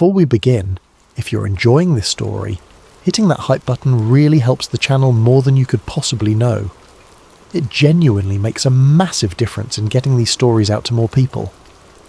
Before we begin, if you're enjoying this story, hitting that hype button really helps the channel more than you could possibly know. It genuinely makes a massive difference in getting these stories out to more people.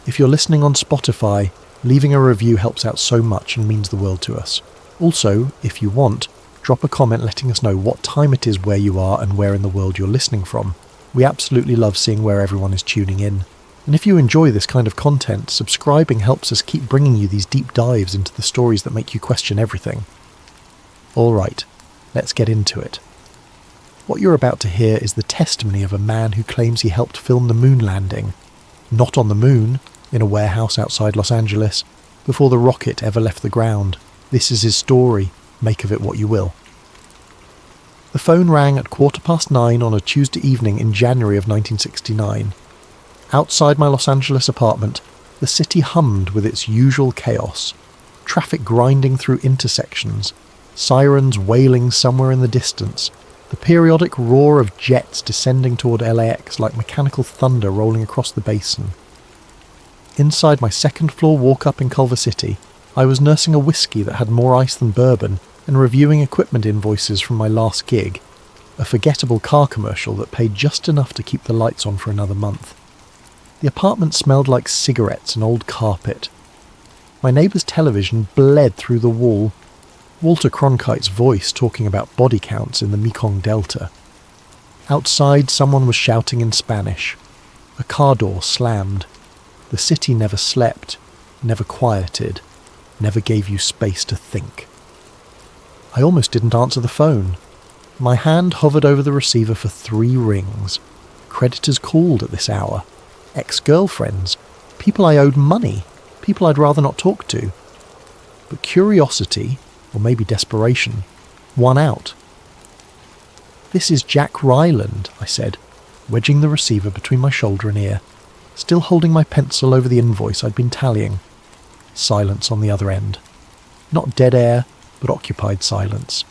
If you're listening on Spotify, leaving a review helps out so much and means the world to us. Also, if you want, drop a comment letting us know what time it is where you are and where in the world you're listening from. We absolutely love seeing where everyone is tuning in. And if you enjoy this kind of content, subscribing helps us keep bringing you these deep dives into the stories that make you question everything. Alright, let's get into it. What you're about to hear is the testimony of a man who claims he helped film the moon landing. Not on the moon, in a warehouse outside Los Angeles, before the rocket ever left the ground. This is his story, make of it what you will. The phone rang at 9:15 on a Tuesday evening in January of 1969. Outside my Los Angeles apartment, the city hummed with its usual chaos. Traffic grinding through intersections, sirens wailing somewhere in the distance, the periodic roar of jets descending toward LAX like mechanical thunder rolling across the basin. Inside my second-floor walk-up in Culver City, I was nursing a whiskey that had more ice than bourbon and reviewing equipment invoices from my last gig, a forgettable car commercial that paid just enough to keep the lights on for another month. The apartment smelled like cigarettes and old carpet. My neighbour's television bled through the wall, Walter Cronkite's voice talking about body counts in the Mekong Delta. Outside, someone was shouting in Spanish. A car door slammed. The city never slept, never quieted, never gave you space to think. I almost didn't answer the phone. My hand hovered over the receiver for 3 rings. Creditors called at this hour. Ex-girlfriends. People I owed money. People I'd rather not talk to. But curiosity, or maybe desperation, won out. "This is Jack Ryland," I said, wedging the receiver between my shoulder and ear, still holding my pencil over the invoice I'd been tallying. Silence on the other end. Not dead air, but occupied silence.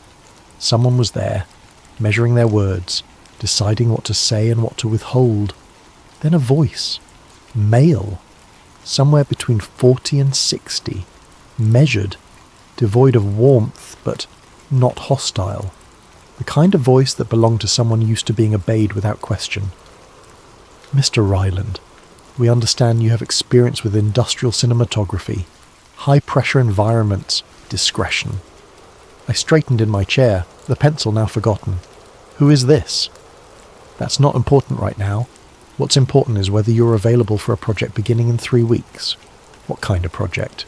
Someone was there, measuring their words, deciding what to say and what to withhold. Then a voice. Male. Somewhere between 40 and 60. Measured. Devoid of warmth, but not hostile. The kind of voice that belonged to someone used to being obeyed without question. "Mr. Ryland, we understand you have experience with industrial cinematography, high-pressure environments, discretion." I straightened in my chair, the pencil now forgotten. "Who is this?" "That's not important right now. What's important is whether you're available for a project beginning in 3 weeks. What kind of project?"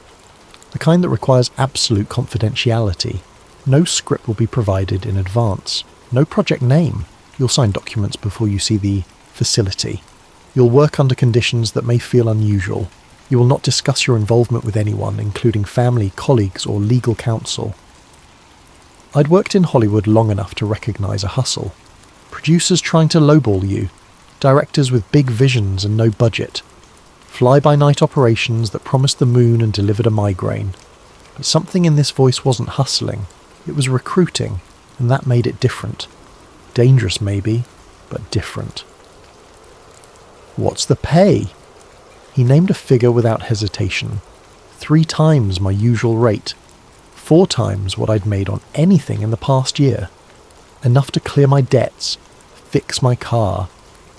"The kind that requires absolute confidentiality. No script will be provided in advance. No project name. You'll sign documents before you see the facility. You'll work under conditions that may feel unusual. You will not discuss your involvement with anyone, including family, colleagues, or legal counsel." I'd worked in Hollywood long enough to recognize a hustle. Producers trying to lowball you. Directors with big visions and no budget. Fly-by-night operations that promised the moon and delivered a migraine. But something in this voice wasn't hustling. It was recruiting, and that made it different. Dangerous maybe, but different. "What's the pay?" He named a figure without hesitation. 3 times my usual rate. 4 times what I'd made on anything in the past year. Enough to clear my debts, fix my car,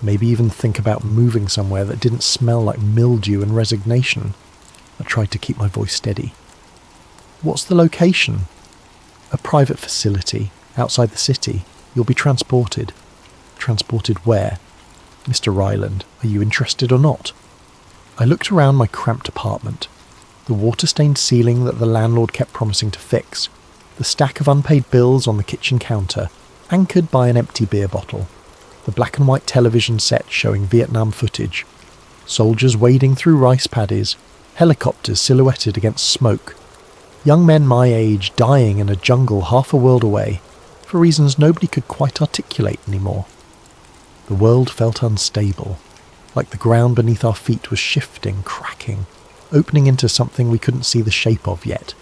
maybe even think about moving somewhere that didn't smell like mildew and resignation. I tried to keep my voice steady. "What's the location?" "A private facility, outside the city. You'll be transported." "Transported where?" "Mr. Ryland, are you interested or not?" I looked around my cramped apartment. The water-stained ceiling that the landlord kept promising to fix. The stack of unpaid bills on the kitchen counter, anchored by an empty beer bottle. The black and white television set showing Vietnam footage. Soldiers wading through rice paddies, helicopters silhouetted against smoke. Young men my age dying in a jungle half a world away, for reasons nobody could quite articulate anymore. The world felt unstable, like the ground beneath our feet was shifting, cracking, opening into something we couldn't see the shape of yet.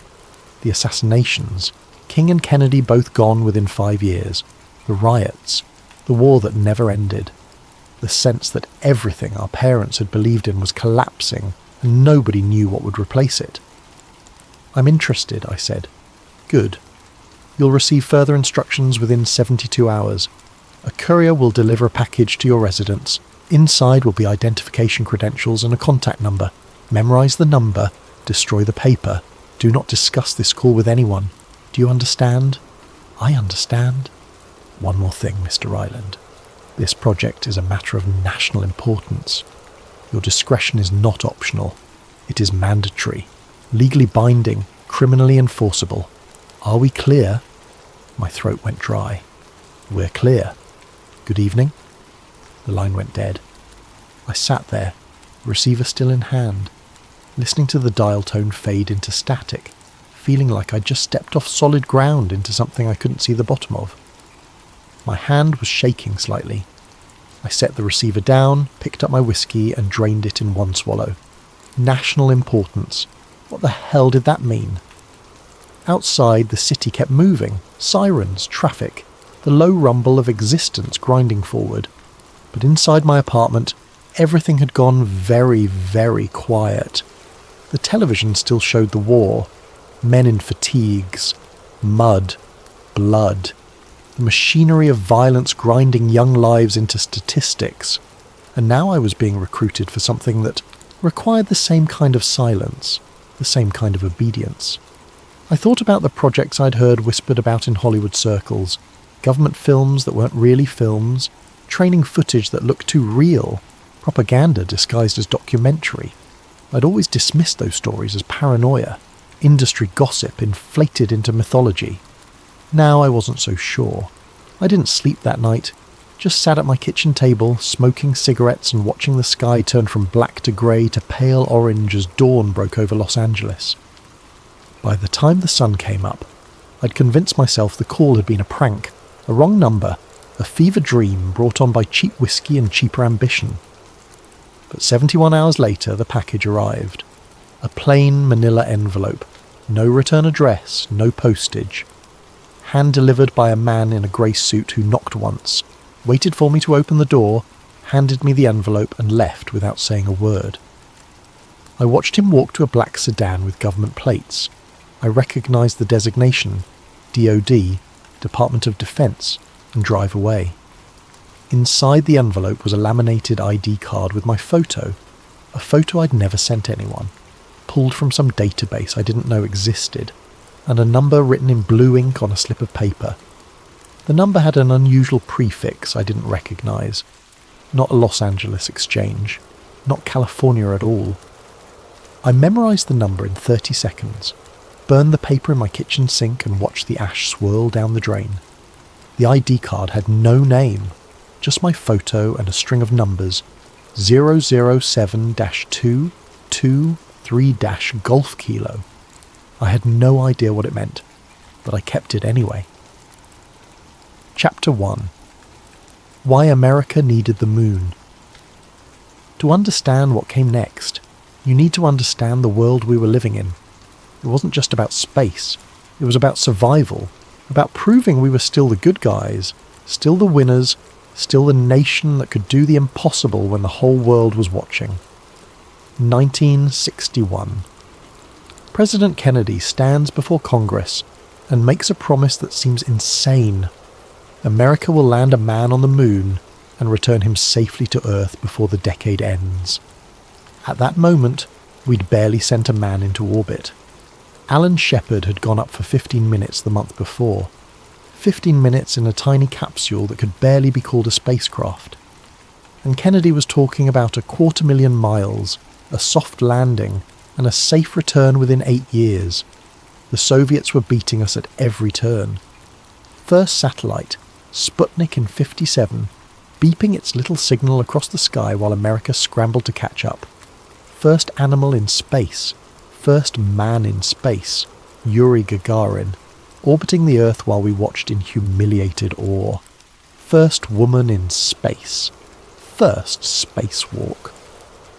The assassinations, King and Kennedy both gone within 5 years. The riots, the war that never ended. The sense that everything our parents had believed in was collapsing and nobody knew what would replace it. "I'm interested," I said. "Good. You'll receive further instructions within 72 hours. A courier will deliver a package to your residence. Inside will be identification credentials and a contact number. Memorize the number, destroy the paper. Do not discuss this call with anyone. Do you understand?" "I understand." "One more thing, Mr. Ryland. This project is a matter of national importance. Your discretion is not optional. It is mandatory, legally binding, criminally enforceable. Are we clear?" My throat went dry. "We're clear. Good evening." The line went dead. I sat there, receiver still in hand, listening to the dial tone fade into static, feeling like I'd just stepped off solid ground into something I couldn't see the bottom of. My hand was shaking slightly. I set the receiver down, picked up my whiskey and drained it in one swallow. National importance. What the hell did that mean? Outside, the city kept moving. Sirens, traffic, the low rumble of existence grinding forward. But inside my apartment, everything had gone very, very quiet. The television still showed the war. Men in fatigues. Mud. Blood. The machinery of violence grinding young lives into statistics. And now I was being recruited for something that required the same kind of silence, the same kind of obedience. I thought about the projects I'd heard whispered about in Hollywood circles, government films that weren't really films, training footage that looked too real, propaganda disguised as documentary. I'd always dismissed those stories as paranoia, industry gossip inflated into mythology. Now I wasn't so sure. I didn't sleep that night, just sat at my kitchen table, smoking cigarettes and watching the sky turn from black to grey to pale orange as dawn broke over Los Angeles. By the time the sun came up, I'd convinced myself the call had been a prank, a wrong number, a fever dream brought on by cheap whiskey and cheaper ambition. But 71 hours later, the package arrived. A plain manila envelope, no return address, no postage. Hand-delivered by a man in a grey suit who knocked once, waited for me to open the door, handed me the envelope and left without saying a word. I watched him walk to a black sedan with government plates. I recognised the designation, DOD, Department of Defence, and drive away. Inside the envelope was a laminated ID card with my photo, a photo I'd never sent anyone, pulled from some database I didn't know existed, and a number written in blue ink on a slip of paper. The number had an unusual prefix I didn't recognise. Not a Los Angeles exchange, not California at all. I memorised the number in 30 seconds, burned the paper in my kitchen sink and watched the ash swirl down the drain. The ID card had no name, just my photo and a string of numbers, 007-223- Kilo. I had no idea what it meant, but I kept it anyway. Chapter 1. Why America Needed the Moon. To understand what came next, you need to understand the world we were living in. It wasn't just about space, it was about survival, about proving we were still the good guys, still the winners, still the nation that could do the impossible when the whole world was watching. 1961. President Kennedy stands before Congress and makes a promise that seems insane. America will land a man on the moon and return him safely to Earth before the decade ends. At that moment, we'd barely sent a man into orbit. Alan Shepard had gone up for 15 minutes the month before. 15 minutes in a tiny capsule that could barely be called a spacecraft. And Kennedy was talking about 250,000 miles, a soft landing, and a safe return within 8 years. The Soviets were beating us at every turn. First satellite, Sputnik in 57, beeping its little signal across the sky while America scrambled to catch up. First animal in space, first man in space, Yuri Gagarin, orbiting the Earth while we watched in humiliated awe. First woman in space, first spacewalk.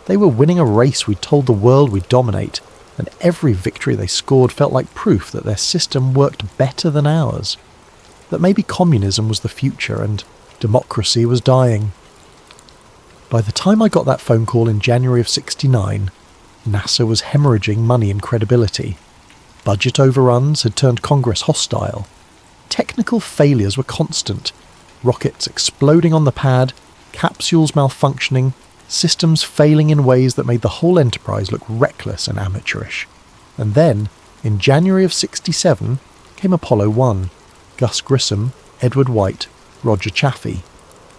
They were winning a race we told the world we'd dominate, and every victory they scored felt like proof that their system worked better than ours. That maybe communism was the future and democracy was dying. By the time I got that phone call in January of '69, NASA was hemorrhaging money and credibility. Budget overruns had turned Congress hostile. Technical failures were constant. Rockets exploding on the pad, capsules malfunctioning, systems failing in ways that made the whole enterprise look reckless and amateurish. And then, in January of '67, came Apollo 1. Gus Grissom, Edward White, Roger Chaffee.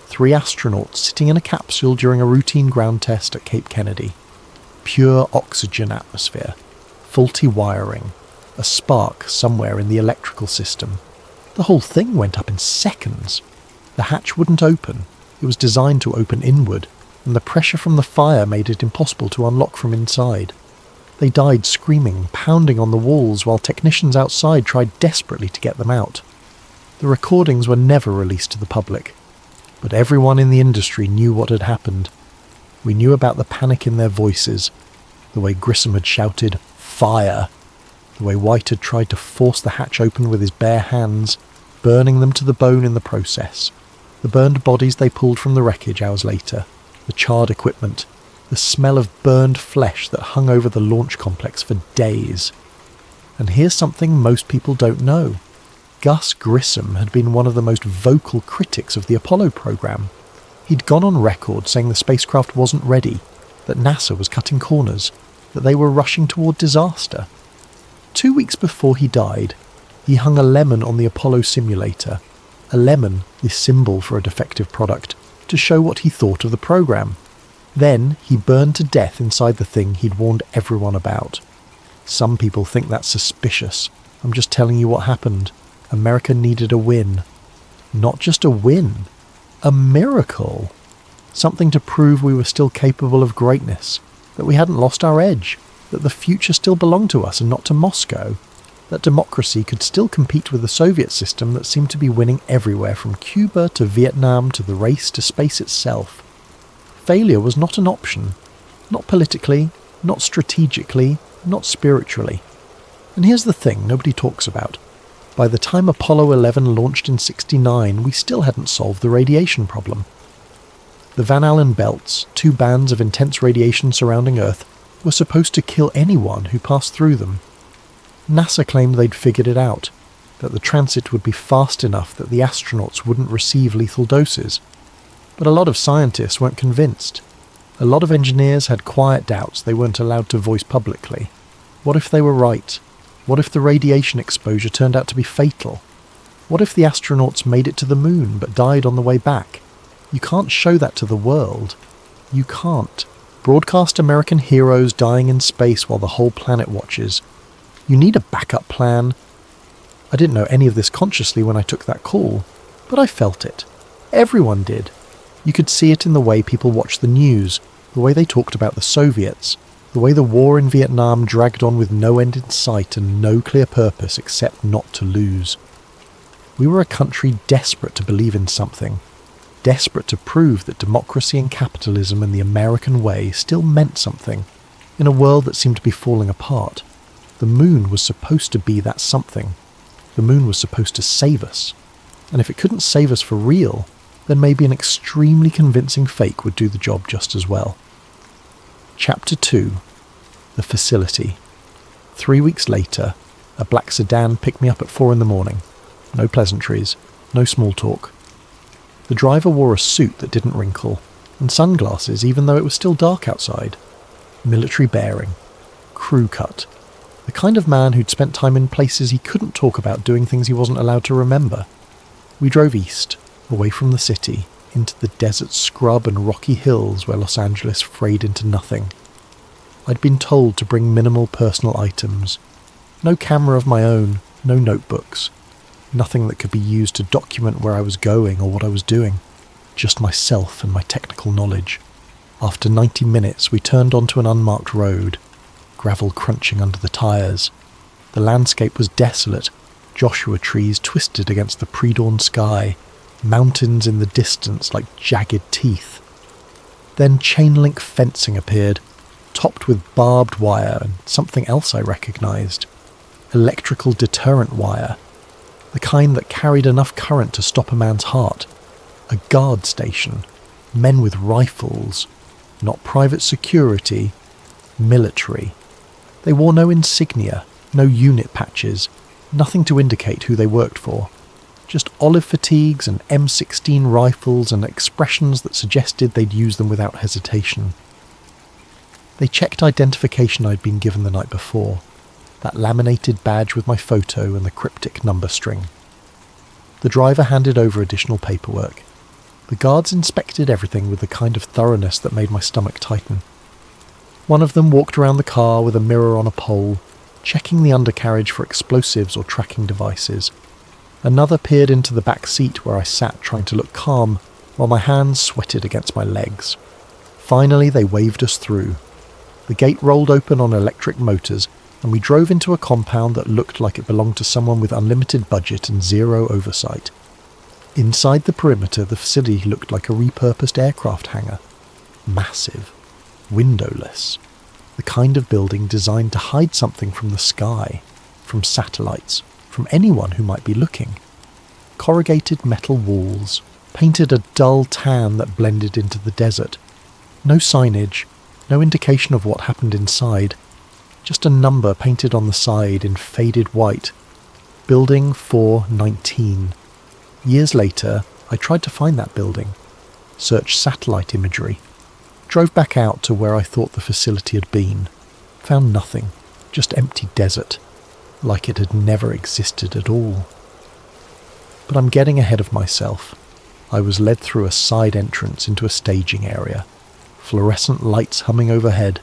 3 astronauts sitting in a capsule during a routine ground test at Cape Kennedy. Pure oxygen atmosphere. Faulty wiring. A spark somewhere in the electrical system. The whole thing went up in seconds. The hatch wouldn't open. It was designed to open inward, and the pressure from the fire made it impossible to unlock from inside. They died screaming, pounding on the walls, while technicians outside tried desperately to get them out. The recordings were never released to the public, but everyone in the industry knew what had happened. We knew about the panic in their voices, the way Grissom had shouted, "Fire!" The way White had tried to force the hatch open with his bare hands, burning them to the bone in the process. The burned bodies they pulled from the wreckage hours later, the charred equipment, the smell of burned flesh that hung over the launch complex for days. And here's something most people don't know. Gus Grissom had been one of the most vocal critics of the Apollo program. He'd gone on record saying the spacecraft wasn't ready, that NASA was cutting corners, that they were rushing toward disaster. 2 weeks before he died, he hung a lemon on the Apollo simulator, a lemon, the symbol for a defective product, to show what he thought of the program. Then he burned to death inside the thing he'd warned everyone about. Some people think that's suspicious. I'm just telling you what happened. America needed a win. Not just a win, a miracle. Something to prove we were still capable of greatness, that we hadn't lost our edge, that the future still belonged to us and not to Moscow, that democracy could still compete with the Soviet system that seemed to be winning everywhere from Cuba to Vietnam to the race to space itself. Failure was not an option, not politically, not strategically, not spiritually. And here's the thing nobody talks about. By the time Apollo 11 launched in '69, we still hadn't solved the radiation problem. The Van Allen belts, 2 bands of intense radiation surrounding Earth, were supposed to kill anyone who passed through them. NASA claimed they'd figured it out, that the transit would be fast enough that the astronauts wouldn't receive lethal doses. But a lot of scientists weren't convinced. A lot of engineers had quiet doubts they weren't allowed to voice publicly. What if they were right? What if the radiation exposure turned out to be fatal? What if the astronauts made it to the moon but died on the way back? You can't show that to the world. You can't. Broadcast American heroes dying in space while the whole planet watches. You need a backup plan. I didn't know any of this consciously when I took that call, but I felt it. Everyone did. You could see it in the way people watched the news, the way they talked about the Soviets, the way the war in Vietnam dragged on with no end in sight and no clear purpose except not to lose. We were a country desperate to believe in something, desperate to prove that democracy and capitalism and the American way still meant something, in a world that seemed to be falling apart. The moon was supposed to be that something. The moon was supposed to save us. And if it couldn't save us for real, then maybe an extremely convincing fake would do the job just as well. Chapter 2. The Facility. 3 weeks later, a black sedan picked me up at 4 a.m. No pleasantries, no small talk. The driver wore a suit that didn't wrinkle, and sunglasses even though it was still dark outside. Military bearing. Crew cut. The kind of man who'd spent time in places he couldn't talk about doing things he wasn't allowed to remember. We drove east, away from the city, into the desert scrub and rocky hills where Los Angeles frayed into nothing. I'd been told to bring minimal personal items. No camera of my own, no notebooks. Nothing that could be used to document where I was going or what I was doing. Just myself and my technical knowledge. After 90 minutes, we turned onto an unmarked road, gravel crunching under the tyres. The landscape was desolate, Joshua trees twisted against the pre-dawn sky, mountains in the distance like jagged teeth. Then chain-link fencing appeared, topped with barbed wire and something else I recognised. Electrical deterrent wire. The kind that carried enough current to stop a man's heart. A guard station. Men with rifles. Not private security. Military. They wore no insignia, No unit patches, nothing to indicate who they worked for. Just olive fatigues and M16 rifles and expressions that suggested they'd use them without hesitation. They checked identification I'd been given the night before, that laminated badge with my photo and the cryptic number string. The driver handed over additional paperwork. The guards inspected everything with the kind of thoroughness that made my stomach tighten. One of them walked around the car with a mirror on a pole, checking the undercarriage for explosives or tracking devices. Another peered into the back seat where I sat trying to look calm, while my hands sweated against my legs. Finally, they waved us through. The gate rolled open on electric motors, and we drove into a compound that looked like it belonged to someone with unlimited budget and zero oversight. Inside the perimeter, the facility looked like a repurposed aircraft hangar. Massive. Windowless. The kind of building designed to hide something from the sky, from satellites, from anyone who might be looking. Corrugated metal walls, painted a dull tan that blended into the desert. No signage, no indication of what happened inside. Just a number painted on the side in faded white. Building 419. Years later, I tried to find that building. Searched satellite imagery. Drove back out to where I thought the facility had been. Found nothing. Just empty desert. Like it had never existed at all. But I'm getting ahead of myself. I was led through a side entrance into a staging area. Fluorescent lights humming overhead.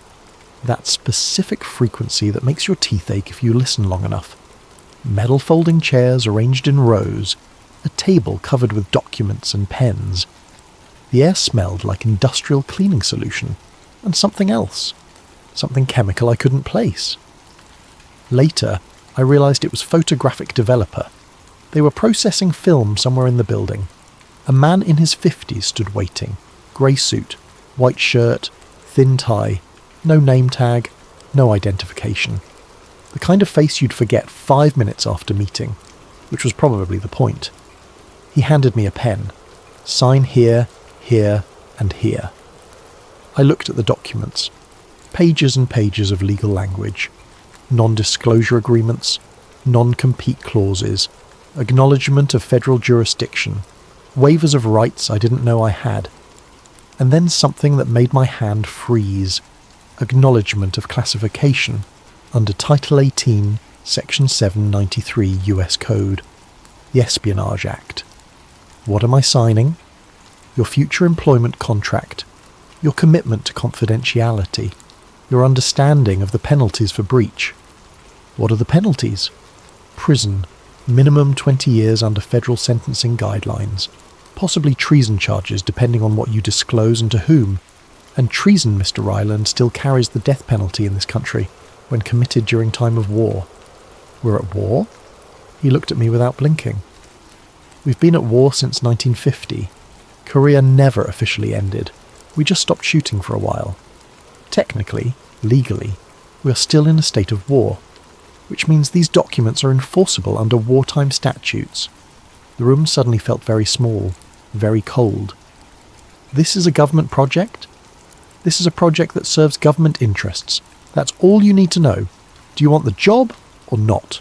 That specific frequency that makes your teeth ache if you listen long enough. Metal folding chairs arranged in rows. A table covered with documents and pens. The air smelled like industrial cleaning solution. And something else. Something chemical I couldn't place. Later, I realised it was photographic developer. They were processing film somewhere in the building. A man in his 50s stood waiting. Grey suit, white shirt, thin tie, no name tag, no identification. The kind of face you'd forget 5 minutes after meeting, which was probably the point. He handed me a pen. Sign here, here, and here. I looked at the documents. Pages and pages of legal language. Non-disclosure agreements, non-compete clauses, acknowledgement of federal jurisdiction, waivers of rights I didn't know I had. And then something that made my hand freeze. Acknowledgement of classification under Title 18, Section 793 US Code, the Espionage Act. What am I signing? Your future employment contract, your commitment to confidentiality, your understanding of the penalties for breach. What are the penalties? Prison, minimum 20 years under federal sentencing guidelines, possibly treason charges depending on what you disclose and to whom. And treason, Mr. Ryland, still carries the death penalty in this country when committed during time of war. We're at war? He looked at me without blinking. We've been at war since 1950. Korea never officially ended. We just stopped shooting for a while. Technically, legally, we are still in a state of war, which means these documents are enforceable under wartime statutes. The room suddenly felt very small, very cold. This is a government project? This is a project that serves government interests. That's all you need to know. Do you want the job or not?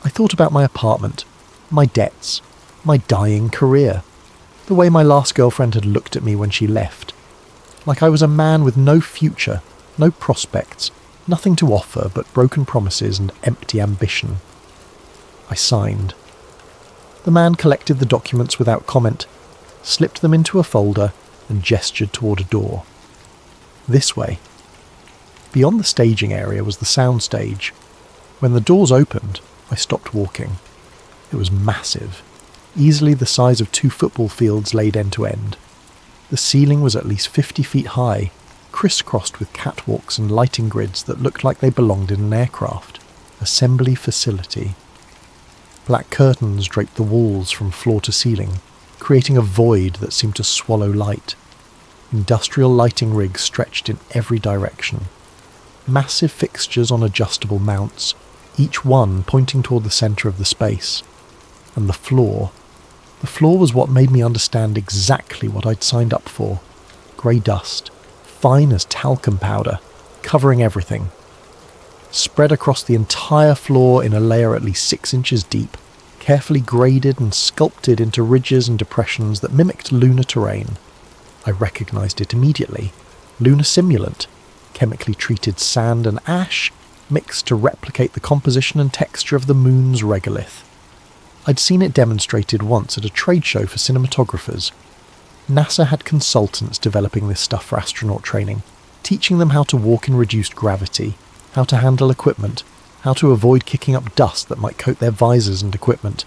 I thought about my apartment, my debts, my dying career, the way my last girlfriend had looked at me when she left. Like I was a man with no future, no prospects, nothing to offer but broken promises and empty ambition. I signed. The man collected the documents without comment, slipped them into a folder, and gestured toward a door. This way. Beyond the staging area was the sound stage. When the doors opened, I stopped walking. It was massive, easily the size of 2 football fields laid end to end. The ceiling was at least 50 feet high, crisscrossed with catwalks and lighting grids that looked like they belonged in an aircraft. Assembly facility. Black curtains draped the walls from floor to ceiling, creating a void that seemed to swallow light. Industrial lighting rigs stretched in every direction. Massive fixtures on adjustable mounts, each one pointing toward the centre of the space. And the floor was what made me understand exactly what I'd signed up for. Grey dust, fine as talcum powder, covering everything. spread across the entire floor in a layer at least 6 inches deep, carefully graded and sculpted into ridges and depressions that mimicked lunar terrain. I recognised it immediately. Lunar simulant, chemically treated sand and ash, mixed to replicate the composition and texture of the moon's regolith. I'd seen it demonstrated once at a trade show for cinematographers. NASA had consultants developing this stuff for astronaut training, teaching them how to walk in reduced gravity, how to handle equipment, how to avoid kicking up dust that might coat their visors and equipment.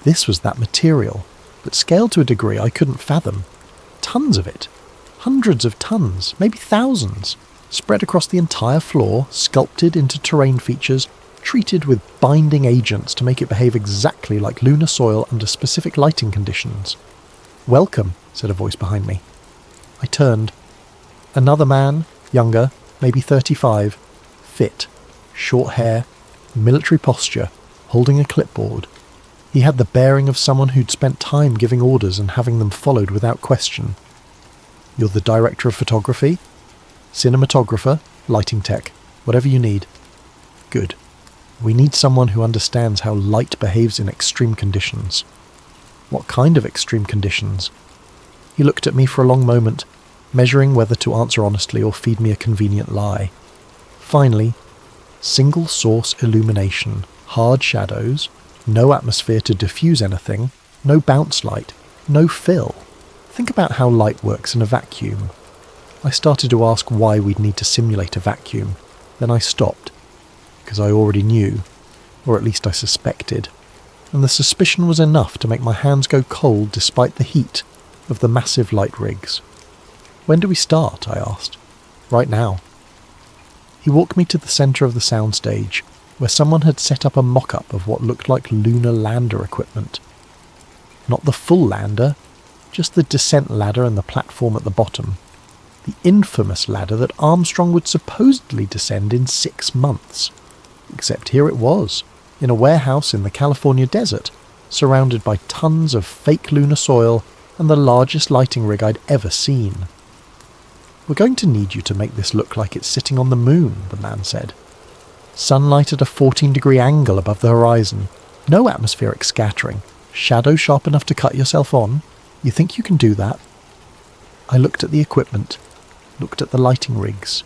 This was that material, but scaled to a degree I couldn't fathom. Tons of it. Hundreds of tons, maybe thousands, spread across the entire floor, sculpted into terrain features, treated with binding agents to make it behave exactly like lunar soil under specific lighting conditions. "Welcome," said a voice behind me. I turned. Another man, younger, maybe 35, fit, short hair, military posture, holding a clipboard. He had the bearing of someone who'd spent time giving orders and having them followed without question. "You're the director of photography?" "Cinematographer, lighting tech, whatever you need." "Good. We need someone who understands how light behaves in extreme conditions." "What kind of extreme conditions?" He looked at me for a long moment, measuring whether to answer honestly or feed me a convenient lie. Finally, "Single source illumination, hard shadows, no atmosphere to diffuse anything, no bounce light, no fill. Think about how light works in a vacuum." I started to ask why we'd need to simulate a vacuum. Then I stopped, because I already knew, or at least I suspected, and the suspicion was enough to make my hands go cold despite the heat of the massive light rigs. "When do we start?" I asked. "Right now." He walked me to the centre of the soundstage, where someone had set up a mock-up of what looked like lunar lander equipment. Not the full lander, just the descent ladder and the platform at the bottom. The infamous ladder that Armstrong would supposedly descend in 6 months. Except here it was, in a warehouse in the California desert, surrounded by tons of fake lunar soil and the largest lighting rig I'd ever seen. "We're going to need you to make this look like it's sitting on the moon," the man said. "Sunlight at a 14-degree angle above the horizon, no atmospheric scattering, shadow sharp enough to cut yourself on. You think you can do that?" I looked at the equipment, looked at the lighting rigs,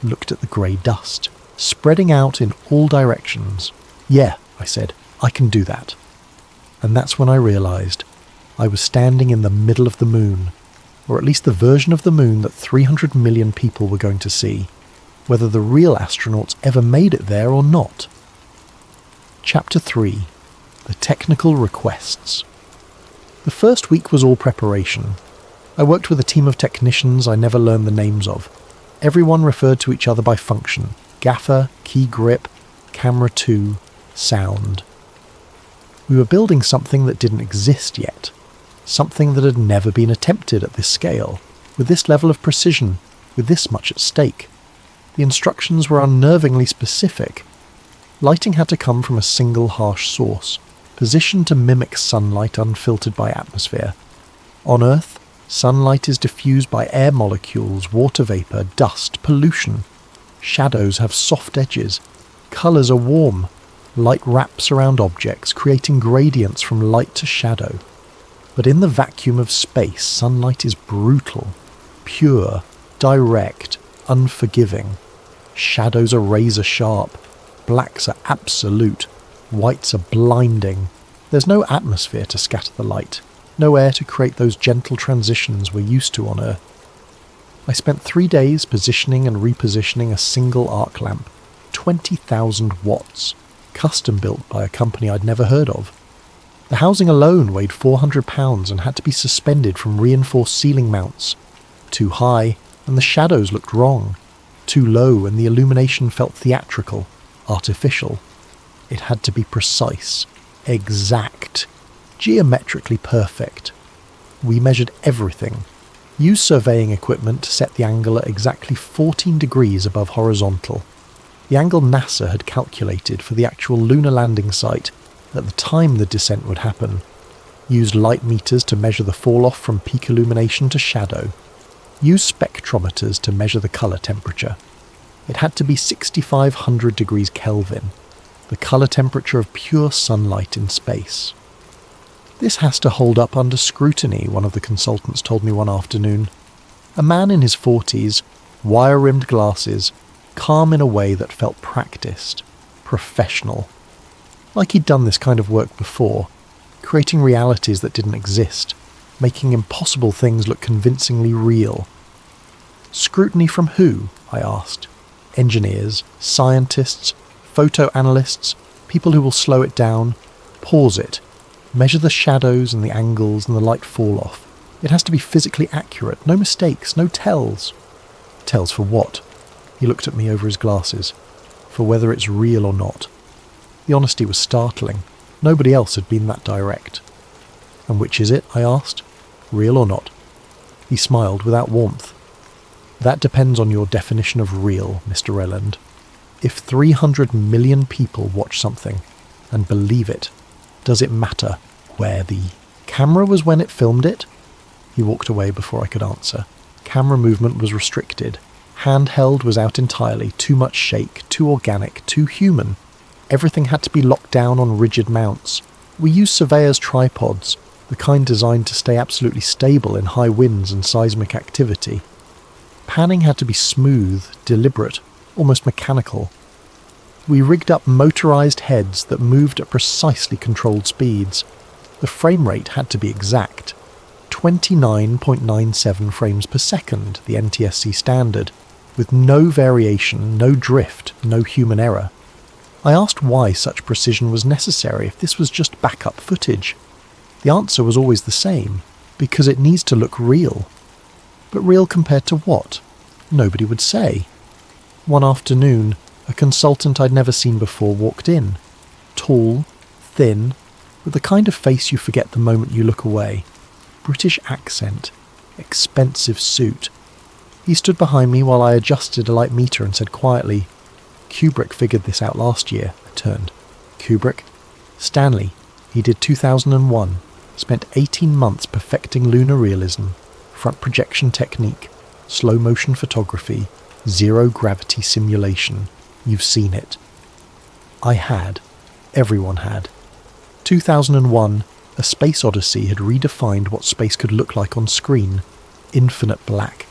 looked at the grey dust, spreading out in all directions. "Yeah," I said, "I can do that." And that's when I realised I was standing in the middle of the moon, or at least the version of the moon that 300 million people were going to see, whether the real astronauts ever made it there or not. Chapter 3. The Technical Requests. The first week was all preparation. I worked with a team of technicians I never learned the names of. Everyone referred to each other by function: gaffer, key grip, camera 2, sound. We were building something that didn't exist yet. Something that had never been attempted at this scale, with this level of precision, with this much at stake. The instructions were unnervingly specific. Lighting had to come from a single harsh source, positioned to mimic sunlight unfiltered by atmosphere. On Earth, sunlight is diffused by air molecules, water vapour, dust, pollution. Shadows have soft edges. Colours are warm. Light wraps around objects, creating gradients from light to shadow. But in the vacuum of space, sunlight is brutal, pure, direct, unforgiving. Shadows are razor sharp. Blacks are absolute. Whites are blinding. There's no atmosphere to scatter the light. No air to create those gentle transitions we're used to on Earth. I spent 3 days positioning and repositioning a single arc lamp, 20,000 watts, custom built by a company I'd never heard of. The housing alone weighed 400 pounds and had to be suspended from reinforced ceiling mounts. Too high, and the shadows looked wrong. Too low, and the illumination felt theatrical, artificial. It had to be precise, exact, geometrically perfect. We measured everything. Used surveying equipment to set the angle at exactly 14 degrees above horizontal. The angle NASA had calculated for the actual lunar landing site at the time the descent would happen. Used light meters to measure the fall-off from peak illumination to shadow. Used spectrometers to measure the colour temperature. It had to be 6,500 degrees Kelvin, the colour temperature of pure sunlight in space. This has to hold up under scrutiny, one of the consultants told me one afternoon. A man in his 40s, wire-rimmed glasses, calm in a way that felt practiced, professional. Like he'd done this kind of work before, creating realities that didn't exist, making impossible things look convincingly real. Scrutiny from who? I asked. Engineers, scientists, photo analysts, people who will slow it down, pause it, measure the shadows and the angles and the light fall off. It has to be physically accurate, no mistakes, no tells. Tells for what? He looked at me over his glasses. For whether it's real or not. The honesty was startling. Nobody else had been that direct. And which is it? I asked. Real or not? He smiled without warmth. That depends on your definition of real, Mr. Relland. If 300 million people watch something and believe it, does it matter where the camera was when it filmed it? He walked away before I could answer. Camera movement was restricted. Handheld was out entirely, too much shake, too organic, too human. Everything had to be locked down on rigid mounts. We used surveyors' tripods, the kind designed to stay absolutely stable in high winds and seismic activity. Panning had to be smooth, deliberate, almost mechanical. We rigged up motorised heads that moved at precisely controlled speeds. The frame rate had to be exact. 29.97 frames per second, the NTSC standard, with no variation, no drift, no human error. I asked why such precision was necessary if this was just backup footage. The answer was always the same, because it needs to look real. But real compared to what? Nobody would say. One afternoon, a consultant I'd never seen before walked in. Tall, thin, with the kind of face you forget the moment you look away. British accent, expensive suit. He stood behind me while I adjusted a light meter and said quietly, Kubrick figured this out last year. I turned. Kubrick? Stanley. He did 2001. Spent 18 months perfecting lunar realism, front projection technique, slow motion photography, zero gravity simulation. You've seen it. I had. Everyone had. 2001, A Space Odyssey had redefined what space could look like on screen. Infinite black.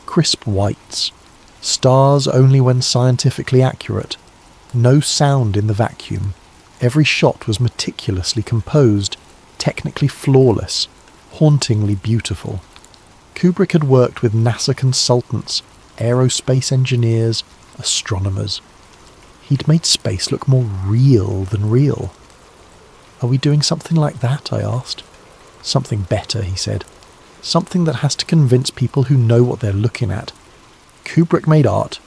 Crisp whites. Stars only when scientifically accurate. No sound in the vacuum. Every shot was meticulously composed, technically flawless, hauntingly beautiful. Kubrick had worked with NASA consultants, aerospace engineers, astronomers. He'd made space look more real than real. Are we doing something like that? I asked. Something better, he said. Something that has to convince people who know what they're looking at. Kubrick made art.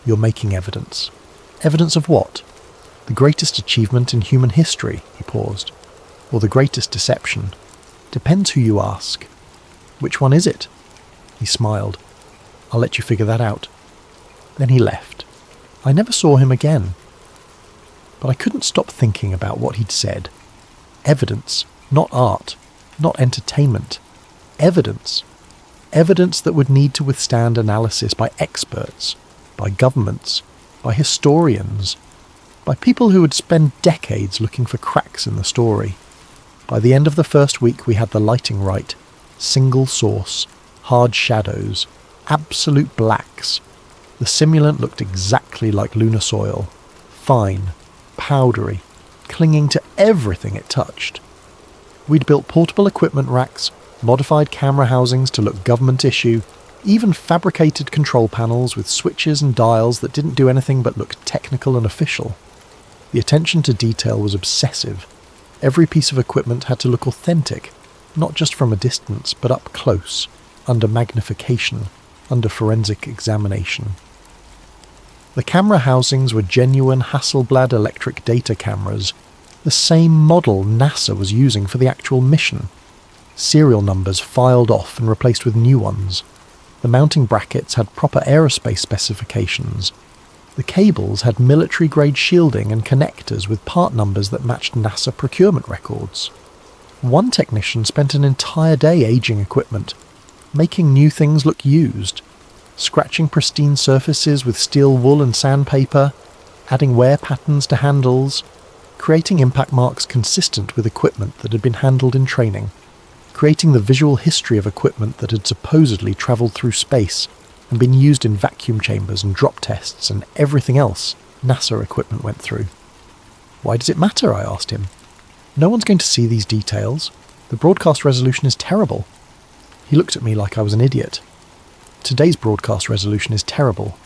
You're making evidence. Evidence of what? The greatest achievement in human history, he paused. Or the greatest deception. Depends who you ask. Which one is it? He smiled. I'll let you figure that out. Then he left. I never saw him again. But I couldn't stop thinking about what he'd said. Evidence, not art, not entertainment. Evidence. Evidence that would need to withstand analysis by experts, by governments, by historians, by people who would spend decades looking for cracks in the story. By the end of the first week we had the lighting right, single source, hard shadows, absolute blacks. The simulant looked exactly like lunar soil, fine, powdery, clinging to everything it touched. We'd built portable equipment racks, modified camera housings to look government issue, even fabricated control panels with switches and dials that didn't do anything but look technical and official. The attention to detail was obsessive. Every piece of equipment had to look authentic, not just from a distance, but up close, under magnification, under forensic examination. The camera housings were genuine Hasselblad electric data cameras, the same model NASA was using for the actual mission. Serial numbers filed off and replaced with new ones. The mounting brackets had proper aerospace specifications. The cables had military-grade shielding and connectors with part numbers that matched NASA procurement records. One technician spent an entire day aging equipment, making new things look used. scratching pristine surfaces with steel wool and sandpaper, adding wear patterns to handles, creating impact marks consistent with equipment that had been handled in training, creating the visual history of equipment that had supposedly travelled through space and been used in vacuum chambers and drop tests and everything else NASA equipment went through. Why does it matter? I asked him. No one's going to see these details. The broadcast resolution is terrible. He looked at me like I was an idiot. Today's broadcast resolution is terrible,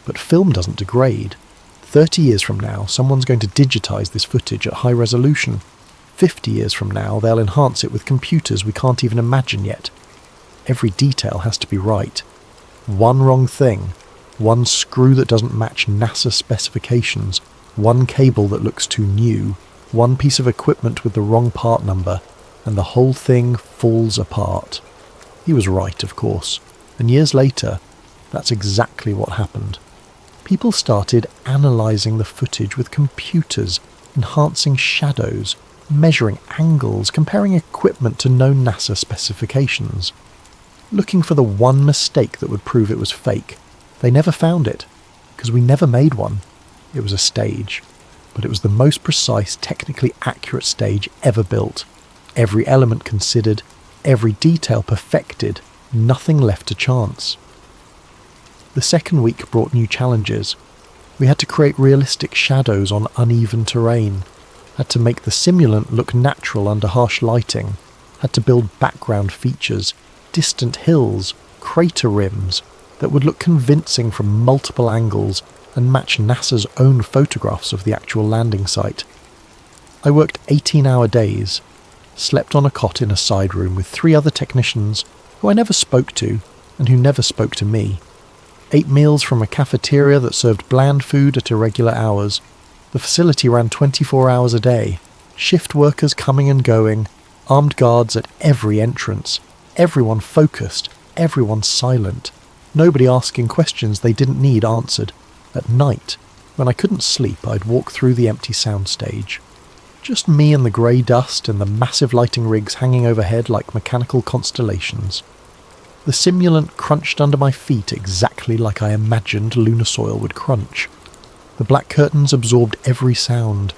but film doesn't degrade. 30 years from now, someone's going to digitise this footage at high resolution. 50 years from now, they'll enhance it with computers we can't even imagine yet. Every detail has to be right. One wrong thing, one screw that doesn't match NASA specifications, one cable that looks too new, one piece of equipment with the wrong part number, and the whole thing falls apart. He was right, of course, and years later, that's exactly what happened. People started analysing the footage with computers, enhancing shadows, measuring angles, comparing equipment to known NASA specifications. Looking for the one mistake that would prove it was fake. They never found it, because we never made one. It was a stage, but it was the most precise, technically accurate stage ever built. Every element considered, every detail perfected, nothing left to chance. The second week brought new challenges. We had to create realistic shadows on uneven terrain, had to make the simulant look natural under harsh lighting, had to build background features, distant hills, crater rims, that would look convincing from multiple angles and match NASA's own photographs of the actual landing site. I worked 18-hour days, slept on a cot in a side room with 3 other technicians who I never spoke to and who never spoke to me. Ate meals from a cafeteria that served bland food at irregular hours. The facility ran 24 hours a day. Shift workers coming and going, armed guards at every entrance. Everyone focused, everyone silent. Nobody asking questions they didn't need answered. At night, when I couldn't sleep, I'd walk through the empty soundstage. Just me and the grey dust and the massive lighting rigs hanging overhead like mechanical constellations. The simulant crunched under my feet exactly like I imagined lunar soil would crunch. The black curtains absorbed every sound.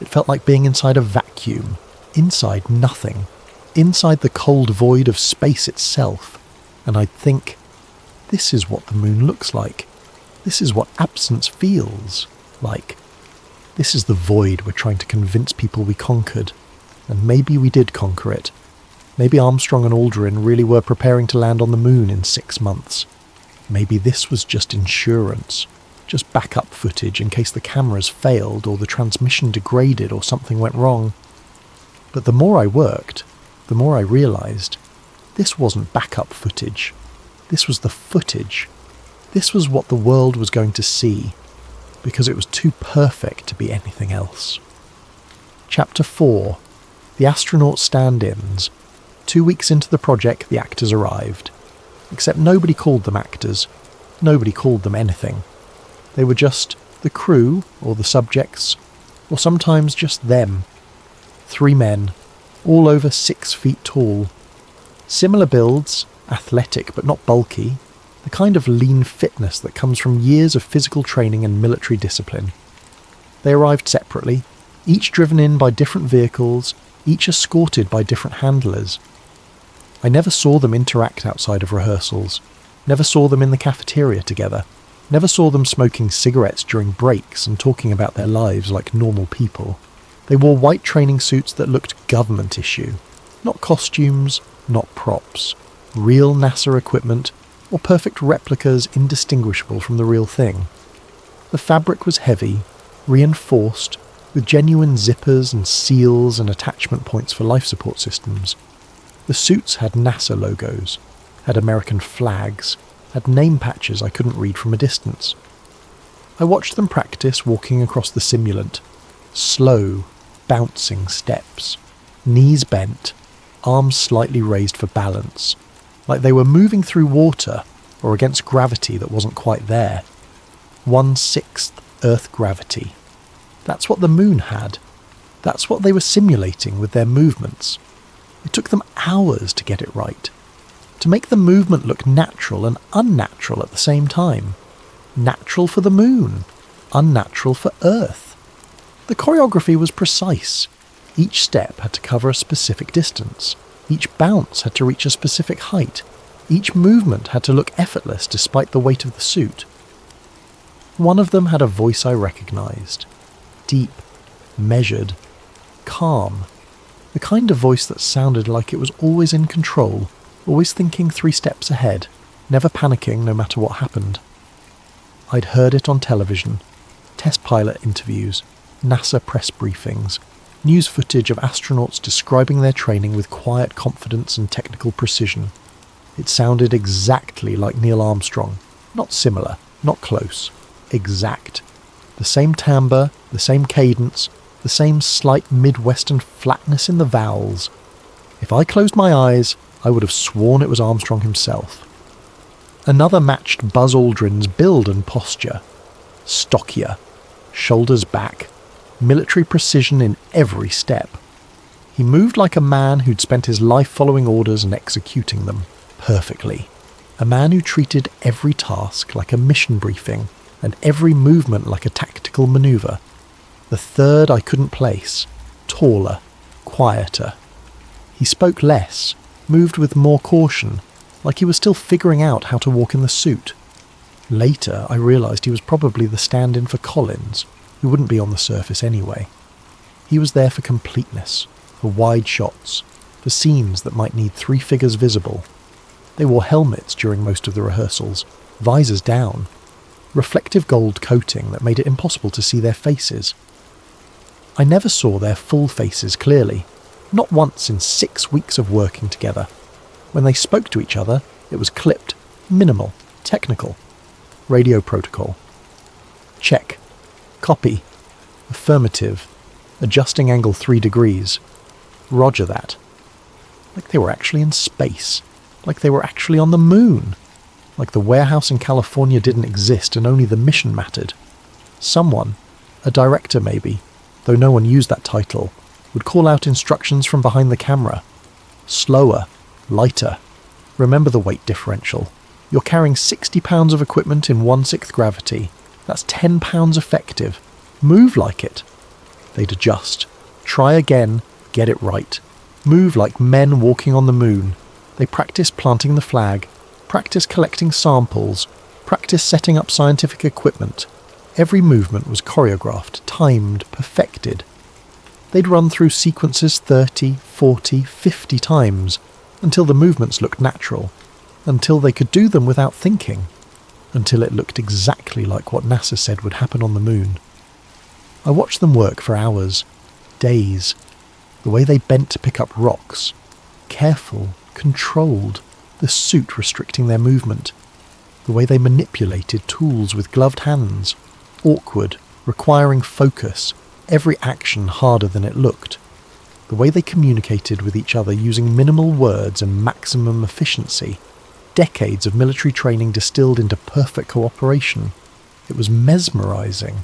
It felt like being inside a vacuum. Inside nothing. Inside the cold void of space itself. And I'd think, this is what the moon looks like. This is what absence feels like. This is the void we're trying to convince people we conquered. And maybe we did conquer it. Maybe Armstrong and Aldrin really were preparing to land on the moon in 6 months. Maybe this was just insurance. Just backup footage in case the cameras failed or the transmission degraded or something went wrong. But the more I worked, the more I realised this wasn't backup footage. This was the footage. This was what the world was going to see, because it was too perfect to be anything else. Chapter 4. The Astronaut Stand-Ins. 2 weeks into the project, the actors arrived. Except nobody called them actors. Nobody called them anything. They were just the crew, or the subjects, or sometimes just them. 3 men, all over 6 feet tall. Similar builds, athletic but not bulky, the kind of lean fitness that comes from years of physical training and military discipline. They arrived separately, each driven in by different vehicles, each escorted by different handlers. I never saw them interact outside of rehearsals, never saw them in the cafeteria together, never saw them smoking cigarettes during breaks and talking about their lives like normal people. They wore white training suits that looked government issue, not costumes, not props, real NASA equipment, or perfect replicas indistinguishable from the real thing. The fabric was heavy, reinforced, with genuine zippers and seals and attachment points for life support systems. The suits had NASA logos, had American flags, had name patches I couldn't read from a distance. I watched them practice walking across the simulant. Slow, bouncing steps, knees bent, arms slightly raised for balance, like they were moving through water or against gravity that wasn't quite there. 1/6 Earth gravity. That's what the moon had. That's what they were simulating with their movements. It took them hours to get it right. to make the movement look natural and unnatural at the same time. Natural for the moon, unnatural for Earth. The choreography was precise. Each step had to cover a specific distance. Each bounce had to reach a specific height. Each movement had to look effortless despite the weight of the suit. One of them had a voice I recognized. Deep, measured, calm. The kind of voice that sounded like it was always in control, always thinking 3 steps ahead, never panicking no matter what happened. I'd heard it on television, test pilot interviews, NASA press briefings, news footage of astronauts describing their training with quiet confidence and technical precision. It sounded exactly like Neil Armstrong. Not similar, not close. Exact. The same timbre, the same cadence, the same slight Midwestern flatness in the vowels. If I closed my eyes, I would have sworn it was Armstrong himself. Another matched Buzz Aldrin's build and posture. Stockier, shoulders back, military precision in every step. He moved like a man who'd spent his life following orders and executing them perfectly. A man who treated every task like a mission briefing and every movement like a tactical maneuver. The third I couldn't place. Taller, quieter. He spoke less, moved with more caution, like he was still figuring out how to walk in the suit. Later, I realised he was probably the stand-in for Collins, who wouldn't be on the surface anyway. He was there for completeness, for wide shots, for scenes that might need 3 figures visible. They wore helmets during most of the rehearsals, visors down, reflective gold coating that made it impossible to see their faces. I never saw their full faces clearly, not once in 6 weeks of working together. When they spoke to each other, it was clipped, minimal, technical. Radio protocol. Check. Copy. Affirmative. Adjusting angle 3 degrees. Roger that. Like they were actually in space. Like they were actually on the moon. Like the warehouse in California didn't exist and only the mission mattered. Someone, a director maybe, though no one used that title, would call out instructions from behind the camera. Slower. Lighter. Remember the weight differential. You're carrying 60 pounds of equipment in 1/6 gravity. That's 10 pounds effective. Move like it. They'd adjust. Try again. Get it right. Move like men walking on the moon. They practice planting the flag. Practice collecting samples. Practice setting up scientific equipment. Every movement was choreographed, timed, perfected. They'd run through sequences 30, 40, 50 times, until the movements looked natural, until they could do them without thinking, until it looked exactly like what NASA said would happen on the moon. I watched them work for hours, days, the way they bent to pick up rocks, careful, controlled, the suit restricting their movement, the way they manipulated tools with gloved hands, awkward, requiring focus, every action harder than it looked. The way they communicated with each other using minimal words and maximum efficiency. Decades of military training distilled into perfect cooperation. It was mesmerizing,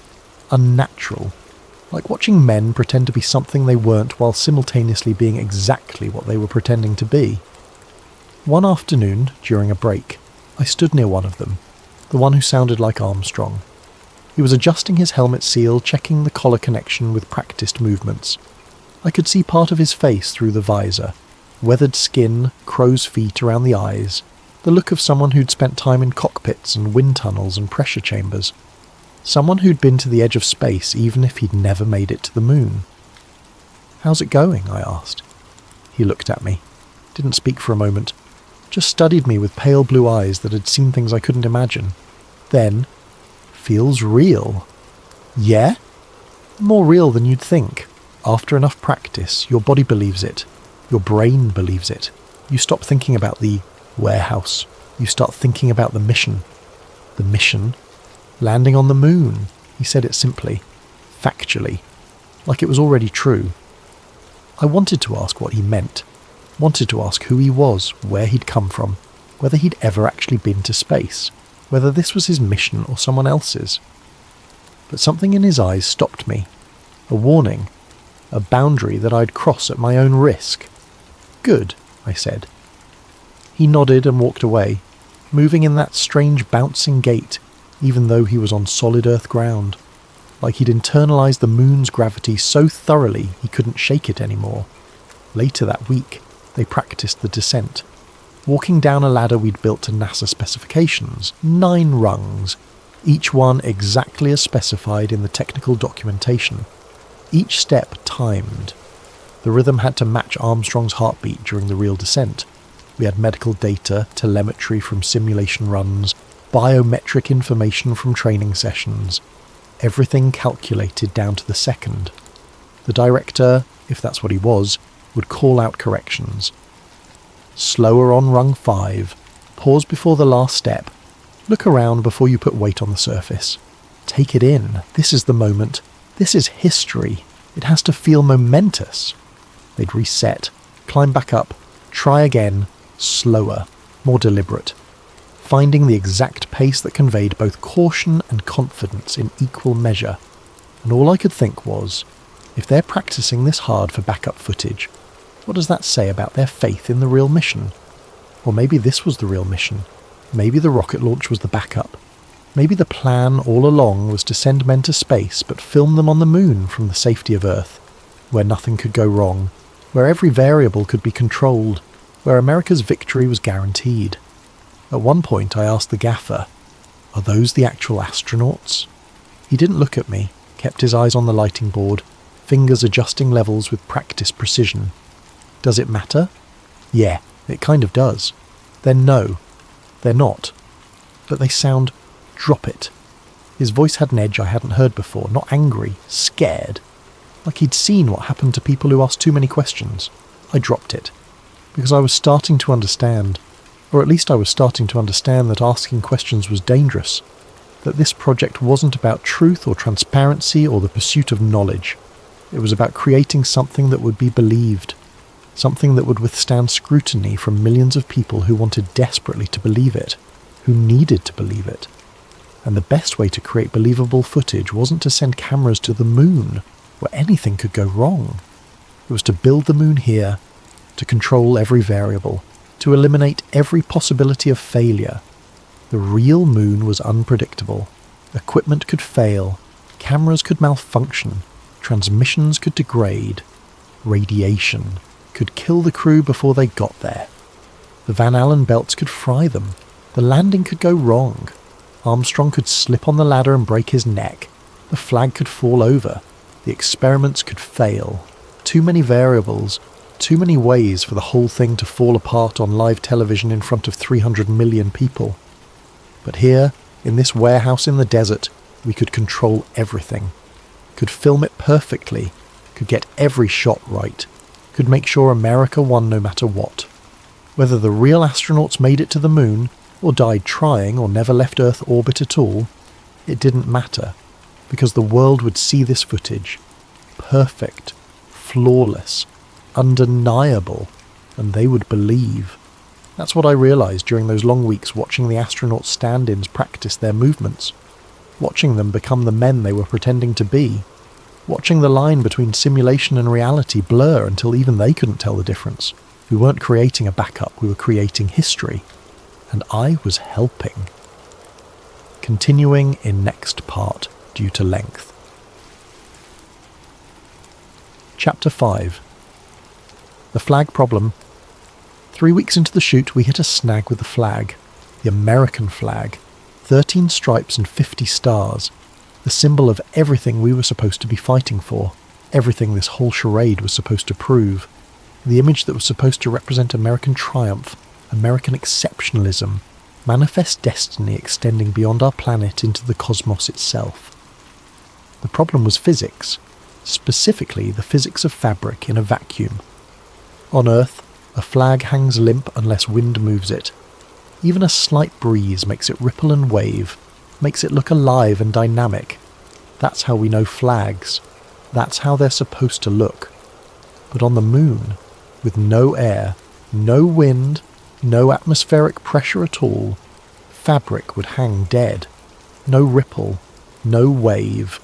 unnatural, like watching men pretend to be something they weren't while simultaneously being exactly what they were pretending to be. One afternoon, during a break, I stood near one of them, the one who sounded like Armstrong. He was adjusting his helmet seal, checking the collar connection with practiced movements. I could see part of his face through the visor, weathered skin, crow's feet around the eyes, the look of someone who'd spent time in cockpits and wind tunnels and pressure chambers. Someone who'd been to the edge of space even if he'd never made it to the moon. "How's it going?" I asked. He looked at me, didn't speak for a moment, just studied me with pale blue eyes that had seen things I couldn't imagine. Then, "Feels real." "Yeah?" "More real than you'd think. After enough practice, your body believes it. Your brain believes it. You stop thinking about the warehouse. You start thinking about the mission. The mission? Landing on the moon." He said it simply, factually, like it was already true. I wanted to ask what he meant. Wanted to ask who he was, where he'd come from, whether he'd ever actually been to space, whether this was his mission or someone else's. But something in his eyes stopped me. A warning. A boundary that I'd cross at my own risk. "Good," I said. He nodded and walked away, moving in that strange bouncing gait, even though he was on solid Earth ground, like he'd internalized the moon's gravity so thoroughly he couldn't shake it anymore. Later that week, they practiced the descent, walking down a ladder we'd built to NASA specifications, 9 rungs, each one exactly as specified in the technical documentation, each step timed. The rhythm had to match Armstrong's heartbeat during the real descent. We had medical data, telemetry from simulation runs, biometric information from training sessions, everything calculated down to the second. The director, if that's what he was, would call out corrections. Slower on rung 5, pause before the last step, look around before you put weight on the surface. Take it in, this is the moment, this is history, it has to feel momentous. They'd reset, climb back up, try again, slower, more deliberate, finding the exact pace that conveyed both caution and confidence in equal measure. And all I could think was, if they're practicing this hard for backup footage, what does that say about their faith in the real mission? Or maybe this was the real mission. Maybe the rocket launch was the backup. Maybe the plan all along was to send men to space but film them on the moon from the safety of Earth, where nothing could go wrong, where every variable could be controlled, where America's victory was guaranteed. At one point I asked the gaffer, "Are those the actual astronauts?" He didn't look at me, kept his eyes on the lighting board, fingers adjusting levels with practiced precision. Does it matter? Yeah, it kind of does. Then no, they're not. But they sound, drop it. His voice had an edge I hadn't heard before, not angry, scared. Like he'd seen what happened to people who asked too many questions. I dropped it. Because I was starting to understand, or at least I was starting to understand that asking questions was dangerous. That this project wasn't about truth or transparency or the pursuit of knowledge. It was about creating something that would be believed. Something that would withstand scrutiny from millions of people who wanted desperately to believe it, who needed to believe it. And the best way to create believable footage wasn't to send cameras to the moon, where anything could go wrong. It was to build the moon here, to control every variable, to eliminate every possibility of failure. The real moon was unpredictable. Equipment could fail, cameras could malfunction, transmissions could degrade, radiation could kill the crew before they got there. The Van Allen belts could fry them. The landing could go wrong. Armstrong could slip on the ladder and break his neck. The flag could fall over. The experiments could fail. Too many variables, too many ways for the whole thing to fall apart on live television in front of 300 million people. But here, in this warehouse in the desert, we could control everything. Could film it perfectly. Could get every shot right. Could make sure America won no matter what. Whether the real astronauts made it to the moon, or died trying, or never left Earth orbit at all, it didn't matter, because the world would see this footage. Perfect, flawless, undeniable, and they would believe. That's what I realised during those long weeks watching the astronauts stand-ins practice their movements, watching them become the men they were pretending to be, watching the line between simulation and reality blur until even they couldn't tell the difference. We weren't creating a backup, we were creating history. And I was helping. Continuing in next part due to length. Chapter 5. The flag problem. 3 weeks into the shoot, we hit a snag with the flag. The American flag. 13 stripes and 50 stars. The symbol of everything we were supposed to be fighting for. Everything this whole charade was supposed to prove. The image that was supposed to represent American triumph, American exceptionalism, manifest destiny extending beyond our planet into the cosmos itself. The problem was physics, specifically the physics of fabric in a vacuum. On Earth, a flag hangs limp unless wind moves it. Even a slight breeze makes it ripple and wave, makes it look alive and dynamic. That's how we know flags. That's how they're supposed to look. But on the moon, with no air, no wind, no atmospheric pressure at all, fabric would hang dead. No ripple, no wave,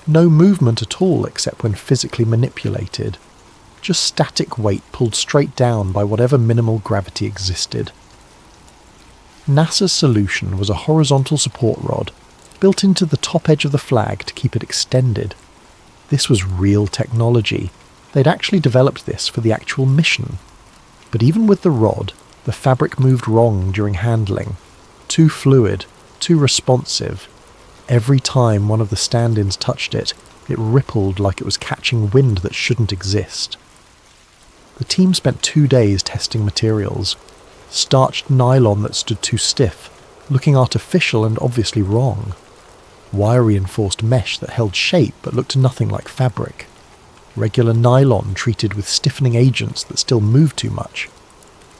no movement at all except when physically manipulated. Just static weight pulled straight down by whatever minimal gravity existed. NASA's solution was a horizontal support rod built into the top edge of the flag to keep it extended. This was real technology. They'd actually developed this for the actual mission. But even with the rod, the fabric moved wrong during handling. Too fluid, too responsive. Every time one of the stand-ins touched it, it rippled like it was catching wind that shouldn't exist. The team spent 2 days testing materials. Starched nylon that stood too stiff, looking artificial and obviously wrong. Wire-reinforced mesh that held shape but looked nothing like fabric. Regular nylon treated with stiffening agents that still moved too much.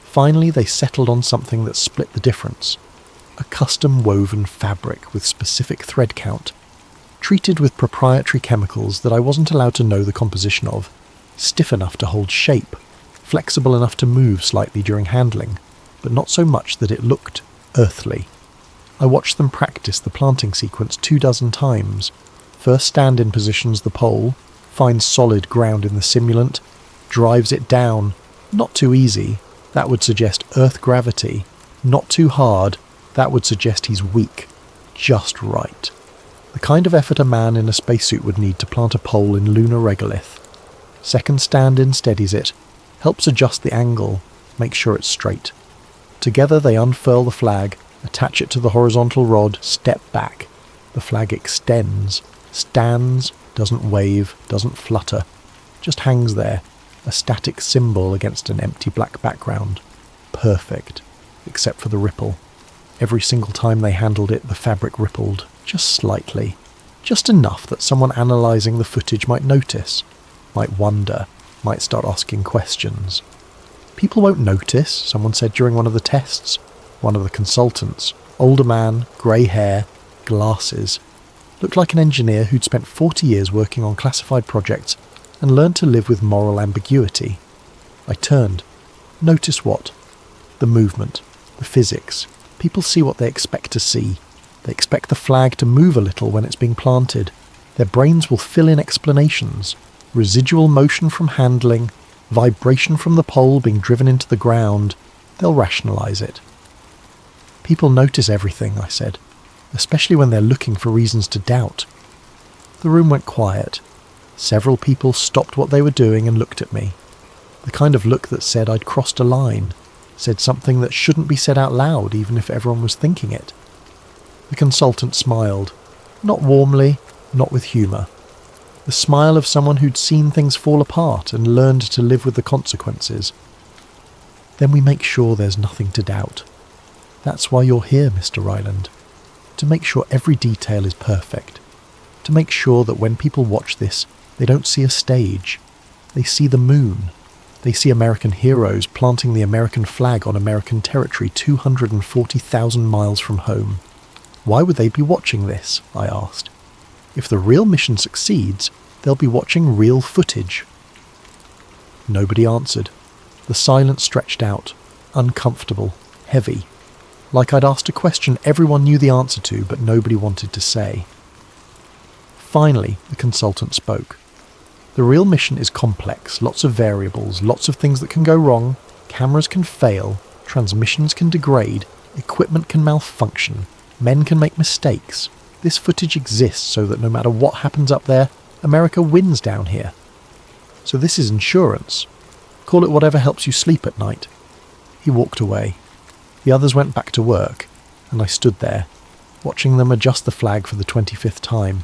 Finally, they settled on something that split the difference. A custom woven fabric with specific thread count, treated with proprietary chemicals that I wasn't allowed to know the composition of, stiff enough to hold shape, flexible enough to move slightly during handling, but not so much that it looked earthly. I watched them practice the planting sequence 24 times. First stand-in positions the pole, finds solid ground in the simulant, drives it down, not too easy, that would suggest Earth gravity, not too hard, that would suggest he's weak, just right. The kind of effort a man in a spacesuit would need to plant a pole in lunar regolith. Second stand-in steadies it, helps adjust the angle, make sure it's straight. Together they unfurl the flag, attach it to the horizontal rod, step back. The flag extends, stands, doesn't wave, doesn't flutter, just hangs there, a static symbol against an empty black background. Perfect, except for the ripple. Every single time they handled it, the fabric rippled, just slightly. Just enough that someone analysing the footage might notice, might wonder, might start asking questions. People won't notice, someone said during one of the tests. One of the consultants, older man, grey hair, glasses, looked like an engineer who'd spent 40 years working on classified projects and learned to live with moral ambiguity. I turned. Notice what? The movement, the physics. People see what they expect to see. They expect the flag to move a little when it's being planted. Their brains will fill in explanations. Residual motion from handling, vibration from the pole being driven into the ground. They'll rationalise it. People notice everything, I said, especially when they're looking for reasons to doubt. The room went quiet. Several people stopped what they were doing and looked at me. The kind of look that said I'd crossed a line, said something that shouldn't be said out loud even if everyone was thinking it. The consultant smiled, not warmly, not with humour. The smile of someone who'd seen things fall apart and learned to live with the consequences. Then we make sure there's nothing to doubt. That's why you're here, Mr. Ryland. To make sure every detail is perfect. To make sure that when people watch this, they don't see a stage. They see the moon. They see American heroes planting the American flag on American territory 240,000 miles from home. Why would they be watching this? I asked. If the real mission succeeds, they'll be watching real footage. Nobody answered. The silence stretched out, uncomfortable, heavy. Like I'd asked a question everyone knew the answer to, but nobody wanted to say. Finally, the consultant spoke. The real mission is complex, lots of variables, lots of things that can go wrong, cameras can fail, transmissions can degrade, equipment can malfunction, men can make mistakes. This footage exists so that no matter what happens up there, America wins down here. So this is insurance. Call it whatever helps you sleep at night. He walked away. The others went back to work, and I stood there, watching them adjust the flag for the 25th time,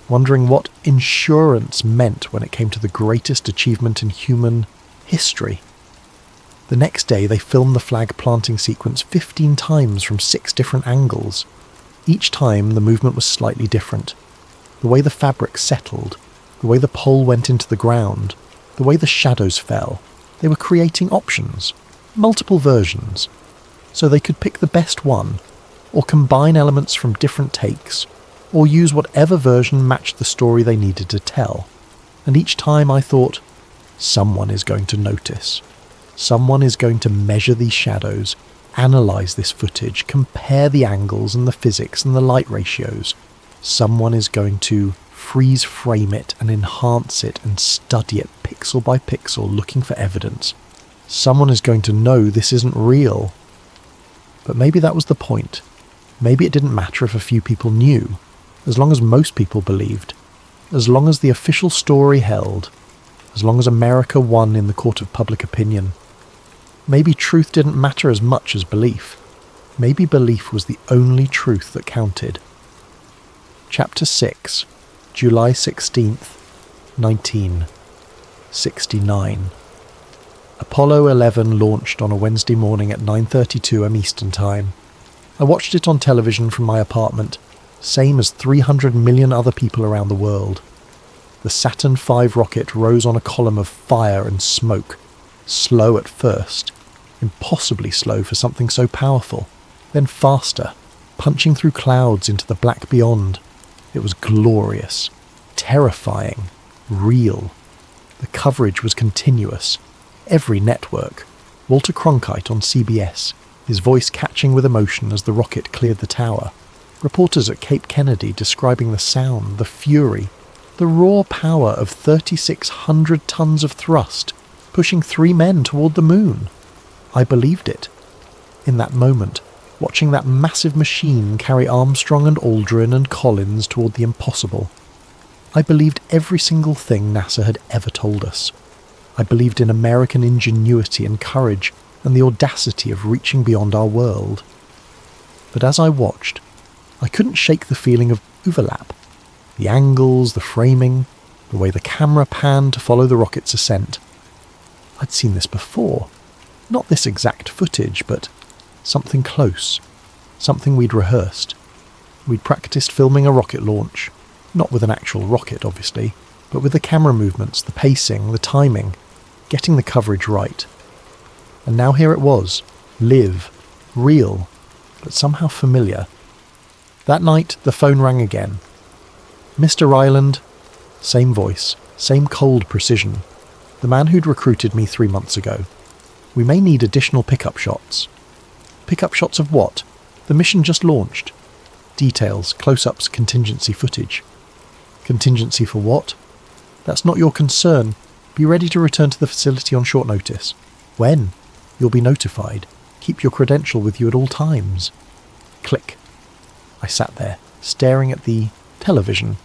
wondering what insurance meant when it came to the greatest achievement in human history. The next day they filmed the flag planting sequence 15 times from 6 different angles. Each time the movement was slightly different. The way the fabric settled, the way the pole went into the ground, the way the shadows fell. They were creating options, multiple versions, so they could pick the best one, or combine elements from different takes, or use whatever version matched the story they needed to tell. And each time I thought, someone is going to notice. Someone is going to measure these shadows, analyse this footage, compare the angles and the physics and the light ratios. Someone is going to freeze frame it and enhance it and study it pixel by pixel looking for evidence. Someone is going to know this isn't real. But maybe that was the point. Maybe it didn't matter if a few people knew, as long as most people believed, as long as the official story held, as long as America won in the court of public opinion. Maybe truth didn't matter as much as belief. Maybe belief was the only truth that counted. Chapter 6, July 16th, 1969. Apollo 11 launched on a Wednesday morning at 9:32 am Eastern Time. I watched it on television from my apartment, same as 300 million other people around the world. The Saturn V rocket rose on a column of fire and smoke, slow at first, impossibly slow for something so powerful, then faster, punching through clouds into the black beyond. It was glorious, terrifying, real. The coverage was continuous. Every network. Walter Cronkite on CBS, his voice catching with emotion as the rocket cleared the tower. Reporters at Cape Kennedy describing the sound, the fury, the raw power of 3,600 tons of thrust, pushing 3 men toward the moon. I believed it. In that moment, watching that massive machine carry Armstrong and Aldrin and Collins toward the impossible. I believed every single thing NASA had ever told us. I believed in American ingenuity and courage and the audacity of reaching beyond our world. But as I watched, I couldn't shake the feeling of overlap. The angles, the framing, the way the camera panned to follow the rocket's ascent. I'd seen this before. Not this exact footage, but something close. Something we'd rehearsed. We'd practiced filming a rocket launch. Not with an actual rocket, obviously, but with the camera movements, the pacing, the timing, getting the coverage right. And now here it was, live, real, but somehow familiar. That night, the phone rang again. Mr. Ryland, same voice, same cold precision. The man who'd recruited me 3 months ago. We may need additional pickup shots. Pickup shots of what? The mission just launched. Details, close-ups, contingency footage. Contingency for what? That's not your concern. Be ready to return to the facility on short notice. When? You'll be notified. Keep your credential with you at all times. Click. I sat there, staring at the television.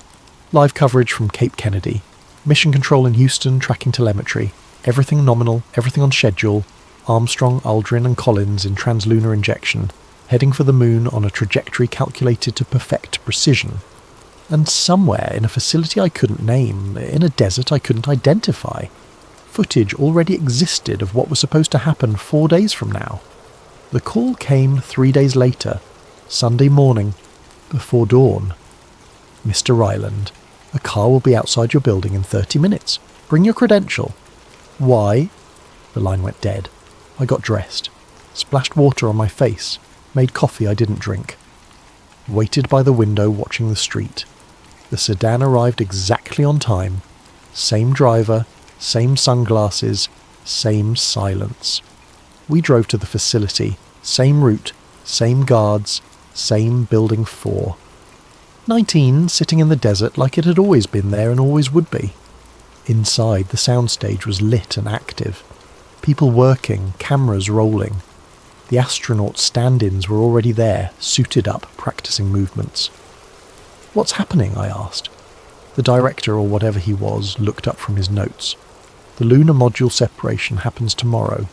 Live coverage from Cape Kennedy. Mission control in Houston, tracking telemetry. Everything nominal, everything on schedule. Armstrong, Aldrin and Collins in translunar injection, heading for the moon on a trajectory calculated to perfect precision. And somewhere in a facility I couldn't name, in a desert I couldn't identify, footage already existed of what was supposed to happen 4 days from now. The call came 3 days later, Sunday morning, before dawn. Mr. Ryland, a car will be outside your building in 30 minutes. Bring your credential. Why? The line went dead. I got dressed, splashed water on my face, made coffee I didn't drink. Waited by the window watching the street. The sedan arrived exactly on time. Same driver, same sunglasses, same silence. We drove to the facility, same route, same guards, same building 4. 19 sitting in the desert like it had always been there and always would be. Inside, the soundstage was lit and active. People working, cameras rolling. The astronaut stand-ins were already there, suited up, practicing movements. What's happening? I asked. The director, or whatever he was, looked up from his notes. The lunar module separation happens tomorrow.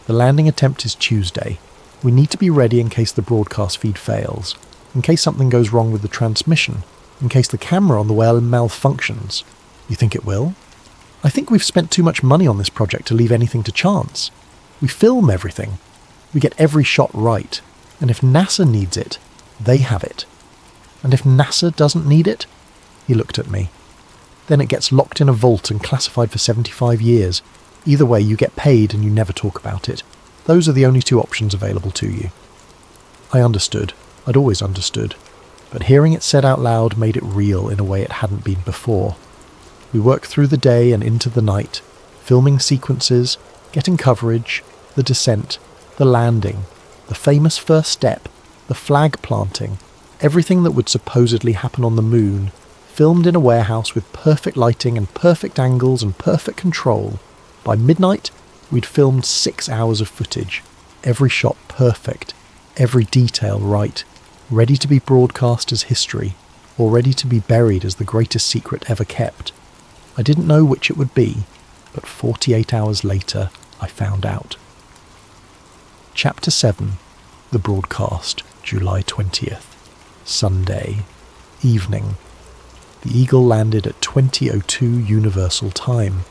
The landing attempt is Tuesday. We need to be ready in case the broadcast feed fails, in case something goes wrong with the transmission, in case the camera on the well malfunctions. You think it will? I think we've spent too much money on this project to leave anything to chance. We film everything. We get every shot right. And if NASA needs it, they have it. And if NASA doesn't need it, he looked at me. Then it gets locked in a vault and classified for 75 years. Either way, you get paid and you never talk about it. Those are the only 2 options available to you. I understood. I'd always understood. But hearing it said out loud made it real in a way it hadn't been before. We worked through the day and into the night, filming sequences, getting coverage, the descent, the landing, the famous first step, the flag planting, everything that would supposedly happen on the moon, filmed in a warehouse with perfect lighting and perfect angles and perfect control. By midnight, we'd filmed 6 hours of footage, every shot perfect, every detail right, ready to be broadcast as history, or ready to be buried as the greatest secret ever kept. I didn't know which it would be, but 48 hours later, I found out. Chapter 7. The Broadcast, July 20th. Sunday. Evening. The Eagle landed at 20:02 Universal Time,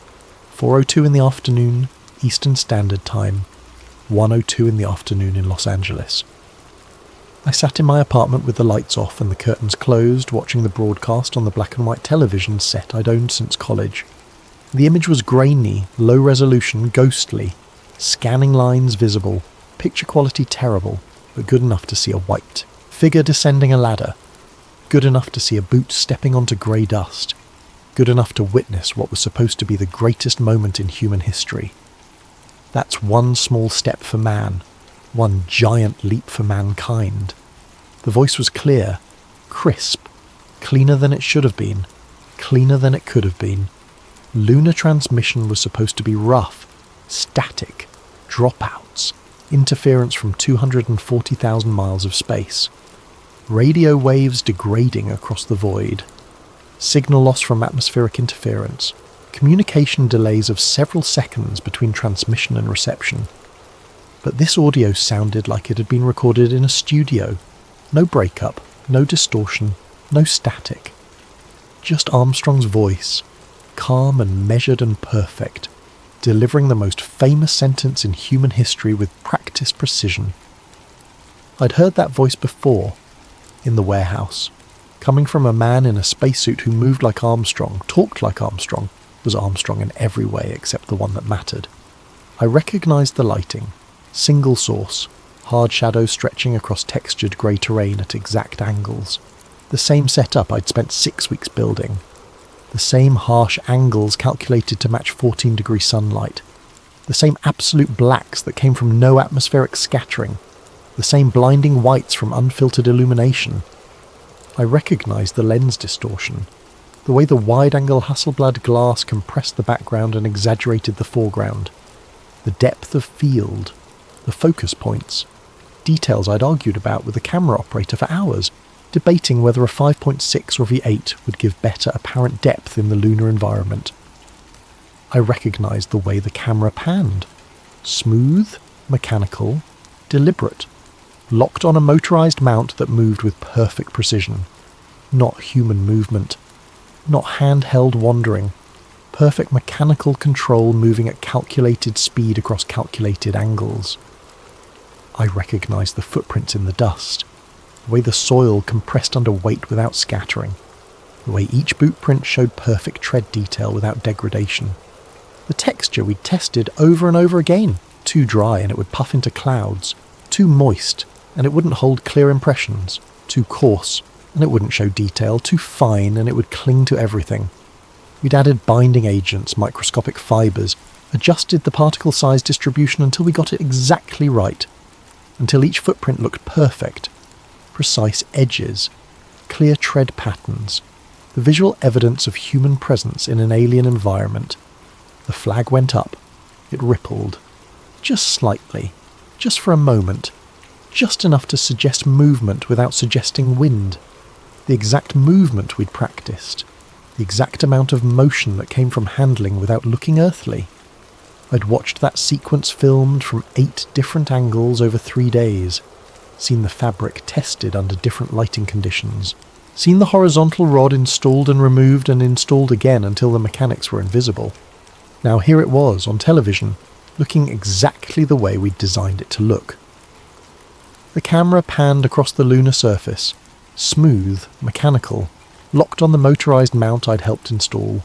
4:02 in the afternoon, Eastern Standard Time, 1:02 in the afternoon in Los Angeles. I sat in my apartment with the lights off and the curtains closed, watching the broadcast on the black and white television set I'd owned since college. The image was grainy, low resolution, ghostly, scanning lines visible, picture quality terrible, but good enough to see a white figure descending a ladder, good enough to see a boot stepping onto grey dust, good enough to witness what was supposed to be the greatest moment in human history. That's one small step for man, one giant leap for mankind. The voice was clear, crisp, cleaner than it should have been, cleaner than it could have been. Lunar transmission was supposed to be rough, static, dropouts, interference from 240,000 miles of space. Radio waves degrading across the void. Signal loss from atmospheric interference. Communication delays of several seconds between transmission and reception. But this audio sounded like it had been recorded in a studio. No breakup, no distortion, no static. Just Armstrong's voice, calm and measured and perfect, delivering the most famous sentence in human history with practiced precision. I'd heard that voice before, in the warehouse, coming from a man in a spacesuit who moved like Armstrong, talked like Armstrong, was Armstrong in every way except the one that mattered. I recognised the lighting, single source, hard shadows stretching across textured grey terrain at exact angles. The same setup I'd spent 6 weeks building. The same harsh angles calculated to match 14-degree sunlight. The same absolute blacks that came from no atmospheric scattering. The same blinding whites from unfiltered illumination. I recognised the lens distortion, the way the wide-angle Hasselblad glass compressed the background and exaggerated the foreground, the depth of field, the focus points, details I'd argued about with the camera operator for hours, debating whether a 5.6 or V8 would give better apparent depth in the lunar environment. I recognised the way the camera panned. Smooth, mechanical, deliberate, locked on a motorised mount that moved with perfect precision. Not human movement, not handheld wandering, perfect mechanical control moving at calculated speed across calculated angles. I recognised the footprints in the dust, the way the soil compressed under weight without scattering, the way each boot print showed perfect tread detail without degradation. The texture we'd tested over and over again, too dry and it would puff into clouds, too moist and it wouldn't hold clear impressions, too coarse and it wouldn't show detail, too fine and it would cling to everything. We'd added binding agents, microscopic fibres, adjusted the particle size distribution until we got it exactly right, until each footprint looked perfect. Precise edges, clear tread patterns, the visual evidence of human presence in an alien environment. The flag went up, it rippled, just slightly, just for a moment, just enough to suggest movement without suggesting wind. The exact movement we'd practiced, the exact amount of motion that came from handling without looking earthly. I'd watched that sequence filmed from 8 different angles over 3 days, seen the fabric tested under different lighting conditions, seen the horizontal rod installed and removed and installed again until the mechanics were invisible. Now here it was, on television, looking exactly the way we'd designed it to look. The camera panned across the lunar surface, smooth, mechanical, locked on the motorised mount I'd helped install.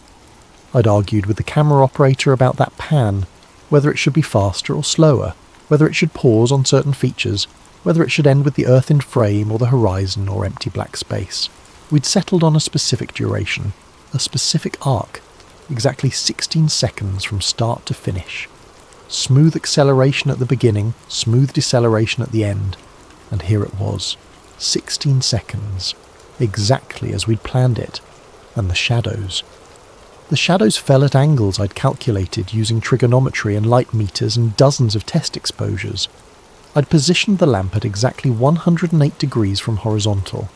I'd argued with the camera operator about that pan, whether it should be faster or slower, whether it should pause on certain features, whether it should end with the Earth in frame or the horizon or empty black space. We'd settled on a specific duration, a specific arc, exactly 16 seconds from start to finish. Smooth acceleration at the beginning, smooth deceleration at the end. And here it was, 16 seconds, exactly as we'd planned it. And the shadows. The shadows fell at angles I'd calculated using trigonometry and light meters and dozens of test exposures. I'd positioned the lamp at exactly 108 degrees from horizontal,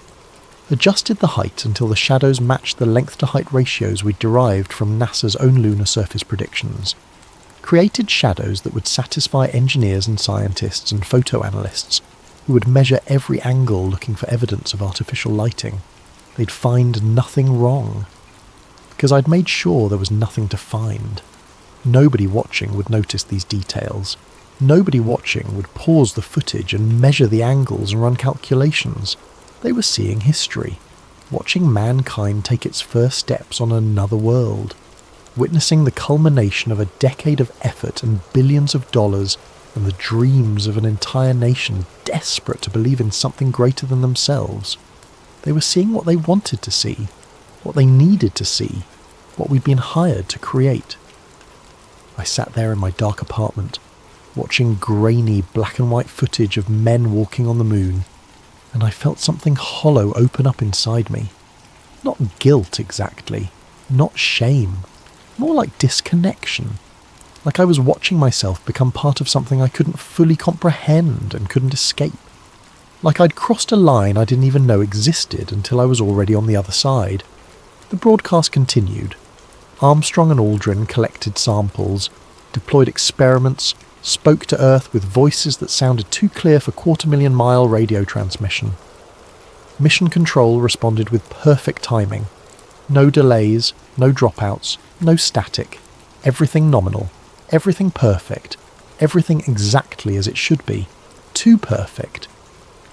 adjusted the height until the shadows matched the length-to-height ratios we'd derived from NASA's own lunar surface predictions, created shadows that would satisfy engineers and scientists and photo analysts who would measure every angle looking for evidence of artificial lighting. They'd find nothing wrong, because I'd made sure there was nothing to find. Nobody watching would notice these details. Nobody watching would pause the footage and measure the angles and run calculations. They were seeing history, watching mankind take its first steps on another world, witnessing the culmination of a decade of effort and billions of dollars and the dreams of an entire nation desperate to believe in something greater than themselves. They were seeing what they wanted to see, what they needed to see, what we'd been hired to create. I sat there in my dark apartment, watching grainy black and white footage of men walking on the moon, and I felt something hollow open up inside me. Not guilt exactly, not shame, more like disconnection. Like I was watching myself become part of something I couldn't fully comprehend and couldn't escape. Like I'd crossed a line I didn't even know existed until I was already on the other side. The broadcast continued. Armstrong and Aldrin collected samples, deployed experiments, spoke to Earth with voices that sounded too clear for 250,000-mile radio transmission. Mission Control responded with perfect timing. No delays, no dropouts, no static. Everything nominal, everything perfect, everything exactly as it should be. Too perfect.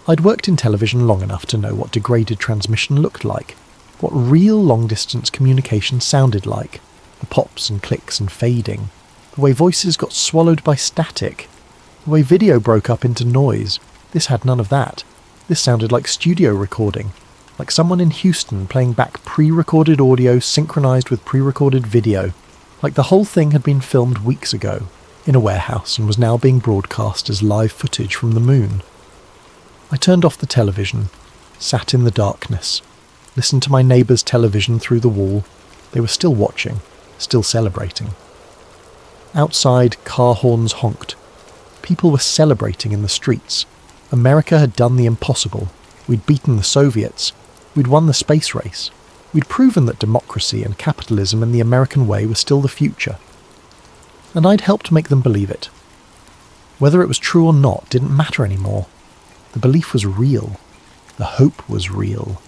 I'd worked in television long enough to know what degraded transmission looked like, what real long-distance communication sounded like, the pops and clicks and fading, the way voices got swallowed by static, the way video broke up into noise. This had none of that. This sounded like studio recording, like someone in Houston playing back pre-recorded audio synchronized with pre-recorded video, like the whole thing had been filmed weeks ago in a warehouse and was now being broadcast as live footage from the moon. I turned off the television, sat in the darkness, listened to my neighbour's television through the wall. They were still watching, still celebrating. Outside, car horns honked. People were celebrating in the streets. America had done the impossible. We'd beaten the Soviets. We'd won the space race. We'd proven that democracy and capitalism and the American way were still the future. And I'd helped make them believe it. Whether it was true or not didn't matter anymore. The belief was real. The hope was real.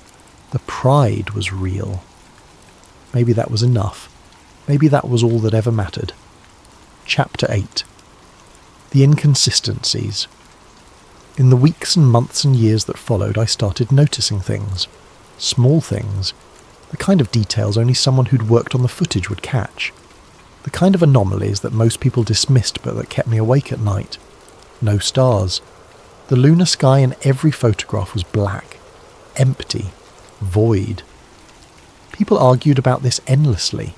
The pride was real. Maybe that was enough. Maybe that was all that ever mattered. Chapter 8. The Inconsistencies. In the weeks and months and years that followed, I started noticing things. Small things. The kind of details only someone who'd worked on the footage would catch. The kind of anomalies that most people dismissed but that kept me awake at night. No stars. The lunar sky in every photograph was black. Empty. Void. People argued about this endlessly.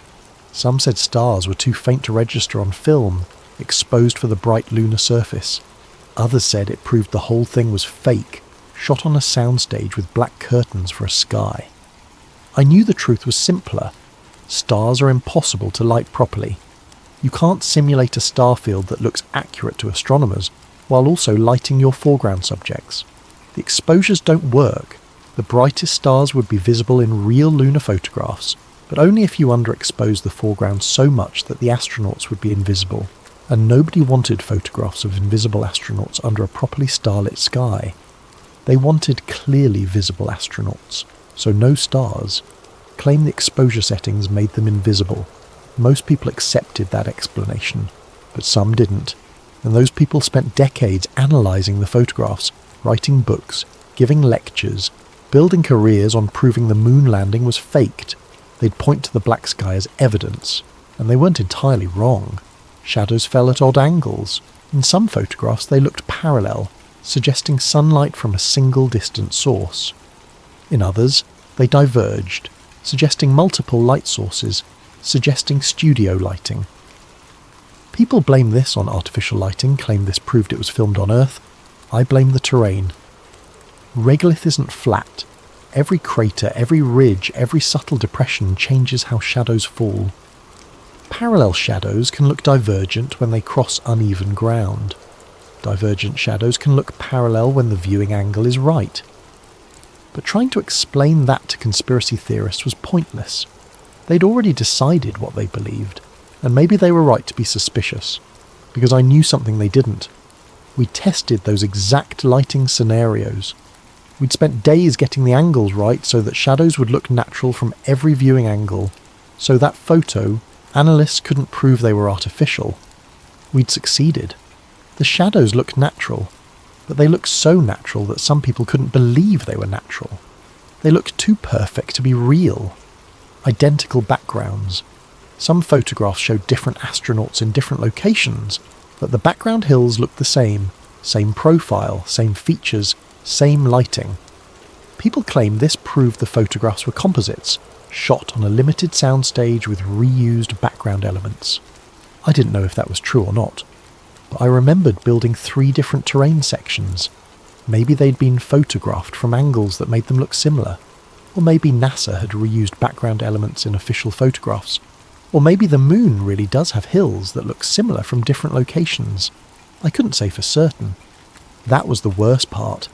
Some said stars were too faint to register on film, exposed for the bright lunar surface. Others said it proved the whole thing was fake, shot on a soundstage with black curtains for a sky. I knew the truth was simpler. Stars are impossible to light properly. You can't simulate a star field that looks accurate to astronomers while also lighting your foreground subjects. The exposures don't work. The brightest stars would be visible in real lunar photographs, but only if you underexpose the foreground so much that the astronauts would be invisible, and nobody wanted photographs of invisible astronauts under a properly starlit sky. They wanted clearly visible astronauts, so no stars. Claim the exposure settings made them invisible. Most people accepted that explanation, but some didn't, and those people spent decades analysing the photographs, writing books, giving lectures, building careers on proving the moon landing was faked. They'd point to the black sky as evidence, and they weren't entirely wrong. Shadows fell at odd angles. In some photographs they looked parallel, suggesting sunlight from a single distant source. In others, they diverged, suggesting multiple light sources, suggesting studio lighting. People blame this on artificial lighting, claim this proved it was filmed on Earth. I blame the terrain. Regolith isn't flat. Every crater, every ridge, every subtle depression changes how shadows fall. Parallel shadows can look divergent when they cross uneven ground. Divergent shadows can look parallel when the viewing angle is right. But trying to explain that to conspiracy theorists was pointless. They'd already decided what they believed, and maybe they were right to be suspicious, because I knew something they didn't. We tested those exact lighting scenarios. We'd spent days getting the angles right so that shadows would look natural from every viewing angle, so that photo, analysts couldn't prove they were artificial. We'd succeeded. The shadows looked natural, but they looked so natural that some people couldn't believe they were natural. They looked too perfect to be real. Identical backgrounds. Some photographs showed different astronauts in different locations, but the background hills looked the same profile, same features, same lighting. People claimed this proved the photographs were composites, shot on a limited soundstage with reused background elements. I didn't know if that was true or not, but I remembered building 3 different terrain sections. Maybe they'd been photographed from angles that made them look similar, or maybe NASA had reused background elements in official photographs, or maybe the moon really does have hills that look similar from different locations. I couldn't say for certain. That was the worst part.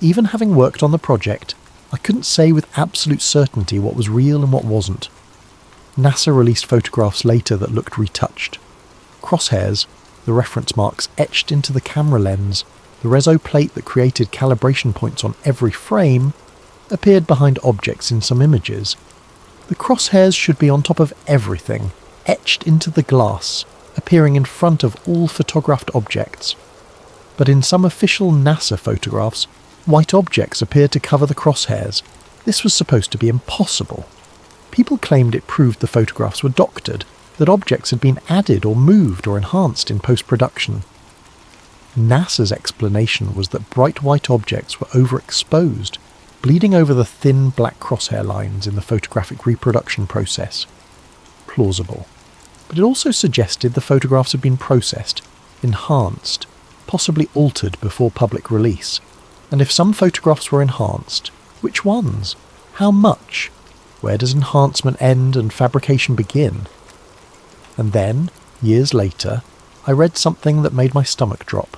Even having worked on the project, I couldn't say with absolute certainty what was real and what wasn't. NASA released photographs later that looked retouched. Crosshairs, the reference marks etched into the camera lens, the reso plate that created calibration points on every frame, appeared behind objects in some images. The crosshairs should be on top of everything, etched into the glass, appearing in front of all photographed objects. But in some official NASA photographs, white objects appeared to cover the crosshairs. This was supposed to be impossible. People claimed it proved the photographs were doctored, that objects had been added or moved or enhanced in post-production. NASA's explanation was that bright white objects were overexposed, bleeding over the thin black crosshair lines in the photographic reproduction process. Plausible. But it also suggested the photographs had been processed, enhanced, possibly altered before public release. And if some photographs were enhanced, which ones? How much? Where does enhancement end and fabrication begin? And then, years later, I read something that made my stomach drop.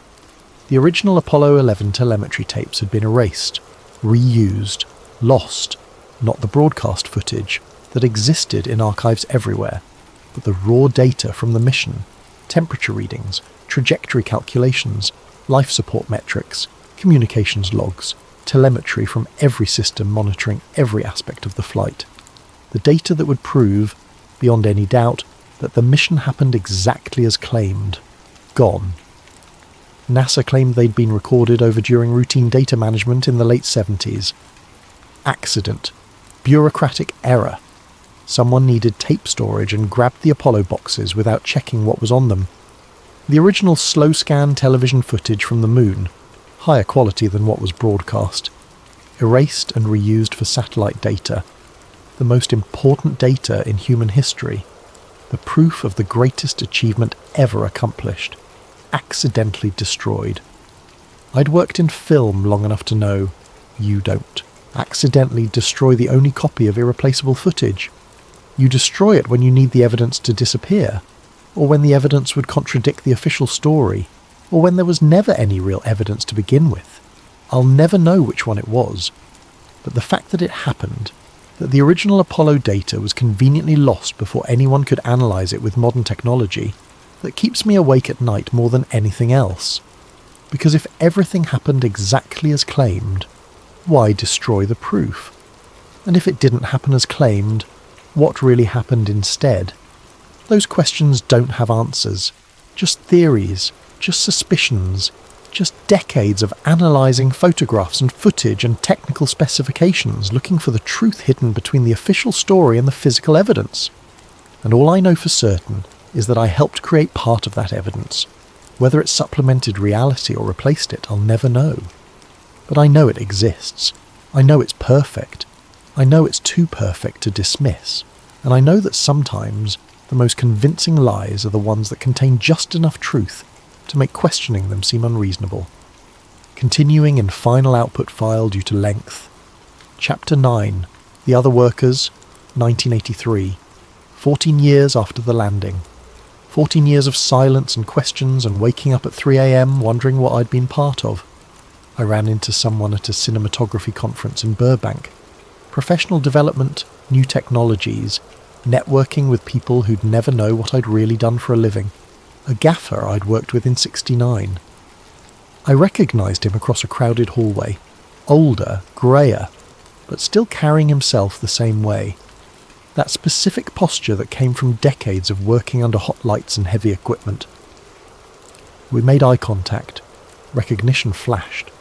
The original Apollo 11 telemetry tapes had been erased, reused, lost, not the broadcast footage that existed in archives everywhere, but the raw data from the mission, temperature readings, trajectory calculations, life support metrics, communications logs, telemetry from every system monitoring every aspect of the flight. The data that would prove, beyond any doubt, that the mission happened exactly as claimed. Gone. NASA claimed they'd been recorded over during routine data management in the late 70s. Accident. Bureaucratic error. Someone needed tape storage and grabbed the Apollo boxes without checking what was on them. The original slow-scan television footage from the moon, higher quality than what was broadcast, erased and reused for satellite data, the most important data in human history, the proof of the greatest achievement ever accomplished, accidentally destroyed. I'd worked in film long enough to know, you don't accidentally destroy the only copy of irreplaceable footage. You destroy it when you need the evidence to disappear, or when the evidence would contradict the official story, or when there was never any real evidence to begin with. I'll never know which one it was, but the fact that it happened, that the original Apollo data was conveniently lost before anyone could analyse it with modern technology, that keeps me awake at night more than anything else. Because if everything happened exactly as claimed, why destroy the proof? And if it didn't happen as claimed, what really happened instead? Those questions don't have answers, just theories, just suspicions, just decades of analysing photographs and footage and technical specifications looking for the truth hidden between the official story and the physical evidence. And all I know for certain is that I helped create part of that evidence. Whether it supplemented reality or replaced it, I'll never know. But I know it exists. I know it's perfect. I know it's too perfect to dismiss. And I know that sometimes the most convincing lies are the ones that contain just enough truth to make questioning them seem unreasonable. Continuing in final output file due to length. Chapter 9, The Other Workers, 1983. 14 years after the landing. 14 years of silence and questions and waking up at 3 a.m. wondering what I'd been part of. I ran into someone at a cinematography conference in Burbank. Professional development, new technologies, networking with people who'd never know what I'd really done for a living. A gaffer I'd worked with in '69. I recognised him across a crowded hallway. Older, greyer, but still carrying himself the same way. That specific posture that came from decades of working under hot lights and heavy equipment. We made eye contact. Recognition flashed.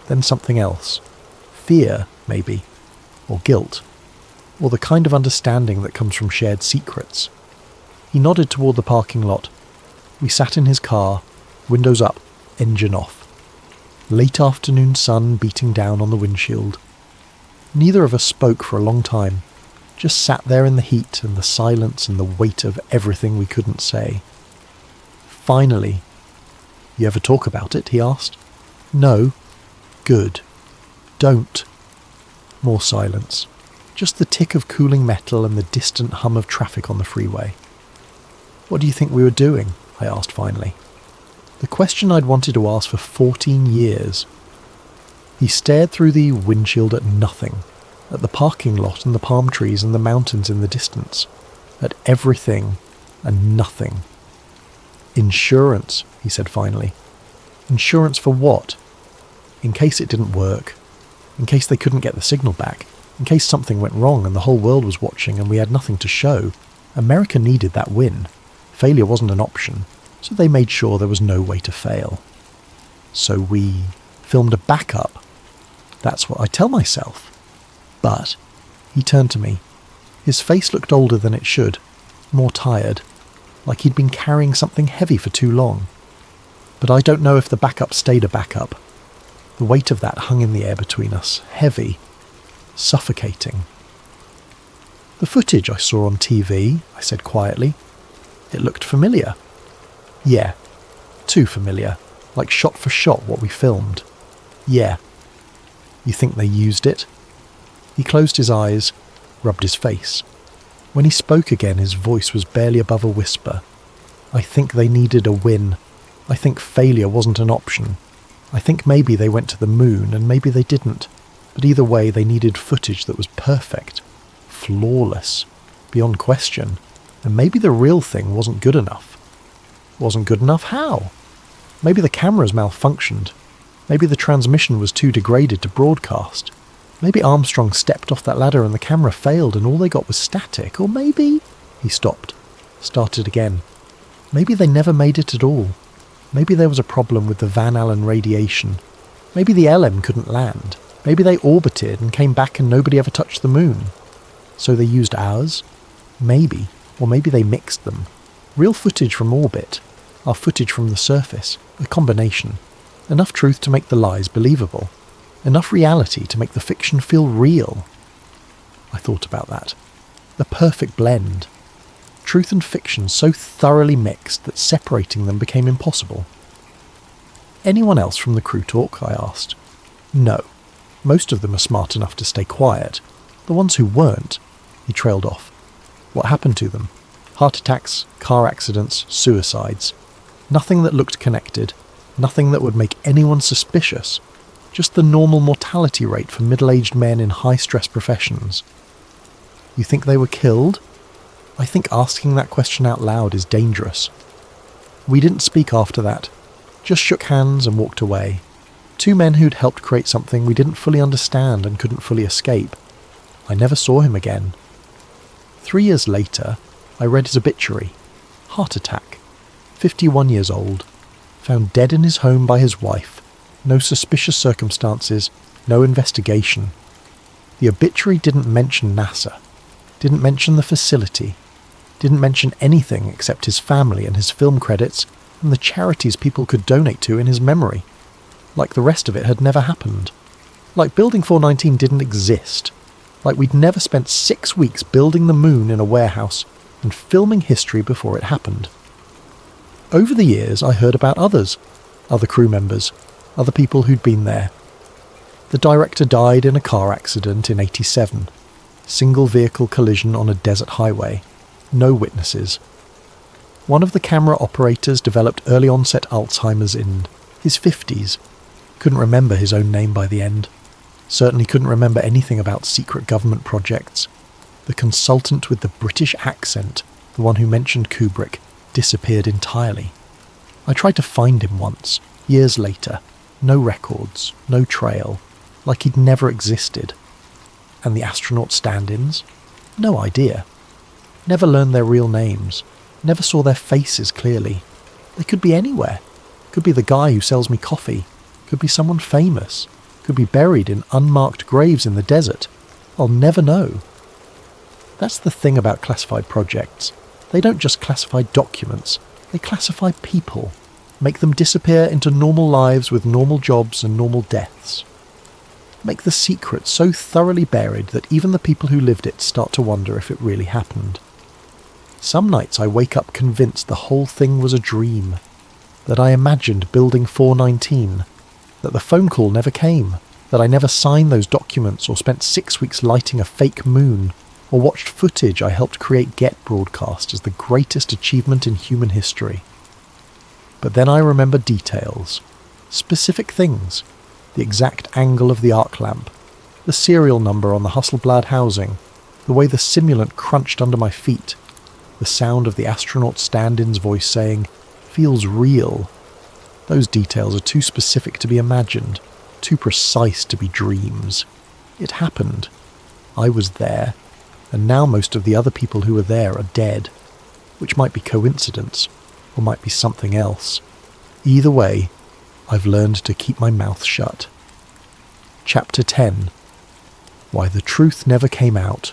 Then something else. Fear, maybe. Or guilt. Or the kind of understanding that comes from shared secrets. He nodded toward the parking lot. We sat in his car, windows up, engine off. Late afternoon sun beating down on the windshield. Neither of us spoke for a long time. Just sat there in the heat and the silence and the weight of everything we couldn't say. Finally, "You ever talk about it?" he asked. "No." "Good. Don't." More silence. Just the tick of cooling metal and the distant hum of traffic on the freeway. "What do you think we were doing?" I asked finally. The question I'd wanted to ask for 14 years. He stared through the windshield at nothing. At the parking lot and the palm trees and the mountains in the distance. At everything and nothing. "Insurance," he said finally. "Insurance for what?" "In case it didn't work. In case they couldn't get the signal back. In case something went wrong and the whole world was watching and we had nothing to show. America needed that win. Failure wasn't an option, so they made sure there was no way to fail. So we filmed a backup. That's what I tell myself. But he turned to me. His face looked older than it should, more tired, like he'd been carrying something heavy for too long. But I don't know if the backup stayed a backup. The weight of that hung in the air between us, heavy, suffocating. "The footage I saw on TV," I said quietly. "It looked familiar." "Yeah, too familiar, like shot for shot what we filmed." "Yeah." "You think they used it?" He closed his eyes, rubbed his face. When he spoke again, his voice was barely above a whisper. "I think they needed a win. I think failure wasn't an option. I think maybe they went to the moon and maybe they didn't. But either way, they needed footage that was perfect, flawless, beyond question. And maybe the real thing wasn't good enough." "Wasn't good enough? How?" "Maybe the cameras malfunctioned. Maybe the transmission was too degraded to broadcast. Maybe Armstrong stepped off that ladder and the camera failed and all they got was static. Or maybe..." He stopped, started again. "Maybe they never made it at all. Maybe there was a problem with the Van Allen radiation. Maybe the LM couldn't land. Maybe they orbited and came back and nobody ever touched the moon. So they used ours? Maybe. Or maybe they mixed them. Real footage from orbit. Our footage from the surface. A combination. Enough truth to make the lies believable. Enough reality to make the fiction feel real." I thought about that. The perfect blend. Truth and fiction so thoroughly mixed that separating them became impossible. "Anyone else from the crew talk?" I asked. "No. Most of them are smart enough to stay quiet. The ones who weren't..." He trailed off. "What happened to them? Heart attacks, car accidents, suicides. Nothing that looked connected. Nothing that would make anyone suspicious. Just the normal mortality rate for middle-aged men in high-stress professions." "You think they were killed?" I think asking that question out loud is dangerous. We didn't speak after that. Just shook hands and walked away. Two men who'd helped create something we didn't fully understand and couldn't fully escape. I never saw him again. 3 years later, I read his obituary. Heart attack. 51 years old. Found dead in his home by his wife. No suspicious circumstances. No investigation. The obituary didn't mention NASA. Didn't mention the facility. Didn't mention anything except his family and his film credits and the charities people could donate to in his memory. Like the rest of it had never happened. Like Building 419 didn't exist. Like we'd never spent 6 weeks building the moon in a warehouse and filming history before it happened. Over the years, I heard about others. Other crew members. Other people who'd been there. The director died in a car accident in '87. Single vehicle collision on a desert highway. No witnesses. One of the camera operators developed early-onset Alzheimer's in his 50s. Couldn't remember his own name by the end. Certainly couldn't remember anything about secret government projects. The consultant with the British accent, the one who mentioned Kubrick, disappeared entirely. I tried to find him once, years later. No records, no trail, like he'd never existed. And the astronaut stand-ins? No idea. Never learned their real names. Never saw their faces clearly. They could be anywhere. Could be the guy who sells me coffee. Could be someone famous. Could be buried in unmarked graves in the desert. I'll never know. That's the thing about classified projects. They don't just classify documents. They classify people. Make them disappear into normal lives with normal jobs and normal deaths. Make the secret so thoroughly buried that even the people who lived it start to wonder if it really happened. Some nights I wake up convinced the whole thing was a dream, that I imagined Building 419, that the phone call never came, that I never signed those documents or spent 6 weeks lighting a fake moon, or watched footage I helped create Get broadcast as the greatest achievement in human history. But then I remember details, specific things, the exact angle of the arc lamp, the serial number on the Hasselblad housing, the way the simulant crunched under my feet, the sound of the astronaut stand-in's voice saying, "Feels real." Those details are too specific to be imagined, too precise to be dreams. It happened. I was there, and now most of the other people who were there are dead, which might be coincidence, or might be something else. Either way, I've learned to keep my mouth shut. Chapter 10. Why the truth never came out.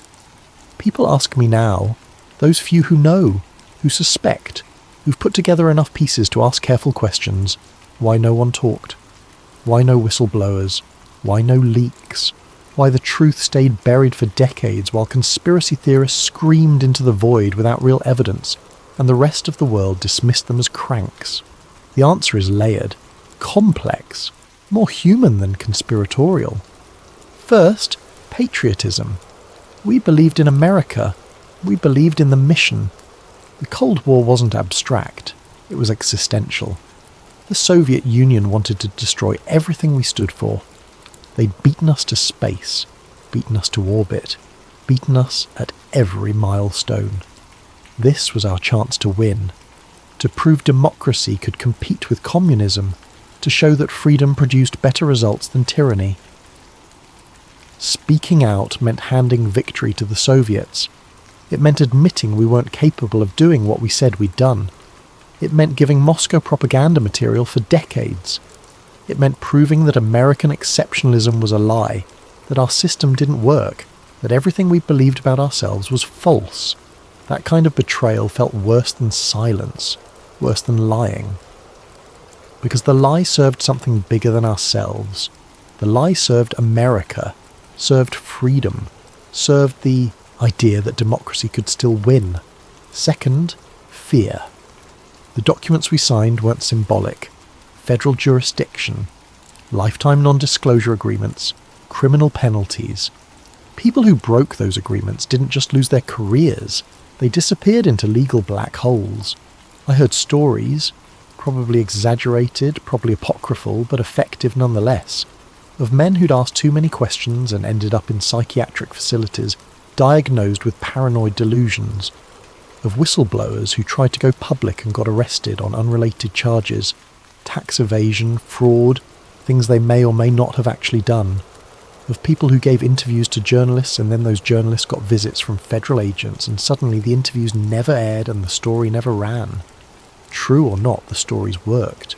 People ask me now, those few who know, who suspect, who've put together enough pieces to ask careful questions, why no one talked? Why no whistleblowers? Why no leaks? Why the truth stayed buried for decades while conspiracy theorists screamed into the void without real evidence, and the rest of the world dismissed them as cranks? The answer is layered, complex, more human than conspiratorial. First, patriotism. We believed in America. We believed in the mission. The Cold War wasn't abstract. It was existential. The Soviet Union wanted to destroy everything we stood for. They'd beaten us to space, beaten us to orbit, beaten us at every milestone. This was our chance to win, to prove democracy could compete with communism, to show that freedom produced better results than tyranny. Speaking out meant handing victory to the Soviets. It meant admitting we weren't capable of doing what we said we'd done. It meant giving Moscow propaganda material for decades. It meant proving that American exceptionalism was a lie, that our system didn't work, that everything we believed about ourselves was false. That kind of betrayal felt worse than silence, worse than lying. Because the lie served something bigger than ourselves. The lie served America, served freedom, served the idea that democracy could still win. Second, fear. The documents we signed weren't symbolic. Federal jurisdiction, lifetime non-disclosure agreements, criminal penalties. People who broke those agreements didn't just lose their careers, they disappeared into legal black holes. I heard stories, probably exaggerated, probably apocryphal, but effective nonetheless, of men who'd asked too many questions and ended up in psychiatric facilities, diagnosed with paranoid delusions, of whistleblowers who tried to go public and got arrested on unrelated charges, tax evasion, fraud, things they may or may not have actually done, of people who gave interviews to journalists and then those journalists got visits from federal agents and suddenly the interviews never aired and the story never ran. True or not, the stories worked.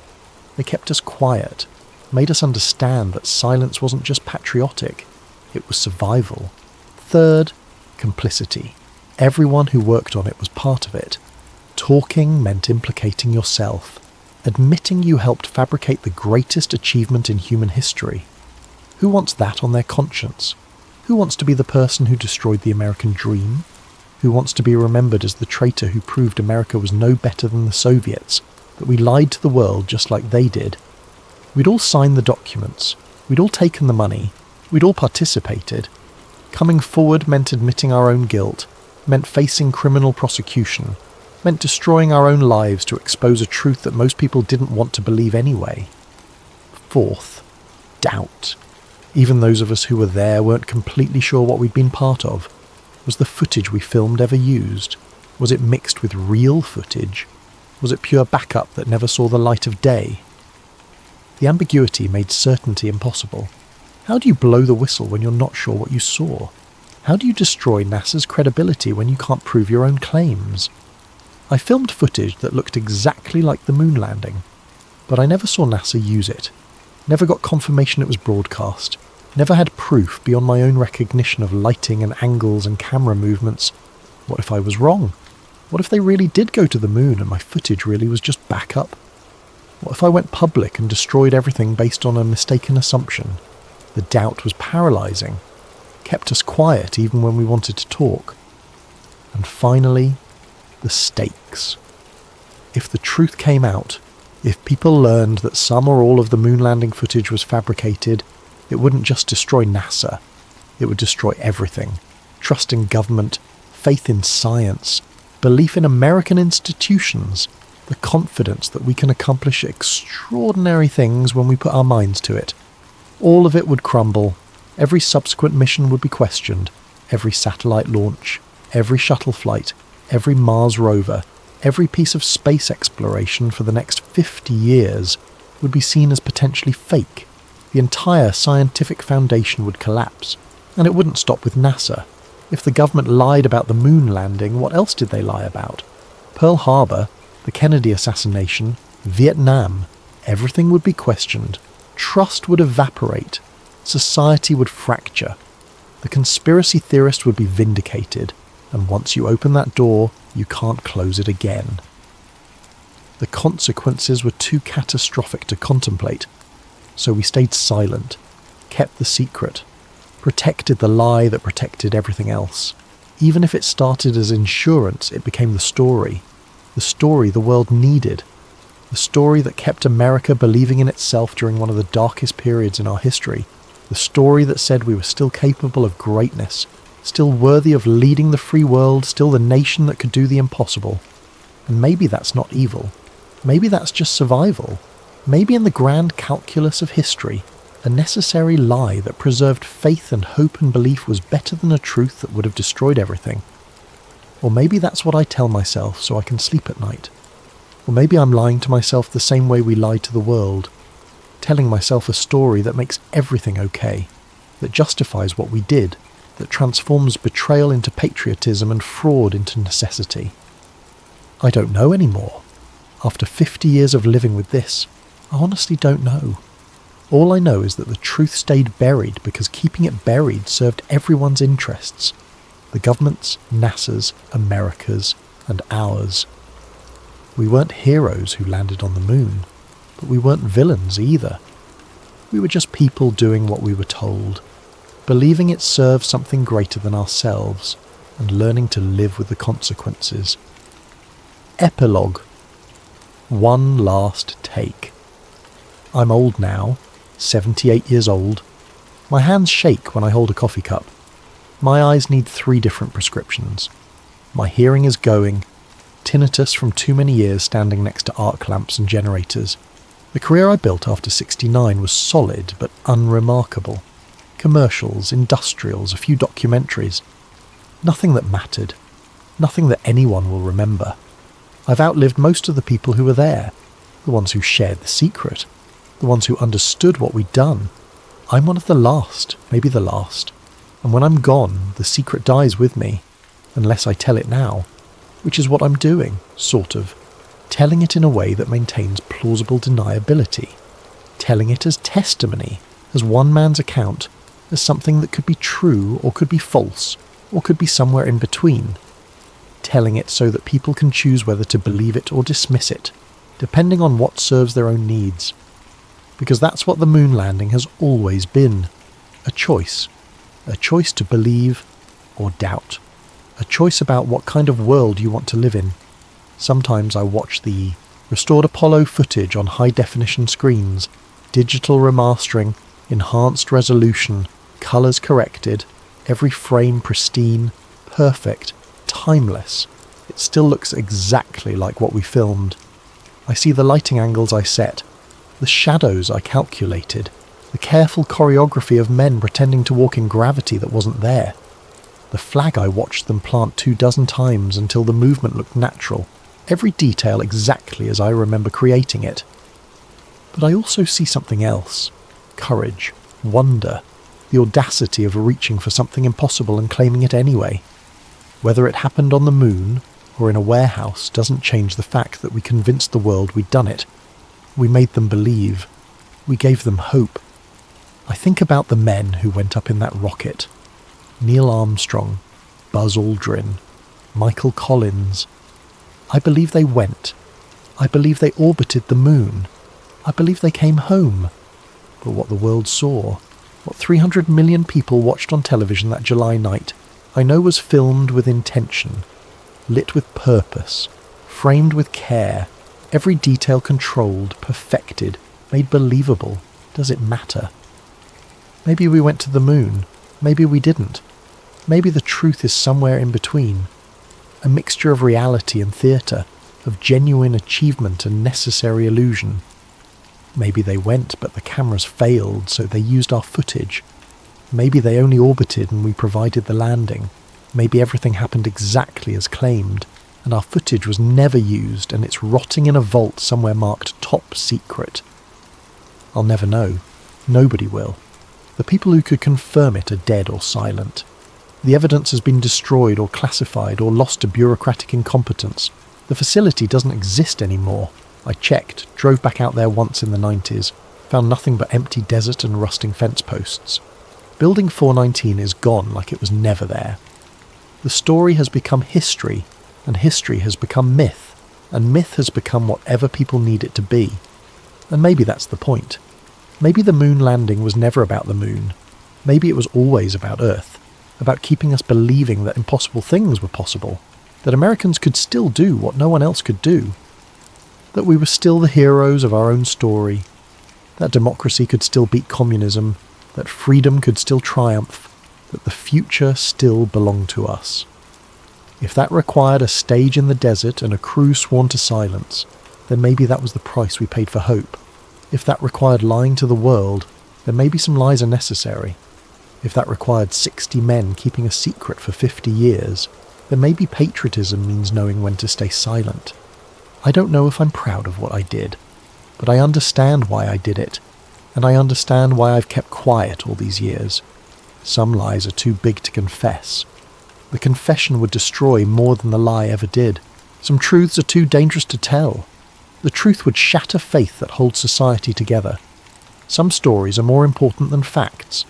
They kept us quiet, made us understand that silence wasn't just patriotic, it was survival. Third, complicity. Everyone who worked on it was part of it. Talking meant implicating yourself, admitting you helped fabricate the greatest achievement in human history. Who wants that on their conscience? Who wants to be the person who destroyed the American dream? Who wants to be remembered as the traitor who proved America was no better than the Soviets, that we lied to the world just like they did? We'd all signed the documents. We'd all taken the money. We'd all participated. Coming forward meant admitting our own guilt, meant facing criminal prosecution. meant destroying our own lives to expose a truth that most people didn't want to believe anyway. Fourth, doubt. Even those of us who were there weren't completely sure what we'd been part of. Was the footage we filmed ever used? Was it mixed with real footage? Was it pure backup that never saw the light of day? The ambiguity made certainty impossible. How do you blow the whistle when you're not sure what you saw? How do you destroy NASA's credibility when you can't prove your own claims? I filmed footage that looked exactly like the moon landing, but I never saw NASA use it. Never got confirmation it was broadcast. Never had proof beyond my own recognition of lighting and angles and camera movements. What if I was wrong? What if they really did go to the moon and my footage really was just backup? What if I went public and destroyed everything based on a mistaken assumption? The doubt was paralysing, kept us quiet even when we wanted to talk. And finally, the stakes. If the truth came out, if people learned that some or all of the moon landing footage was fabricated, it wouldn't just destroy NASA, it would destroy everything. Trust in government, faith in science, belief in American institutions, the confidence that we can accomplish extraordinary things when we put our minds to it. All of it would crumble. Every subsequent mission would be questioned. Every satellite launch, every shuttle flight, every Mars rover, every piece of space exploration for the next 50 years would be seen as potentially fake. The entire scientific foundation would collapse. And it wouldn't stop with NASA. If the government lied about the moon landing, what else did they lie about? Pearl Harbor, the Kennedy assassination, Vietnam. Everything would be questioned. Trust would evaporate. Society would fracture. The conspiracy theorist would be vindicated. And once you open that door, you can't close it again. The consequences were too catastrophic to contemplate. So we stayed silent, kept the secret, protected the lie that protected everything else. Even if it started as insurance, it became the story the world needed, the story that kept America believing in itself during one of the darkest periods in our history, the story that said we were still capable of greatness, still worthy of leading the free world, still the nation that could do the impossible. And maybe that's not evil. Maybe that's just survival. Maybe in the grand calculus of history, a necessary lie that preserved faith and hope and belief was better than a truth that would have destroyed everything. Or maybe that's what I tell myself so I can sleep at night. Or maybe I'm lying to myself the same way we lie to the world, telling myself a story that makes everything okay, that justifies what we did, that transforms betrayal into patriotism and fraud into necessity. I don't know anymore. After 50 years of living with this, I honestly don't know. All I know is that the truth stayed buried because keeping it buried served everyone's interests. The government's, NASA's, America's, and ours. We weren't heroes who landed on the moon, but we weren't villains either. We were just people doing what we were told, believing it served something greater than ourselves, and learning to live with the consequences. Epilogue. One last take. I'm old now, 78 years old. My hands shake when I hold a coffee cup. My eyes need 3 different prescriptions. My hearing is going, tinnitus from too many years standing next to arc lamps and generators. The career I built after 69 was solid but unremarkable. Commercials, industrials, a few documentaries. Nothing that mattered. Nothing that anyone will remember. I've outlived most of the people who were there, the ones who shared the secret, the ones who understood what we'd done. I'm one of the last, maybe the last. And when I'm gone, the secret dies with me, unless I tell it now, which is what I'm doing, sort of. Telling it in a way that maintains plausible deniability. Telling it as testimony, as one man's account, as something that could be true or could be false, or could be somewhere in between. Telling it so that people can choose whether to believe it or dismiss it, depending on what serves their own needs. Because that's what the moon landing has always been. A choice. A choice to believe or doubt. A choice about what kind of world you want to live in. Sometimes I watch the restored Apollo footage on high-definition screens, digital remastering, enhanced resolution, colours corrected, every frame pristine, perfect, timeless. It still looks exactly like what we filmed. I see the lighting angles I set, the shadows I calculated, the careful choreography of men pretending to walk in gravity that wasn't there, the flag I watched them plant 24 times until the movement looked natural, every detail exactly as I remember creating it. But I also see something else. Courage, wonder, the audacity of reaching for something impossible and claiming it anyway. Whether it happened on the moon or in a warehouse doesn't change the fact that we convinced the world we'd done it. We made them believe. We gave them hope. I think about the men who went up in that rocket. Neil Armstrong, Buzz Aldrin, Michael Collins. I believe they went. I believe they orbited the moon. I believe they came home. But what the world saw, what 300 million people watched on television that July night, I know was filmed with intention, lit with purpose, framed with care, every detail controlled, perfected, made believable. Does it matter? Maybe we went to the moon. Maybe we didn't. Maybe the truth is somewhere in between. A mixture of reality and theatre, of genuine achievement and necessary illusion. Maybe they went, but the cameras failed, so they used our footage. Maybe they only orbited and we provided the landing. Maybe everything happened exactly as claimed, and our footage was never used and it's rotting in a vault somewhere marked top secret. I'll never know. Nobody will. The people who could confirm it are dead or silent. The evidence has been destroyed or classified or lost to bureaucratic incompetence. The facility doesn't exist anymore. I checked, drove back out there once in the 90s, found nothing but empty desert and rusting fence posts. Building 419 is gone like it was never there. The story has become history, and history has become myth, and myth has become whatever people need it to be. And maybe that's the point. Maybe the moon landing was never about the moon. Maybe it was always about Earth, about keeping us believing that impossible things were possible, that Americans could still do what no one else could do, that we were still the heroes of our own story, that democracy could still beat communism, that freedom could still triumph, that the future still belonged to us. If that required a stage in the desert and a crew sworn to silence, then maybe that was the price we paid for hope. If that required lying to the world, then maybe some lies are necessary. If that required 60 men keeping a secret for 50 years, then maybe patriotism means knowing when to stay silent. I don't know if I'm proud of what I did, but I understand why I did it, and I understand why I've kept quiet all these years. Some lies are too big to confess. The confession would destroy more than the lie ever did. Some truths are too dangerous to tell. The truth would shatter faith that holds society together. Some stories are more important than facts.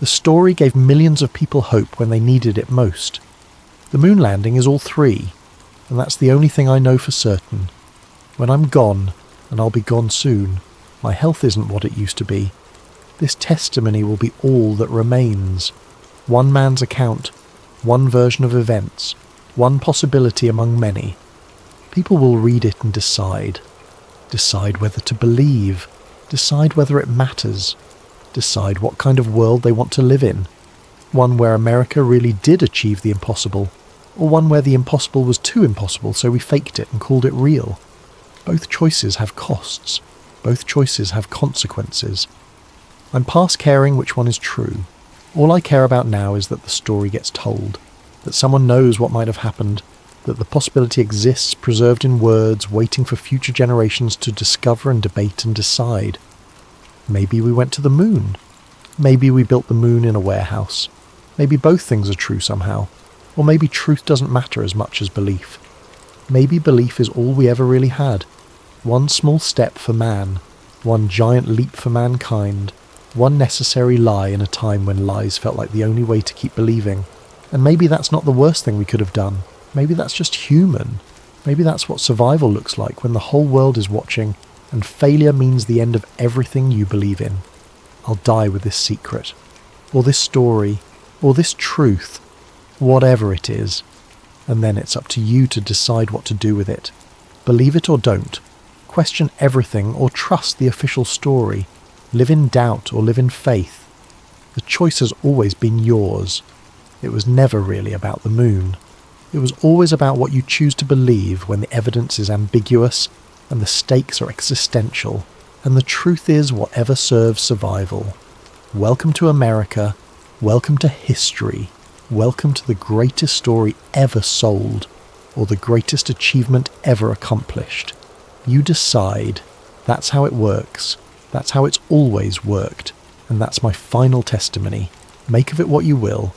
The story gave millions of people hope when they needed it most. The moon landing is all three, and that's the only thing I know for certain. When I'm gone, and I'll be gone soon, my health isn't what it used to be. This testimony will be all that remains. One man's account, one version of events, one possibility among many. People will read it and decide. Decide whether to believe. Decide whether it matters. Decide what kind of world they want to live in. One where America really did achieve the impossible, or one where the impossible was too impossible so we faked it and called it real. Both choices have costs. Both choices have consequences. I'm past caring which one is true. All I care about now is that the story gets told, that someone knows what might have happened, that the possibility exists preserved in words waiting for future generations to discover and debate and decide. Maybe we went to the moon. Maybe we built the moon in a warehouse. Maybe both things are true somehow. Or maybe truth doesn't matter as much as belief. Maybe belief is all we ever really had. One small step for man. One giant leap for mankind. One necessary lie in a time when lies felt like the only way to keep believing. And maybe that's not the worst thing we could have done. Maybe that's just human. Maybe that's what survival looks like when the whole world is watching and failure means the end of everything you believe in. I'll die with this secret, or this story, or this truth, whatever it is, and then it's up to you to decide what to do with it. Believe it or don't. Question everything or trust the official story. Live in doubt or live in faith. The choice has always been yours. It was never really about the moon. It was always about what you choose to believe when the evidence is ambiguous and the stakes are existential, and the truth is whatever serves survival. Welcome to America, welcome to history, welcome to the greatest story ever sold, or the greatest achievement ever accomplished. You decide. That's how it works. That's how it's always worked. And that's my final testimony. Make of it what you will.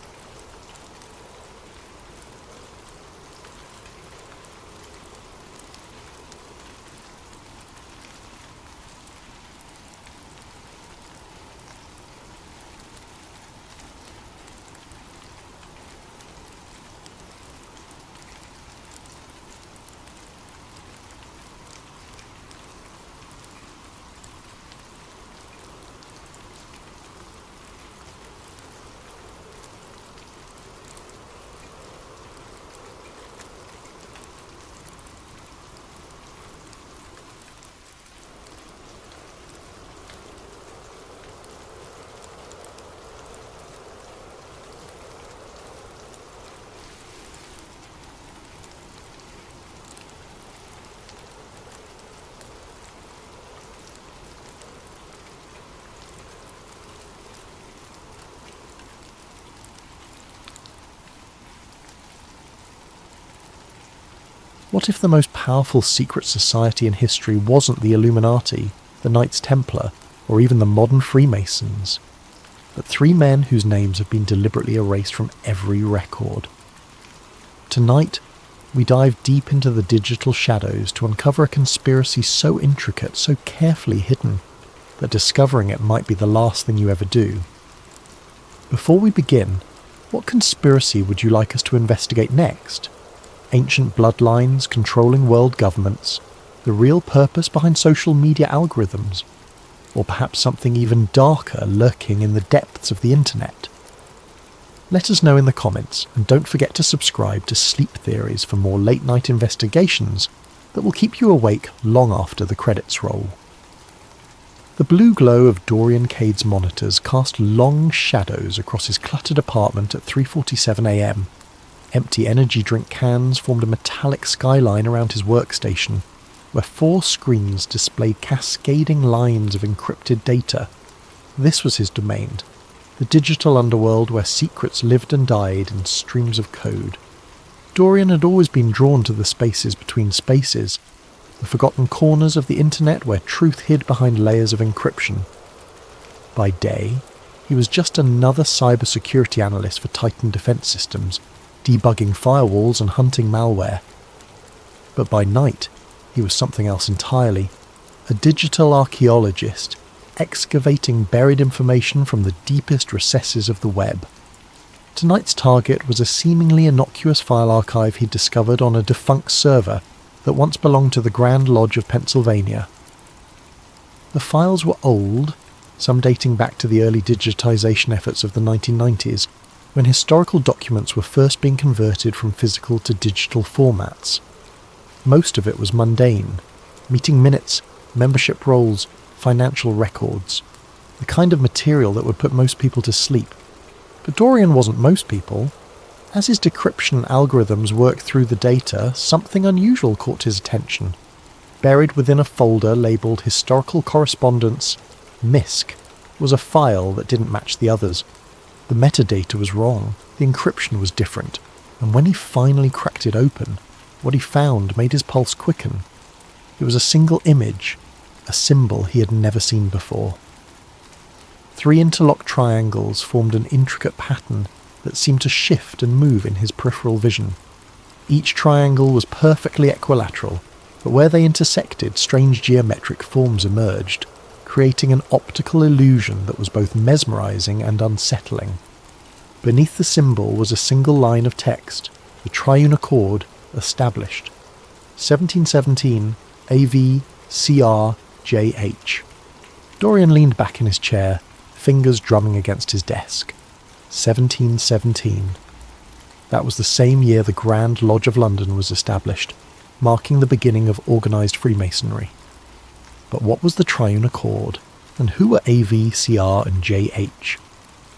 What if the most powerful secret society in history wasn't the Illuminati, the Knights Templar, or even the modern Freemasons, but three men whose names have been deliberately erased from every record? Tonight, we dive deep into the digital shadows to uncover a conspiracy so intricate, so carefully hidden, that discovering it might be the last thing you ever do. Before we begin, what conspiracy would you like us to investigate next? Ancient bloodlines controlling world governments, the real purpose behind social media algorithms, or perhaps something even darker lurking in the depths of the internet? Let us know in the comments, and don't forget to subscribe to Sleep Theories for more late-night investigations that will keep you awake long after the credits roll. The blue glow of Dorian Cade's monitors cast long shadows across his cluttered apartment at 3:47 a.m. Empty energy drink cans formed a metallic skyline around his workstation, where 4 screens displayed cascading lines of encrypted data. This was his domain, the digital underworld where secrets lived and died in streams of code. Dorian had always been drawn to the spaces between spaces, the forgotten corners of the internet where truth hid behind layers of encryption. By day, he was just another cybersecurity analyst for Titan Defense Systems, debugging firewalls and hunting malware. But by night, he was something else entirely, a digital archaeologist, excavating buried information from the deepest recesses of the web. Tonight's target was a seemingly innocuous file archive he'd discovered on a defunct server that once belonged to the Grand Lodge of Pennsylvania. The files were old, some dating back to the early digitization efforts of the 1990s, when historical documents were first being converted from physical to digital formats. Most of it was mundane, meeting minutes, membership rolls, financial records, the kind of material that would put most people to sleep. But Dorian wasn't most people. As his decryption algorithms worked through the data, something unusual caught his attention. Buried within a folder labelled Historical Correspondence MISC was a file that didn't match the others. The metadata was wrong, the encryption was different, and when he finally cracked it open, what he found made his pulse quicken. It was a single image, a symbol he had never seen before. 3 interlocked triangles formed an intricate pattern that seemed to shift and move in his peripheral vision. Each triangle was perfectly equilateral, but where they intersected, strange geometric forms emerged, creating an optical illusion that was both mesmerizing and unsettling. Beneath the symbol was a single line of text, the triune accord established. 1717 AV CRJH. Dorian leaned back in his chair, fingers drumming against his desk. 1717. That was the same year the Grand Lodge of London was established, marking the beginning of organised Freemasonry. But what was the Triune Accord, and who were AV, CR and JH?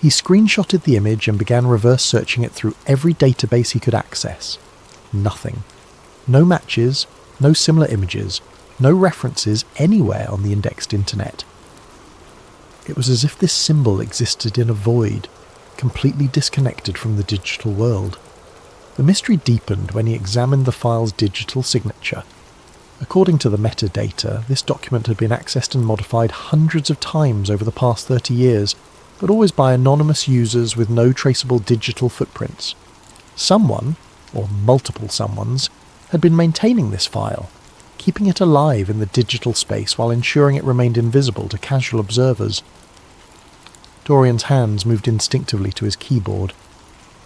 He screenshotted the image and began reverse searching it through every database he could access. nothing. No matches, no similar images, no references anywhere on the indexed internet. It was as if this symbol existed in a void, completely disconnected from the digital world. The mystery deepened when he examined the file's digital signature. According to the metadata, this document had been accessed and modified hundreds of times over the past 30 years, but always by anonymous users with no traceable digital footprints. Someone, or multiple someones, had been maintaining this file, keeping it alive in the digital space while ensuring it remained invisible to casual observers. Dorian's hands moved instinctively to his keyboard.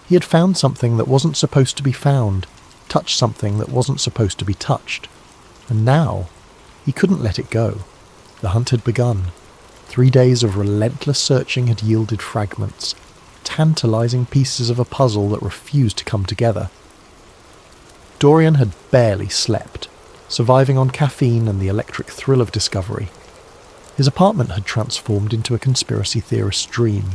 He had found something that wasn't supposed to be found, touched something that wasn't supposed to be touched. And now, he couldn't let it go. The hunt had begun. 3 days of relentless searching had yielded fragments, tantalizing pieces of a puzzle that refused to come together. Dorian had barely slept, surviving on caffeine and the electric thrill of discovery. His apartment had transformed into a conspiracy theorist's dream,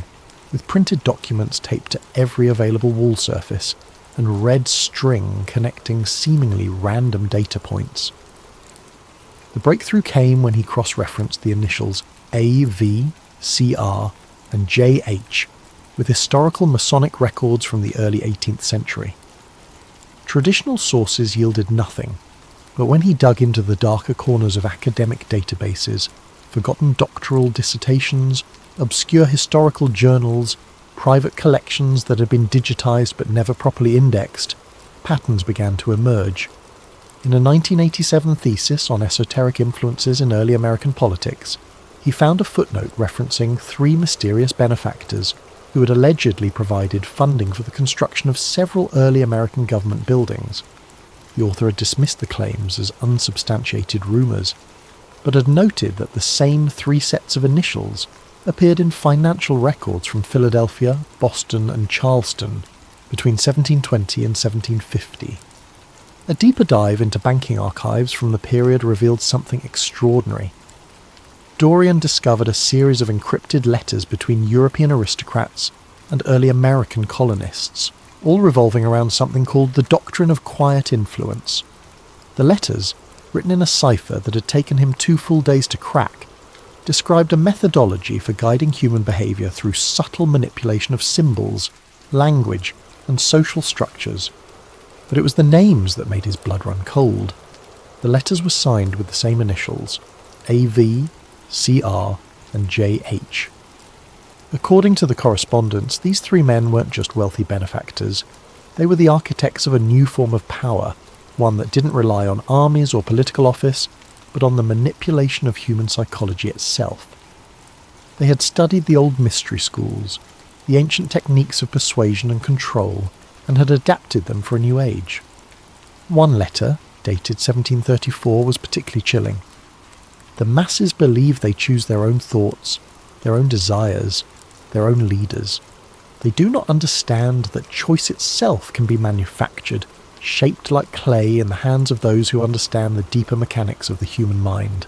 with printed documents taped to every available wall surface and red string connecting seemingly random data points. The breakthrough came when he cross-referenced the initials AV, CR, and JH with historical Masonic records from the early 18th century. Traditional sources yielded nothing, but when he dug into the darker corners of academic databases, forgotten doctoral dissertations, obscure historical journals, private collections that had been digitized but never properly indexed, patterns began to emerge. In a 1987 thesis on esoteric influences in early American politics, he found a footnote referencing 3 mysterious benefactors who had allegedly provided funding for the construction of several early American government buildings. The author had dismissed the claims as unsubstantiated rumours, but had noted that the same 3 sets of initials appeared in financial records from Philadelphia, Boston, and Charleston between 1720 and 1750. A deeper dive into banking archives from the period revealed something extraordinary. Dorian discovered a series of encrypted letters between European aristocrats and early American colonists, all revolving around something called the Doctrine of Quiet Influence. The letters, written in a cipher that had taken him 2 full days to crack, described a methodology for guiding human behaviour through subtle manipulation of symbols, language, and social structures. But it was the names that made his blood run cold. The letters were signed with the same initials, AV, CR, and JH. According to the correspondence, these 3 men weren't just wealthy benefactors. They were the architects of a new form of power, one that didn't rely on armies or political office, but on the manipulation of human psychology itself. They had studied the old mystery schools, the ancient techniques of persuasion and control, and had adapted them for a new age. One letter, dated 1734, was particularly chilling. The masses believe they choose their own thoughts, their own desires, their own leaders. They do not understand that choice itself can be manufactured, shaped like clay in the hands of those who understand the deeper mechanics of the human mind.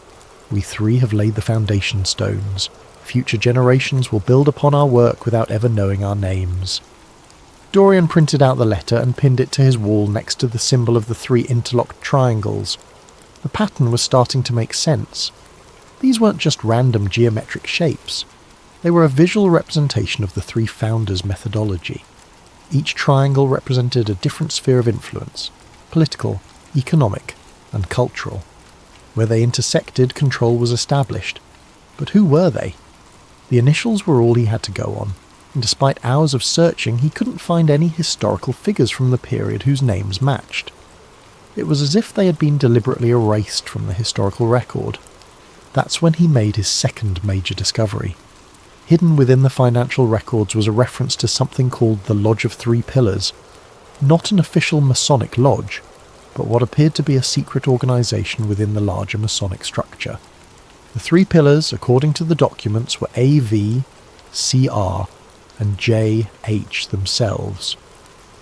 We 3 have laid the foundation stones. Future generations will build upon our work without ever knowing our names. Dorian printed out the letter and pinned it to his wall next to the symbol of the 3 interlocked triangles. The pattern was starting to make sense. These weren't just random geometric shapes. They were a visual representation of the 3 founders' methodology. Each triangle represented a different sphere of influence: political, economic, and cultural. Where they intersected, control was established. But who were they? The initials were all he had to go on, and despite hours of searching, he couldn't find any historical figures from the period whose names matched. It was as if they had been deliberately erased from the historical record. That's when he made his second major discovery. Hidden within the financial records was a reference to something called the Lodge of 3 Pillars. Not an official Masonic lodge, but what appeared to be a secret organisation within the larger Masonic structure. The 3 pillars, according to the documents, were AV, CR, and JH themselves.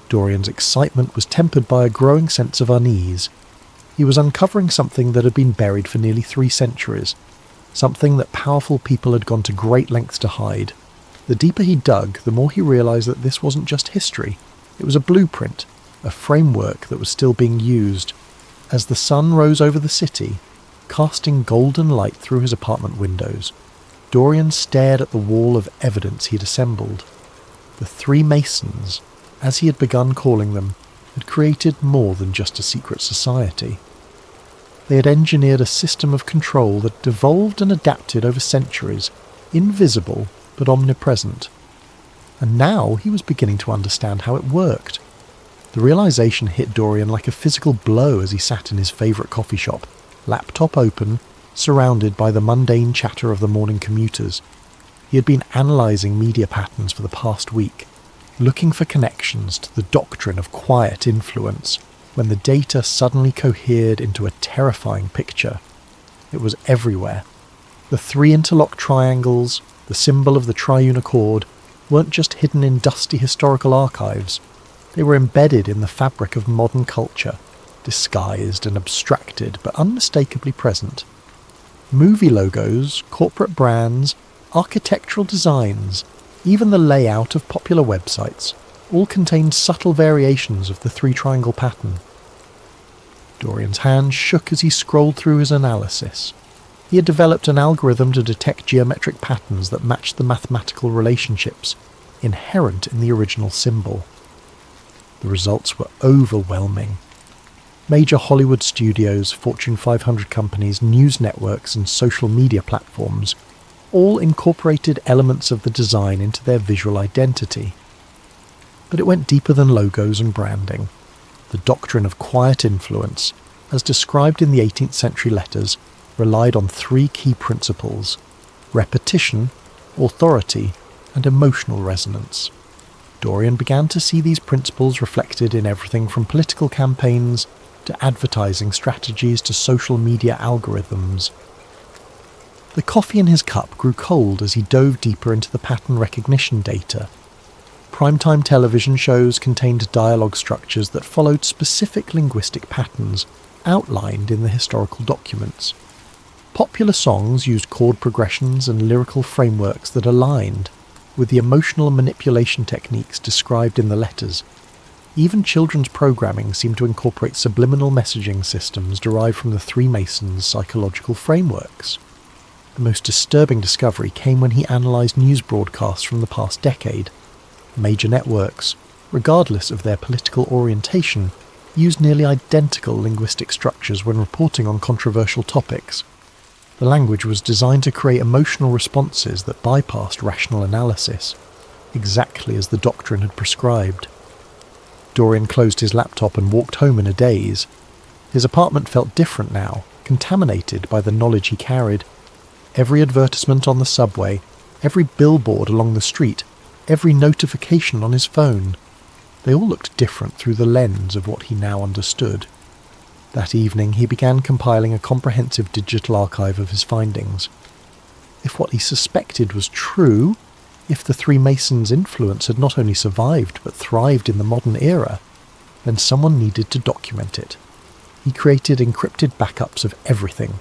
Dorian's excitement was tempered by a growing sense of unease. He was uncovering something that had been buried for nearly 3 centuries, something that powerful people had gone to great lengths to hide. The deeper he dug, the more he realised that this wasn't just history. It was a blueprint, a framework that was still being used. As the sun rose over the city, casting golden light through his apartment windows, Dorian stared at the wall of evidence he'd assembled. The three Masons, as he had begun calling them, had created more than just a secret society. They had engineered a system of control that evolved and adapted over centuries, invisible but omnipresent. And now he was beginning to understand how it worked. The realization hit Dorian like a physical blow as he sat in his favourite coffee shop, laptop open, surrounded by the mundane chatter of the morning commuters. He had been analysing media patterns for the past week, looking for connections to the doctrine of quiet influence, when the data suddenly cohered into a terrifying picture. It was everywhere. The three interlocked triangles, the symbol of the triune accord, weren't just hidden in dusty historical archives. They were embedded in the fabric of modern culture, disguised and abstracted but unmistakably present. Movie logos, corporate brands, architectural designs, even the layout of popular websites, all contained subtle variations of the three-triangle pattern. Dorian's hand shook as he scrolled through his analysis. He had developed an algorithm to detect geometric patterns that matched the mathematical relationships inherent in the original symbol. The results were overwhelming. Major Hollywood studios, Fortune 500 companies, news networks and social media platforms all incorporated elements of the design into their visual identity. But it went deeper than logos and branding. The doctrine of quiet influence, as described in the 18th century letters, relied on three key principles: repetition, authority, and emotional resonance. Dorian began to see these principles reflected in everything from political campaigns to advertising strategies to social media algorithms. The coffee in his cup grew cold as he dove deeper into the pattern recognition data. Primetime television shows contained dialogue structures that followed specific linguistic patterns outlined in the historical documents. Popular songs used chord progressions and lyrical frameworks that aligned with the emotional manipulation techniques described in the letters. Even children's programming seemed to incorporate subliminal messaging systems derived from the three Masons' psychological frameworks. The most disturbing discovery came when he analysed news broadcasts from the past decade. Major networks, regardless of their political orientation, used nearly identical linguistic structures when reporting on controversial topics. The language was designed to create emotional responses that bypassed rational analysis, exactly as the doctrine had prescribed. Dorian closed his laptop and walked home in a daze. His apartment felt different now, contaminated by the knowledge he carried. Every advertisement on the subway, every billboard along the street, every notification on his phone, they all looked different through the lens of what he now understood. That evening he began compiling a comprehensive digital archive of his findings. If what he suspected was true, if the three Masons' influence had not only survived but thrived in the modern era, then someone needed to document it. He created encrypted backups of everything: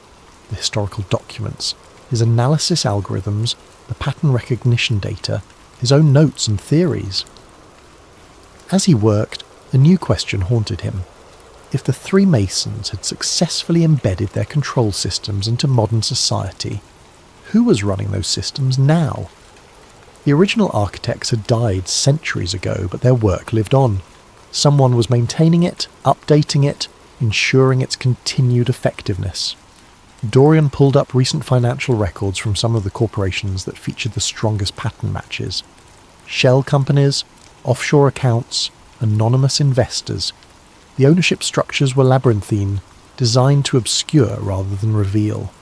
the historical documents, his analysis algorithms, the pattern recognition data, his own notes and theories. As he worked, a new question haunted him. If the three Masons had successfully embedded their control systems into modern society, who was running those systems now? The original architects had died centuries ago, but their work lived on. Someone was maintaining it, updating it, ensuring its continued effectiveness. Dorian pulled up recent financial records from some of the corporations that featured the strongest pattern matches. Shell companies, offshore accounts, anonymous investors. The ownership structures were labyrinthine, designed to obscure rather than reveal.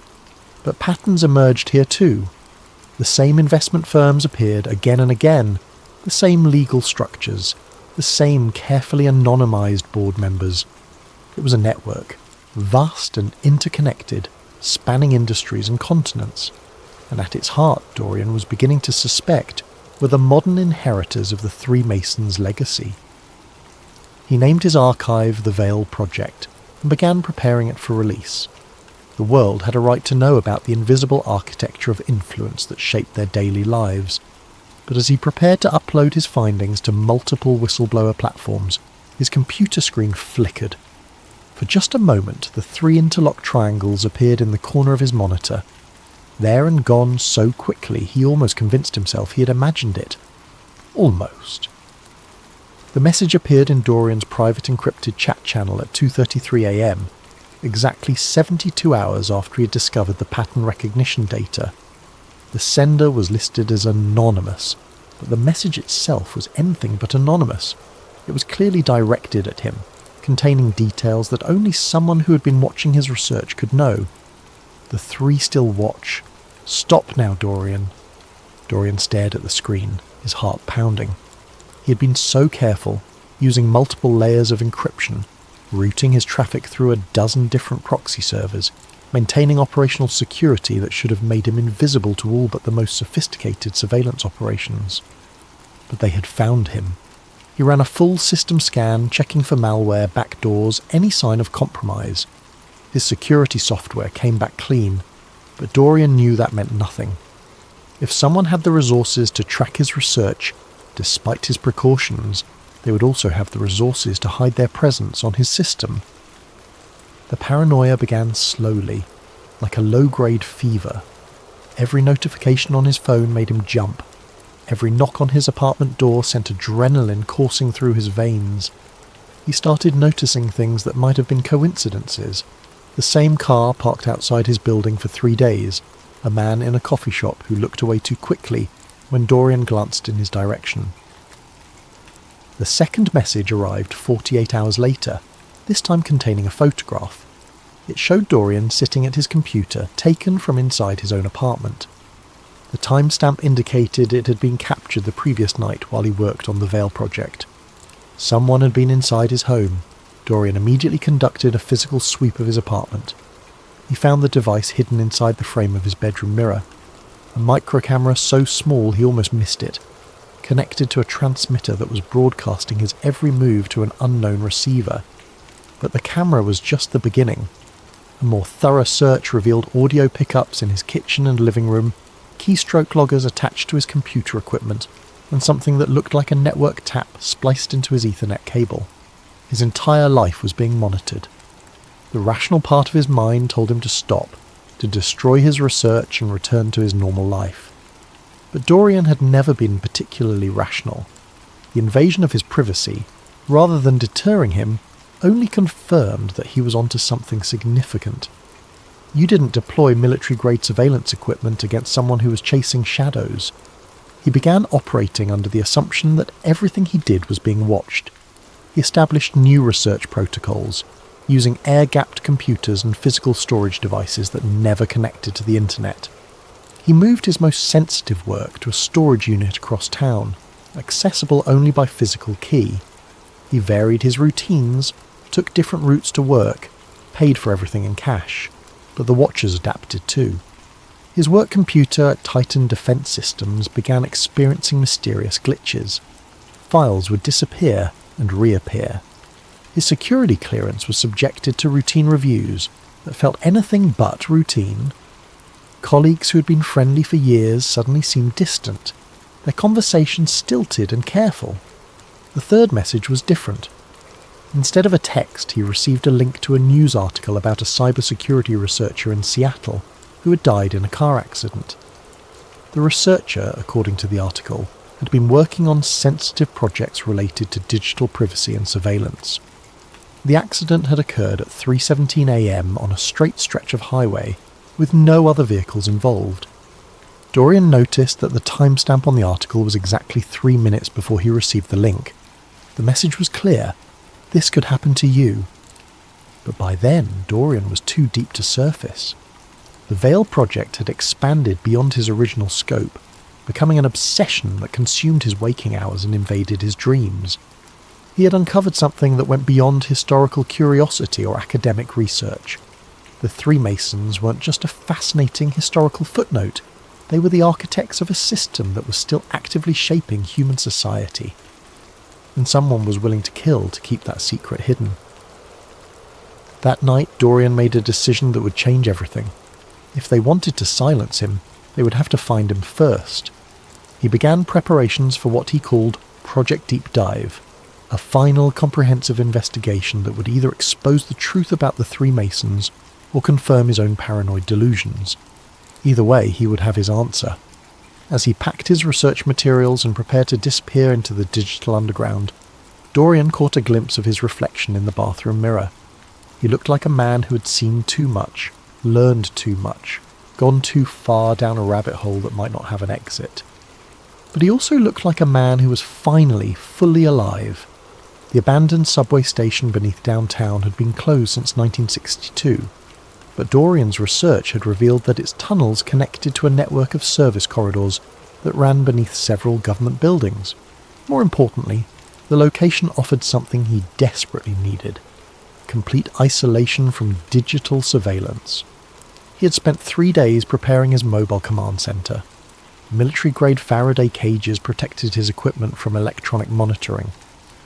But patterns emerged here too. The same investment firms appeared again and again, the same legal structures, the same carefully anonymized board members. It was a network, vast and interconnected, spanning industries and continents, and at its heart Dorian was beginning to suspect were the modern inheritors of the three Masons' legacy. He named his archive the Veil Project and began preparing it for release. The world had a right to know about the invisible architecture of influence that shaped their daily lives, but as he prepared to upload his findings to multiple whistleblower platforms, his computer screen flickered. For just a moment, the 3 interlocked triangles appeared in the corner of his monitor. There and gone so quickly, he almost convinced himself he had imagined it. Almost. The message appeared in Dorian's private encrypted chat channel at 2:33 a.m, exactly 72 hours after he had discovered the pattern recognition data. The sender was listed as anonymous, but the message itself was anything but anonymous. It was clearly directed at him, containing details that only someone who had been watching his research could know. The 3 still watch. Stop now, Dorian. Dorian stared at the screen, his heart pounding. He had been so careful, using multiple layers of encryption, routing his traffic through a dozen different proxy servers, maintaining operational security that should have made him invisible to all but the most sophisticated surveillance operations. But they had found him. He ran a full system scan, checking for malware, backdoors, any sign of compromise. His security software came back clean, but Dorian knew that meant nothing. If someone had the resources to track his research, despite his precautions, they would also have the resources to hide their presence on his system. The paranoia began slowly, like a low-grade fever. Every notification on his phone made him jump. Every knock on his apartment door sent adrenaline coursing through his veins. He started noticing things that might have been coincidences. The same car parked outside his building for 3 days, a man in a coffee shop who looked away too quickly when Dorian glanced in his direction. The second message arrived 48 hours later, this time containing a photograph. It showed Dorian sitting at his computer, taken from inside his own apartment. The timestamp indicated it had been captured the previous night while he worked on the Veil project. Someone had been inside his home. Dorian immediately conducted a physical sweep of his apartment. He found the device hidden inside the frame of his bedroom mirror. A microcamera so small he almost missed it, connected to a transmitter that was broadcasting his every move to an unknown receiver. But the camera was just the beginning. A more thorough search revealed audio pickups in his kitchen and living room, keystroke loggers attached to his computer equipment, and something that looked like a network tap spliced into his Ethernet cable. His entire life was being monitored. The rational part of his mind told him to stop, to destroy his research and return to his normal life. But Dorian had never been particularly rational. The invasion of his privacy, rather than deterring him, only confirmed that he was onto something significant. You didn't deploy military-grade surveillance equipment against someone who was chasing shadows. He began operating under the assumption that everything he did was being watched. He established new research protocols, using air-gapped computers and physical storage devices that never connected to the internet. He moved his most sensitive work to a storage unit across town, accessible only by physical key. He varied his routines, took different routes to work, paid for everything in cash, but the watchers adapted too. His work computer at Titan Defense Systems began experiencing mysterious glitches. Files would disappear and reappear. His security clearance was subjected to routine reviews that felt anything but routine. Colleagues who had been friendly for years suddenly seemed distant, their conversations stilted and careful. The third message was different. Instead of a text, he received a link to a news article about a cybersecurity researcher in Seattle who had died in a car accident. The researcher, according to the article, had been working on sensitive projects related to digital privacy and surveillance. The accident had occurred at 3:17 a.m. on a straight stretch of highway, with no other vehicles involved. Dorian noticed that the timestamp on the article was exactly 3 minutes before he received the link. The message was clear: this could happen to you. But by then, Dorian was too deep to surface. The Veil project had expanded beyond his original scope, becoming an obsession that consumed his waking hours and invaded his dreams. He had uncovered something that went beyond historical curiosity or academic research. The Three Masons weren't just a fascinating historical footnote, they were the architects of a system that was still actively shaping human society. And someone was willing to kill to keep that secret hidden. That night, Dorian made a decision that would change everything. If they wanted to silence him, they would have to find him first. He began preparations for what he called Project Deep Dive. A final comprehensive investigation that would either expose the truth about the three Masons or confirm his own paranoid delusions. Either way, he would have his answer. As he packed his research materials and prepared to disappear into the digital underground, Dorian caught a glimpse of his reflection in the bathroom mirror. He looked like a man who had seen too much, learned too much, gone too far down a rabbit hole that might not have an exit. But he also looked like a man who was finally fully alive. The abandoned subway station beneath downtown had been closed since 1962, but Dorian's research had revealed that its tunnels connected to a network of service corridors that ran beneath several government buildings. More importantly, the location offered something he desperately needed: complete isolation from digital surveillance. He had spent 3 days preparing his mobile command centre. Military-grade Faraday cages protected his equipment from electronic monitoring.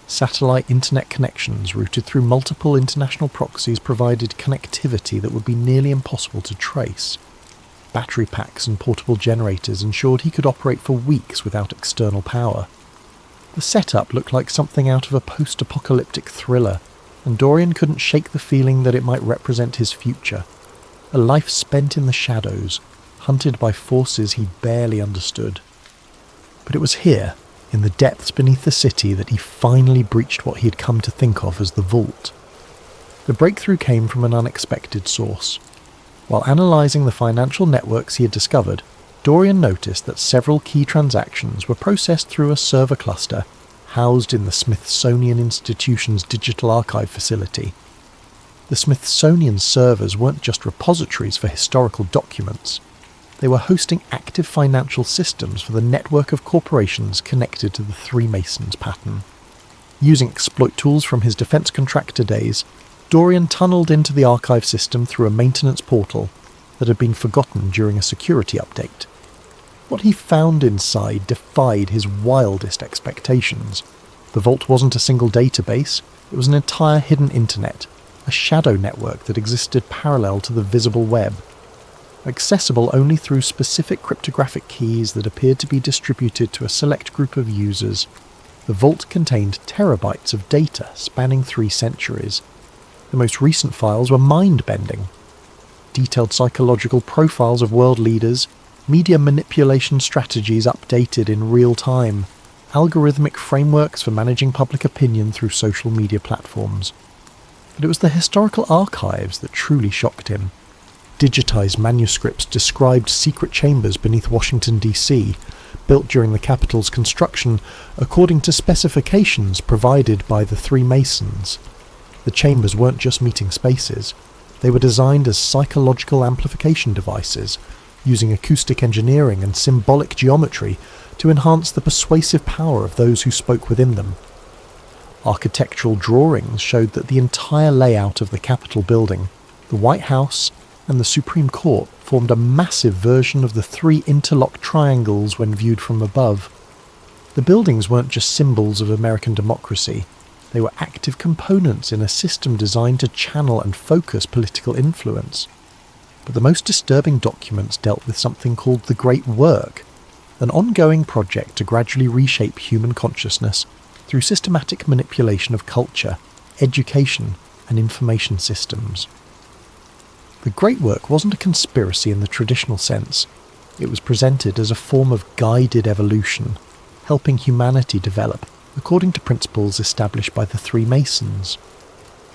Satellite internet connections routed through multiple international proxies provided connectivity that would be nearly impossible to trace. Battery packs and portable generators ensured he could operate for weeks without external power. The setup looked like something out of a post-apocalyptic thriller, and Dorian couldn't shake the feeling that it might represent his future. A life spent in the shadows, hunted by forces he barely understood. But it was here, in the depths beneath the city, that he finally breached what he had come to think of as the vault. The breakthrough came from an unexpected source. While analysing the financial networks he had discovered, Dorian noticed that several key transactions were processed through a server cluster housed in the Smithsonian Institution's digital archive facility. The Smithsonian servers weren't just repositories for historical documents. They were hosting active financial systems for the network of corporations connected to the Three Masons pattern. Using exploit tools from his defense contractor days, Dorian tunneled into the archive system through a maintenance portal that had been forgotten during a security update. What he found inside defied his wildest expectations. The vault wasn't a single database, it was an entire hidden internet, a shadow network that existed parallel to the visible web. Accessible only through specific cryptographic keys that appeared to be distributed to a select group of users, the vault contained terabytes of data spanning 3 centuries. The most recent files were mind-bending. Detailed psychological profiles of world leaders, media manipulation strategies updated in real time, algorithmic frameworks for managing public opinion through social media platforms. But it was the historical archives that truly shocked him. Digitized manuscripts described secret chambers beneath Washington, D.C., built during the Capitol's construction according to specifications provided by the Three Masons. The chambers weren't just meeting spaces. They were designed as psychological amplification devices, using acoustic engineering and symbolic geometry to enhance the persuasive power of those who spoke within them. Architectural drawings showed that the entire layout of the Capitol building, the White House, and the Supreme Court formed a massive version of the 3 interlocked triangles when viewed from above. The buildings weren't just symbols of American democracy, they were active components in a system designed to channel and focus political influence. But the most disturbing documents dealt with something called the Great Work, an ongoing project to gradually reshape human consciousness through systematic manipulation of culture, education, and information systems. The Great Work wasn't a conspiracy in the traditional sense. It was presented as a form of guided evolution, helping humanity develop according to principles established by the Three Masons.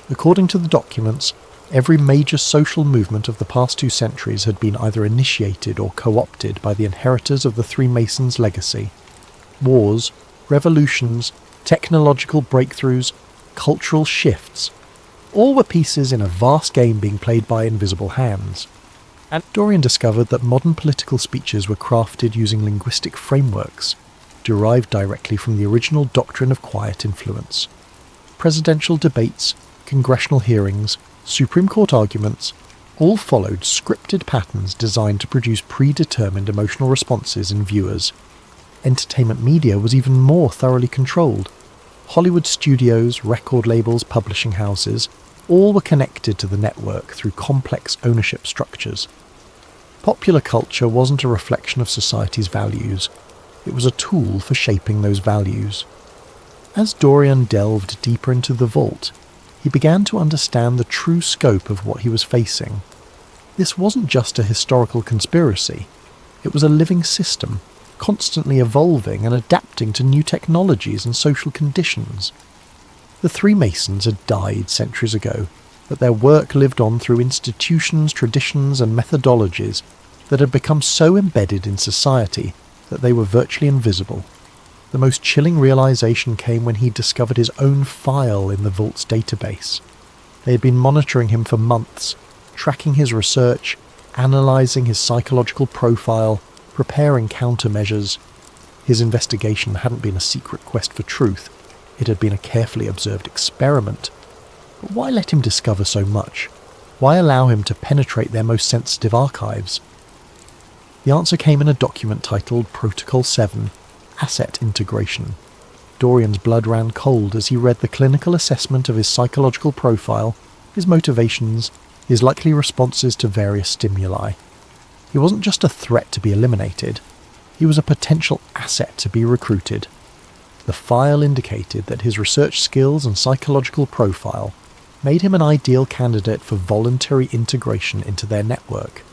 According to the documents, every major social movement of the past 2 centuries had been either initiated or co-opted by the inheritors of the Three Masons' legacy. Wars, revolutions, technological breakthroughs, cultural shifts, all were pieces in a vast game being played by invisible hands. And Dorian discovered that modern political speeches were crafted using linguistic frameworks, derived directly from the original doctrine of quiet influence. Presidential debates, congressional hearings, Supreme Court arguments, all followed scripted patterns designed to produce predetermined emotional responses in viewers. Entertainment media was even more thoroughly controlled. Hollywood studios, record labels, publishing houses, all were connected to the network through complex ownership structures. Popular culture wasn't a reflection of society's values. It was a tool for shaping those values. As Dorian delved deeper into the vault, he began to understand the true scope of what he was facing. This wasn't just a historical conspiracy, it was a living system, constantly evolving and adapting to new technologies and social conditions. The three Masons had died centuries ago, but their work lived on through institutions, traditions and methodologies that had become so embedded in society that they were virtually invisible. The most chilling realization came when he discovered his own file in the vault's database. They had been monitoring him for months, tracking his research, analysing his psychological profile, preparing countermeasures. His investigation hadn't been a secret quest for truth, it had been a carefully observed experiment. But why let him discover so much? Why allow him to penetrate their most sensitive archives? The answer came in a document titled Protocol 7, Asset Integration. Dorian's blood ran cold as he read the clinical assessment of his psychological profile, his motivations, his likely responses to various stimuli. He wasn't just a threat to be eliminated, he was a potential asset to be recruited. The file indicated that his research skills and psychological profile made him an ideal candidate for voluntary integration into their network.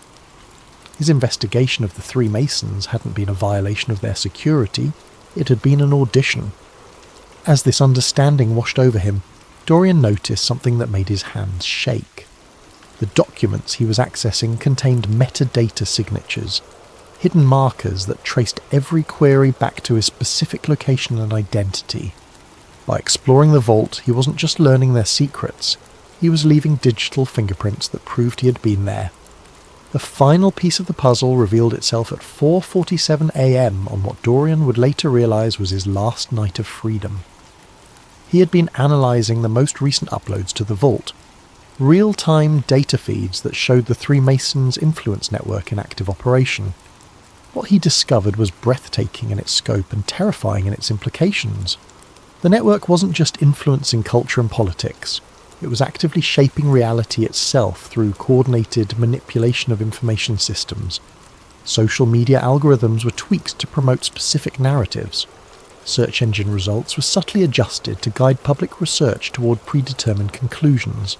His investigation of the three Masons hadn't been a violation of their security, it had been an audition. As this understanding washed over him, Dorian noticed something that made his hands shake. The documents he was accessing contained metadata signatures, hidden markers that traced every query back to his specific location and identity. By exploring the vault, he wasn't just learning their secrets, he was leaving digital fingerprints that proved he had been there. The final piece of the puzzle revealed itself at 4:47 a.m. on what Dorian would later realise was his last night of freedom. He had been analysing the most recent uploads to the vault, real-time data feeds that showed the three Masons' influence network in active operation. What he discovered was breathtaking in its scope and terrifying in its implications. The network wasn't just influencing culture and politics, it was actively shaping reality itself through coordinated manipulation of information systems. Social media algorithms were tweaked to promote specific narratives. Search engine results were subtly adjusted to guide public research toward predetermined conclusions.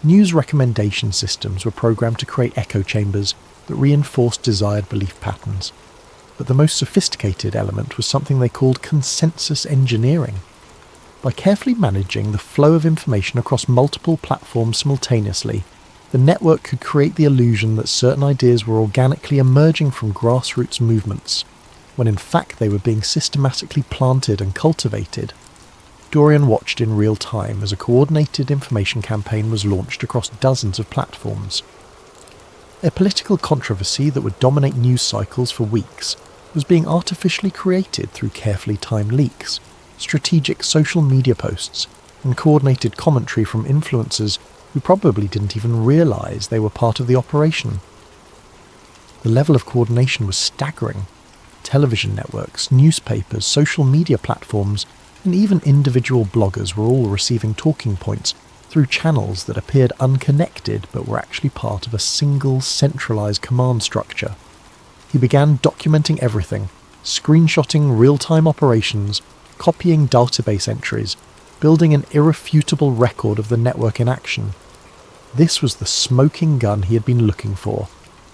News recommendation systems were programmed to create echo chambers that reinforced desired belief patterns. But the most sophisticated element was something they called consensus engineering. By carefully managing the flow of information across multiple platforms simultaneously, the network could create the illusion that certain ideas were organically emerging from grassroots movements, when in fact they were being systematically planted and cultivated. Dorian watched in real time as a coordinated information campaign was launched across dozens of platforms. A political controversy that would dominate news cycles for weeks was being artificially created through carefully timed leaks, strategic social media posts, and coordinated commentary from influencers who probably didn't even realise they were part of the operation. The level of coordination was staggering. Television networks, newspapers, social media platforms, and even individual bloggers were all receiving talking points through channels that appeared unconnected but were actually part of a single centralised command structure. He began documenting everything, screenshotting real-time operations, copying database entries, building an irrefutable record of the network in action. This was the smoking gun he had been looking for,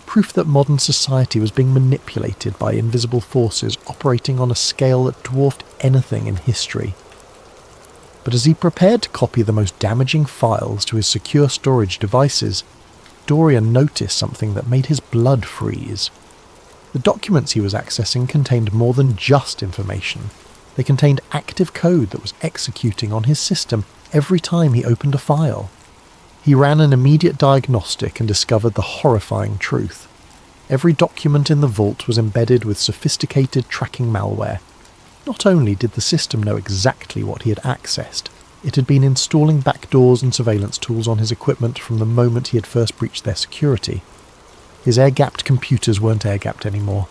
proof that modern society was being manipulated by invisible forces operating on a scale that dwarfed anything in history. But as he prepared to copy the most damaging files to his secure storage devices, Dorian noticed something that made his blood freeze. The documents he was accessing contained more than just information. They contained active code that was executing on his system every time he opened a file. He ran an immediate diagnostic and discovered the horrifying truth. Every document in the vault was embedded with sophisticated tracking malware. Not only did the system know exactly what he had accessed, it had been installing backdoors and surveillance tools on his equipment from the moment he had first breached their security. His air-gapped computers weren't air-gapped anymore.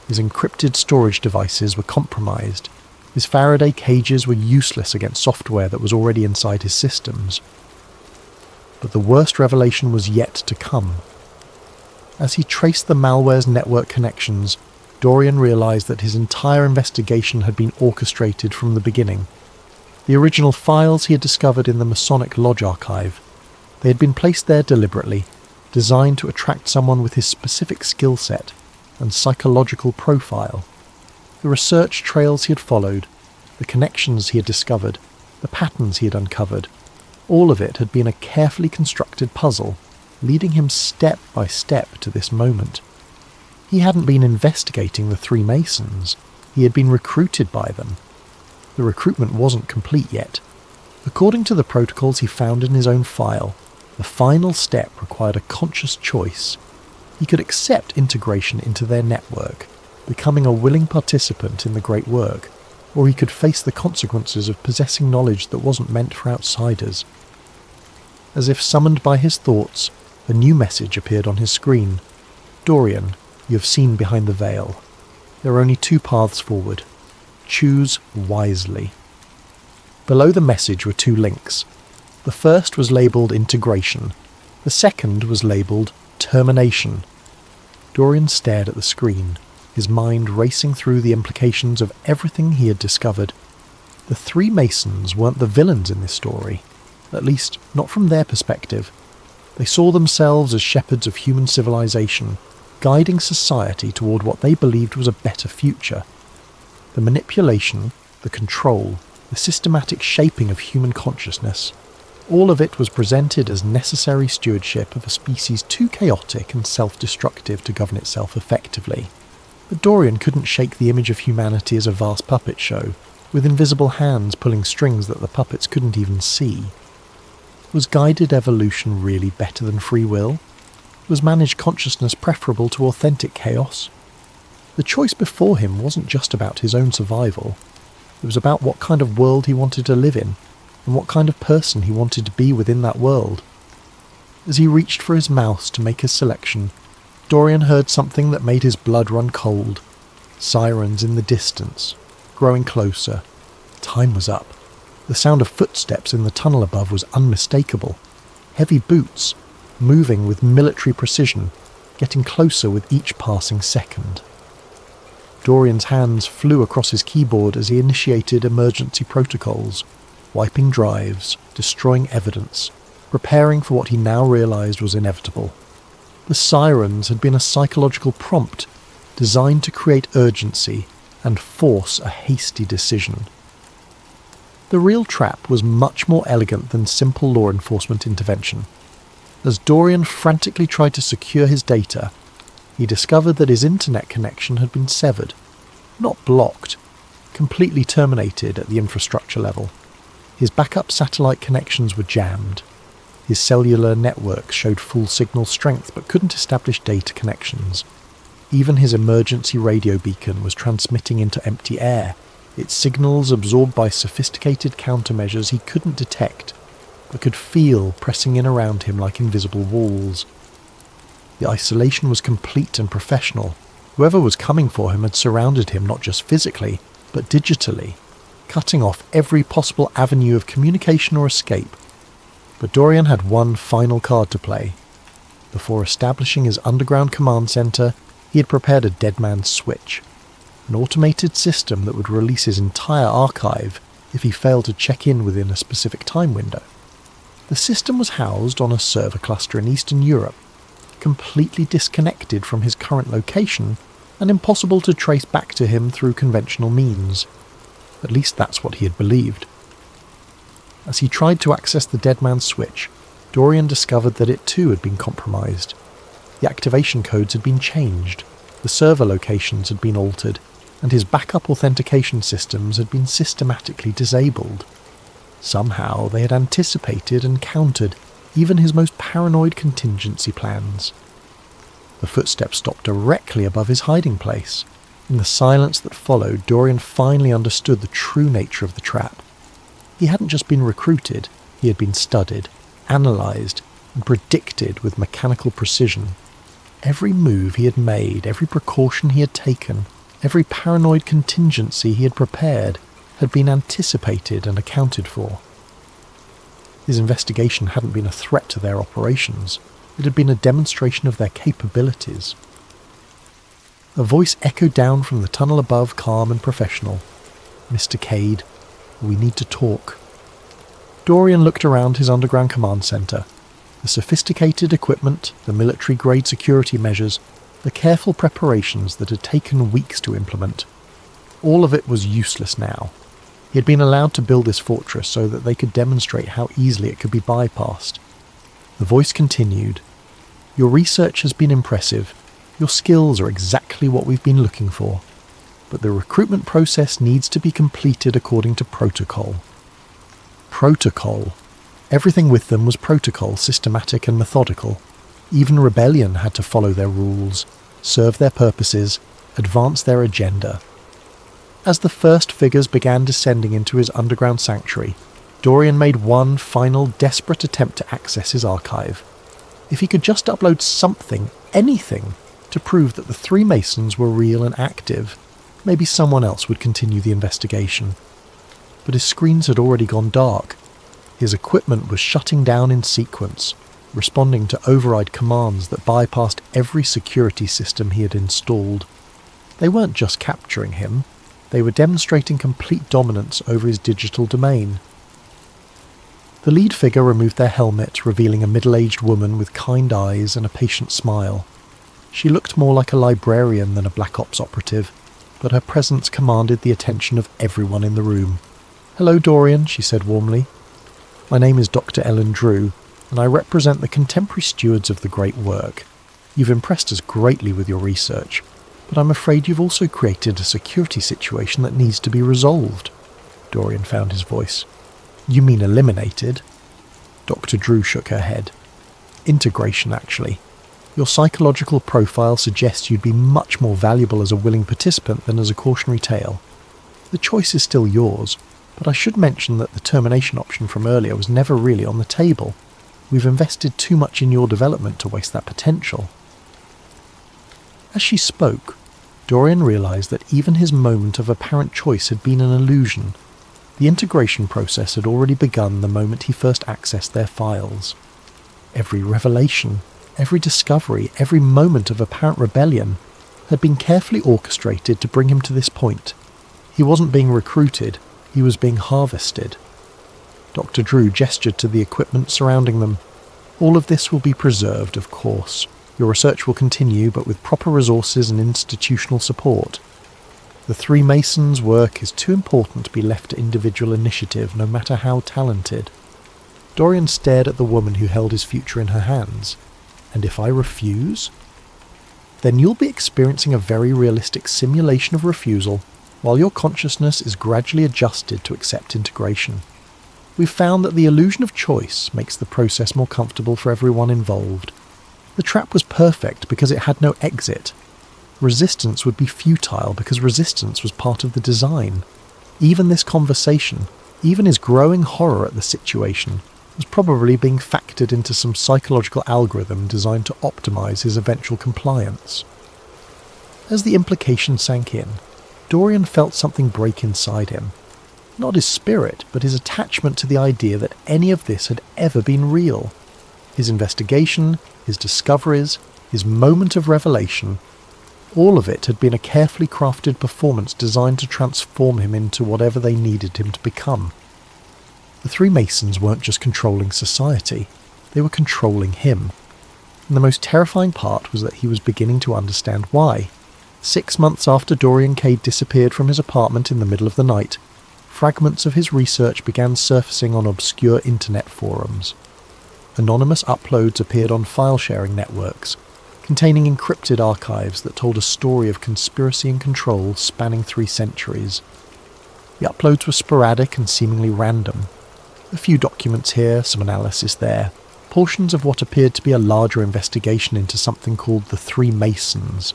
His encrypted storage devices were compromised. His Faraday cages were useless against software that was already inside his systems. But the worst revelation was yet to come. As he traced the malware's network connections, Dorian realised that his entire investigation had been orchestrated from the beginning, The original files he had discovered in the Masonic Lodge archive. They had been placed there deliberately, designed to attract someone with his specific skill set and psychological profile. The research trails he had followed, the connections he had discovered, the patterns he had uncovered, all of it had been a carefully constructed puzzle, leading him step by step to this moment. He hadn't been investigating the three Masons, he had been recruited by them. The recruitment wasn't complete yet. According to the protocols he found in his own file, the final step required a conscious choice. He could accept integration into their network, becoming a willing participant in the great work, or he could face the consequences of possessing knowledge that wasn't meant for outsiders. As if summoned by his thoughts, a new message appeared on his screen. "Dorian, you have seen behind the veil. There are only two paths forward. Choose wisely." Below the message were two links. The first was labelled integration. The second was labelled termination. Dorian stared at the screen, his mind racing through the implications of everything he had discovered. The three Masons weren't the villains in this story, at least not from their perspective. They saw themselves as shepherds of human civilization, guiding society toward what they believed was a better future. The manipulation, the control, the systematic shaping of human consciousness, all of it was presented as necessary stewardship of a species too chaotic and self-destructive to govern itself effectively. But Dorian couldn't shake the image of humanity as a vast puppet show, with invisible hands pulling strings that the puppets couldn't even see. Was guided evolution really better than free will? Was managed consciousness preferable to authentic chaos? The choice before him wasn't just about his own survival. It was about what kind of world he wanted to live in, and what kind of person he wanted to be within that world. As he reached for his mouse to make his selection, Dorian heard something that made his blood run cold. Sirens in the distance, growing closer. Time was up. The sound of footsteps in the tunnel above was unmistakable. Heavy boots, moving with military precision, getting closer with each passing second. Dorian's hands flew across his keyboard as he initiated emergency protocols, wiping drives, destroying evidence, preparing for what he now realized was inevitable. The sirens had been a psychological prompt designed to create urgency and force a hasty decision. The real trap was much more elegant than simple law enforcement intervention. As Dorian frantically tried to secure his data, he discovered that his internet connection had been severed, not blocked, completely terminated at the infrastructure level. His backup satellite connections were jammed. His cellular network showed full signal strength but couldn't establish data connections. Even his emergency radio beacon was transmitting into empty air, its signals absorbed by sophisticated countermeasures he couldn't detect, but could feel pressing in around him like invisible walls. The isolation was complete and professional. Whoever was coming for him had surrounded him not just physically, but digitally, cutting off every possible avenue of communication or escape. But Dorian had one final card to play. Before establishing his underground command centre, he had prepared a dead man's switch, an automated system that would release his entire archive if he failed to check in within a specific time window. The system was housed on a server cluster in Eastern Europe, completely disconnected from his current location and impossible to trace back to him through conventional means. At least that's what he had believed. As he tried to access the dead man's switch, Dorian discovered that it too had been compromised. The activation codes had been changed, the server locations had been altered, and his backup authentication systems had been systematically disabled. Somehow they had anticipated and countered even his most paranoid contingency plans. The footsteps stopped directly above his hiding place. In the silence that followed, Dorian finally understood the true nature of the trap. He hadn't just been recruited, he had been studied, analysed, and predicted with mechanical precision. Every move he had made, every precaution he had taken, every paranoid contingency he had prepared, had been anticipated and accounted for. His investigation hadn't been a threat to their operations, it had been a demonstration of their capabilities. A voice echoed down from the tunnel above, calm and professional. "Mr. Cade, we need to talk." Dorian looked around his underground command centre. The sophisticated equipment, the military-grade security measures, the careful preparations that had taken weeks to implement. All of it was useless now. He had been allowed to build this fortress so that they could demonstrate how easily it could be bypassed. The voice continued. "Your research has been impressive. Your skills are exactly what we've been looking for. But the recruitment process needs to be completed according to protocol." Protocol. Everything with them was protocol, systematic and methodical. Even rebellion had to follow their rules, serve their purposes, advance their agenda. As the first figures began descending into his underground sanctuary, Dorian made one final desperate attempt to access his archive. If he could just upload something, anything, to prove that the three Masons were real and active, maybe someone else would continue the investigation. But his screens had already gone dark. His equipment was shutting down in sequence, responding to override commands that bypassed every security system he had installed. They weren't just capturing him, they were demonstrating complete dominance over his digital domain. The lead figure removed their helmet, revealing a middle-aged woman with kind eyes and a patient smile. She looked more like a librarian than a Black Ops operative, but her presence commanded the attention of everyone in the room. "Hello, Dorian," she said warmly. "My name is Dr. Ellen Drew, and I represent the contemporary stewards of the great work. You've impressed us greatly with your research, but I'm afraid you've also created a security situation that needs to be resolved." Dorian found his voice. "You mean eliminated?" Dr. Drew shook her head. "Integration, actually. Your psychological profile suggests you'd be much more valuable as a willing participant than as a cautionary tale. The choice is still yours, but I should mention that the termination option from earlier was never really on the table. We've invested too much in your development to waste that potential." As she spoke, Dorian realised that even his moment of apparent choice had been an illusion. The integration process had already begun the moment he first accessed their files. Every revelation, every discovery, every moment of apparent rebellion had been carefully orchestrated to bring him to this point. He wasn't being recruited, he was being harvested. Dr. Drew gestured to the equipment surrounding them. "All of this will be preserved, of course. Your research will continue, but with proper resources and institutional support. The three Masons' work is too important to be left to individual initiative, no matter how talented." Dorian stared at the woman who held his future in her hands. "And if I refuse?" "Then you'll be experiencing a very realistic simulation of refusal, while your consciousness is gradually adjusted to accept integration. We've found that the illusion of choice makes the process more comfortable for everyone involved. The trap was perfect because it had no exit. Resistance would be futile because resistance was part of the design. Even this conversation, even his growing horror at the situation, was probably being factored into some psychological algorithm designed to optimize his eventual compliance." As the implication sank in, Dorian felt something break inside him. Not his spirit, but his attachment to the idea that any of this had ever been real. His investigation, his discoveries, his moment of revelation, all of it had been a carefully crafted performance designed to transform him into whatever they needed him to become. The three Masons weren't just controlling society, they were controlling him. And the most terrifying part was that he was beginning to understand why. 6 months after Dorian Cade disappeared from his apartment in the middle of the night, fragments of his research began surfacing on obscure internet forums. Anonymous uploads appeared on file-sharing networks, containing encrypted archives that told a story of conspiracy and control spanning 3 centuries. The uploads were sporadic and seemingly random. A few documents here, some analysis there, portions of what appeared to be a larger investigation into something called the Three Masons.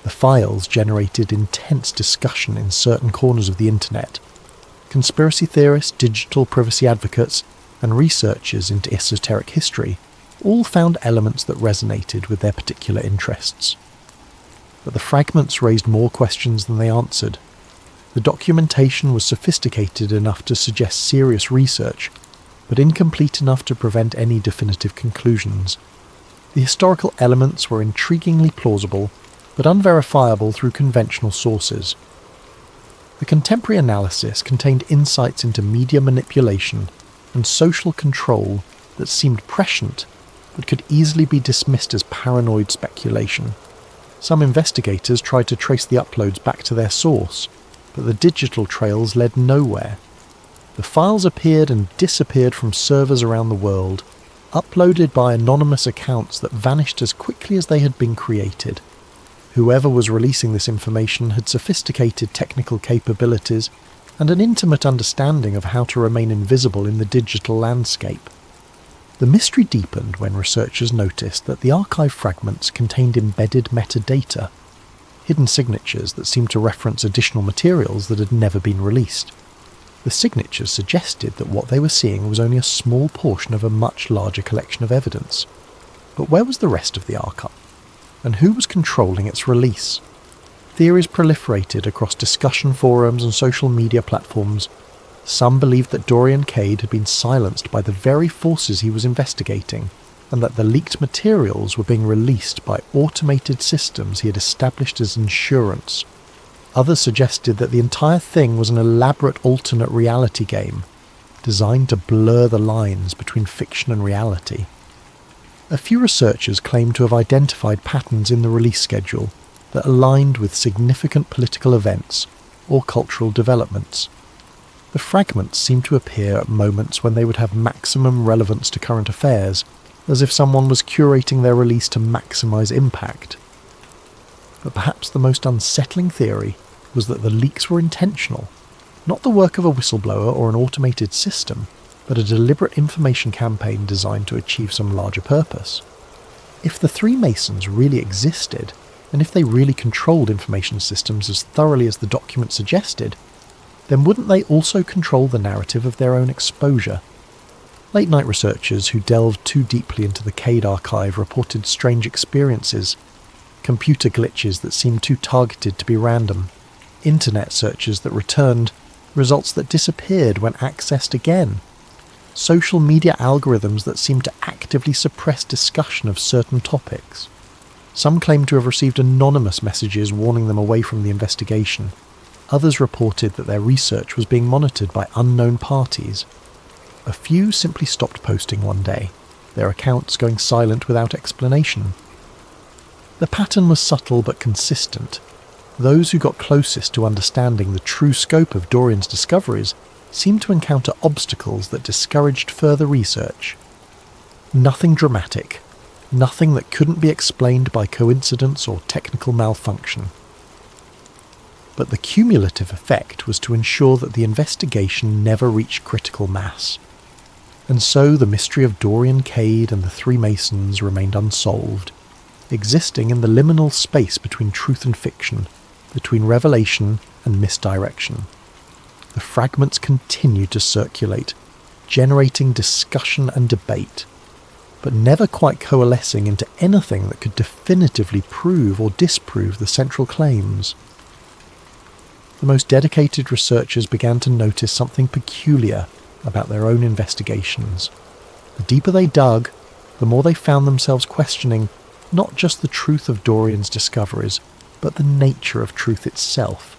The files generated intense discussion in certain corners of the internet. Conspiracy theorists, digital privacy advocates, and researchers into esoteric history all found elements that resonated with their particular interests. But the fragments raised more questions than they answered. The documentation was sophisticated enough to suggest serious research, but incomplete enough to prevent any definitive conclusions. The historical elements were intriguingly plausible, but unverifiable through conventional sources. The contemporary analysis contained insights into media manipulation, and social control that seemed prescient but could easily be dismissed as paranoid speculation. Some investigators tried to trace the uploads back to their source, but the digital trails led nowhere. The files appeared and disappeared from servers around the world, uploaded by anonymous accounts that vanished as quickly as they had been created. Whoever was releasing this information had sophisticated technical capabilities and an intimate understanding of how to remain invisible in the digital landscape. The mystery deepened when researchers noticed that the archive fragments contained embedded metadata, hidden signatures that seemed to reference additional materials that had never been released. The signatures suggested that what they were seeing was only a small portion of a much larger collection of evidence. But where was the rest of the archive? And who was controlling its release? Theories proliferated across discussion forums and social media platforms. Some believed that Dorian Cade had been silenced by the very forces he was investigating, and that the leaked materials were being released by automated systems he had established as insurance. Others suggested that the entire thing was an elaborate alternate reality game, designed to blur the lines between fiction and reality. A few researchers claimed to have identified patterns in the release schedule that aligned with significant political events or cultural developments. The fragments seemed to appear at moments when they would have maximum relevance to current affairs, as if someone was curating their release to maximize impact. But perhaps the most unsettling theory was that the leaks were intentional, not the work of a whistleblower or an automated system, but a deliberate information campaign designed to achieve some larger purpose. If the three Masons really existed, and if they really controlled information systems as thoroughly as the document suggested, then wouldn't they also control the narrative of their own exposure? Late-night researchers who delved too deeply into the Cade archive reported strange experiences, computer glitches that seemed too targeted to be random, internet searches that returned results that disappeared when accessed again, social media algorithms that seemed to actively suppress discussion of certain topics. Some claimed to have received anonymous messages warning them away from the investigation. Others reported that their research was being monitored by unknown parties. A few simply stopped posting one day, their accounts going silent without explanation. The pattern was subtle but consistent. Those who got closest to understanding the true scope of Dorian's discoveries seemed to encounter obstacles that discouraged further research. Nothing dramatic, nothing that couldn't be explained by coincidence or technical malfunction. But the cumulative effect was to ensure that the investigation never reached critical mass. And so the mystery of Dorian Cade and the three Masons remained unsolved, existing in the liminal space between truth and fiction, between revelation and misdirection. The fragments continued to circulate, generating discussion and debate, but never quite coalescing into anything that could definitively prove or disprove the central claims. The most dedicated researchers began to notice something peculiar about their own investigations. The deeper they dug, the more they found themselves questioning not just the truth of Dorian's discoveries, but the nature of truth itself.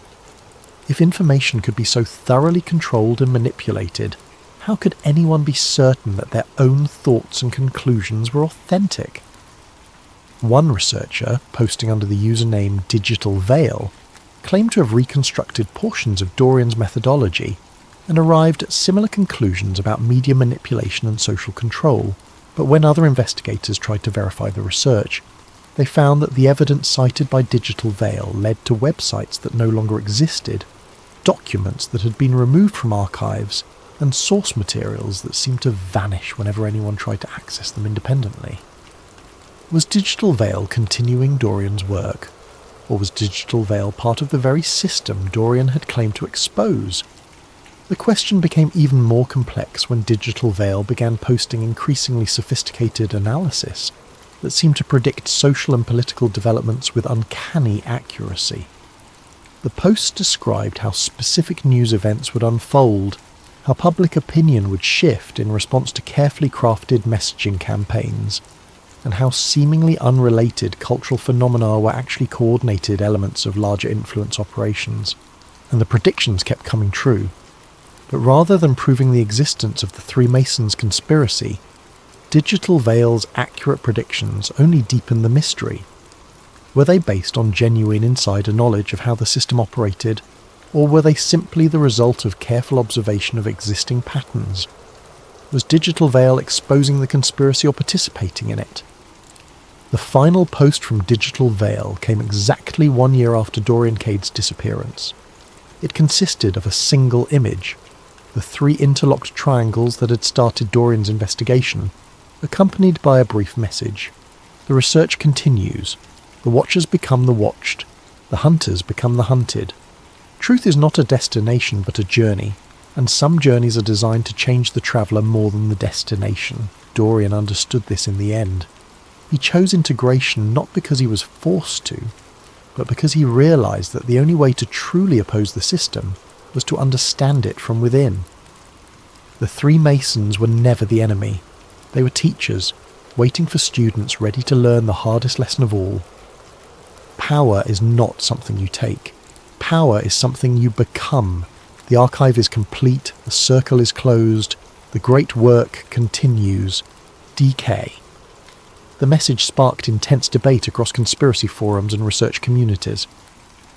If information could be so thoroughly controlled and manipulated, how could anyone be certain that their own thoughts and conclusions were authentic? One researcher, posting under the username Digital Veil, claimed to have reconstructed portions of Dorian's methodology and arrived at similar conclusions about media manipulation and social control, but when other investigators tried to verify the research, they found that the evidence cited by Digital Veil led to websites that no longer existed, documents that had been removed from archives, and source materials that seemed to vanish whenever anyone tried to access them independently. Was Digital Veil continuing Dorian's work, or was Digital Veil part of the very system Dorian had claimed to expose? The question became even more complex when Digital Veil began posting increasingly sophisticated analysis that seemed to predict social and political developments with uncanny accuracy. The posts described how specific news events would unfold, how public opinion would shift in response to carefully crafted messaging campaigns, and how seemingly unrelated cultural phenomena were actually coordinated elements of larger influence operations. And the predictions kept coming true. But rather than proving the existence of the Three Masons conspiracy, Digital Veil's accurate predictions only deepened the mystery. Were they based on genuine insider knowledge of how the system operated, or were they simply the result of careful observation of existing patterns? Was Digital Veil exposing the conspiracy or participating in it? The final post from Digital Veil came exactly 1 year after Dorian Cade's disappearance. It consisted of a single image, the 3 interlocked triangles that had started Dorian's investigation, accompanied by a brief message. The research continues. The watchers become the watched. The hunters become the hunted. Truth is not a destination but a journey, and some journeys are designed to change the traveller more than the destination. Dorian understood this in the end. He chose integration not because he was forced to, but because he realised that the only way to truly oppose the system was to understand it from within. The Three Masons were never the enemy. They were teachers, waiting for students ready to learn the hardest lesson of all. Power is not something you take. Power is something you become. The archive is complete, the circle is closed, the great work continues. Decay. The message sparked intense debate across conspiracy forums and research communities.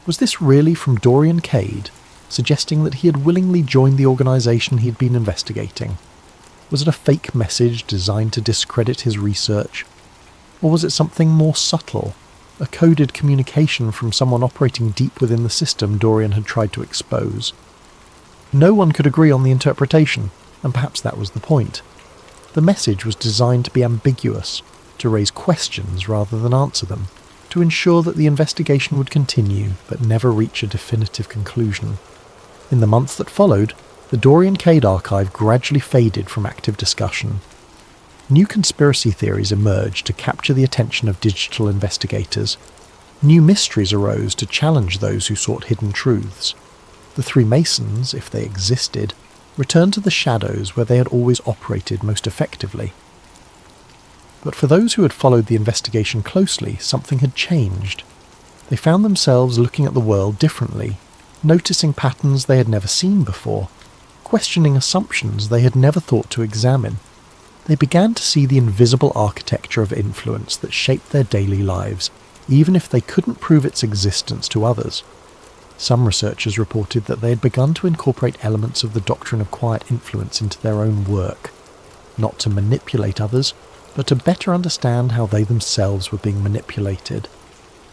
Was this really from Dorian Cade, suggesting that he had willingly joined the organisation he had been investigating? Was it a fake message designed to discredit his research? Or was it something more subtle, a coded communication from someone operating deep within the system Dorian had tried to expose? No one could agree on the interpretation, and perhaps that was the point. The message was designed to be ambiguous, to raise questions rather than answer them, to ensure that the investigation would continue but never reach a definitive conclusion. In the months that followed, the Dorian Cade archive gradually faded from active discussion. New conspiracy theories emerged to capture the attention of digital investigators. New mysteries arose to challenge those who sought hidden truths. The Three Masons, if they existed, returned to the shadows where they had always operated most effectively. But for those who had followed the investigation closely, something had changed. They found themselves looking at the world differently, noticing patterns they had never seen before, questioning assumptions they had never thought to examine. They began to see the invisible architecture of influence that shaped their daily lives, even if they couldn't prove its existence to others. Some researchers reported that they had begun to incorporate elements of the doctrine of quiet influence into their own work, not to manipulate others, but to better understand how they themselves were being manipulated.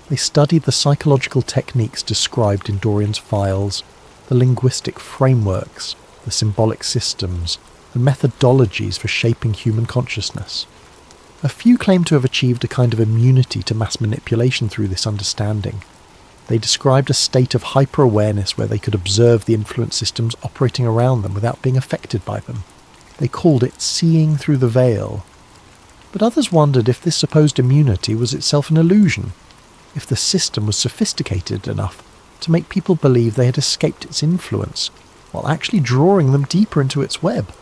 They studied the psychological techniques described in Dorian's files, the linguistic frameworks, the symbolic systems, the methodologies for shaping human consciousness. A few claim to have achieved a kind of immunity to mass manipulation through this understanding. They described a state of hyper-awareness where they could observe the influence systems operating around them without being affected by them. They called it seeing through the veil. But others wondered if this supposed immunity was itself an illusion, if the system was sophisticated enough to make people believe they had escaped its influence, while actually drawing them deeper into its web.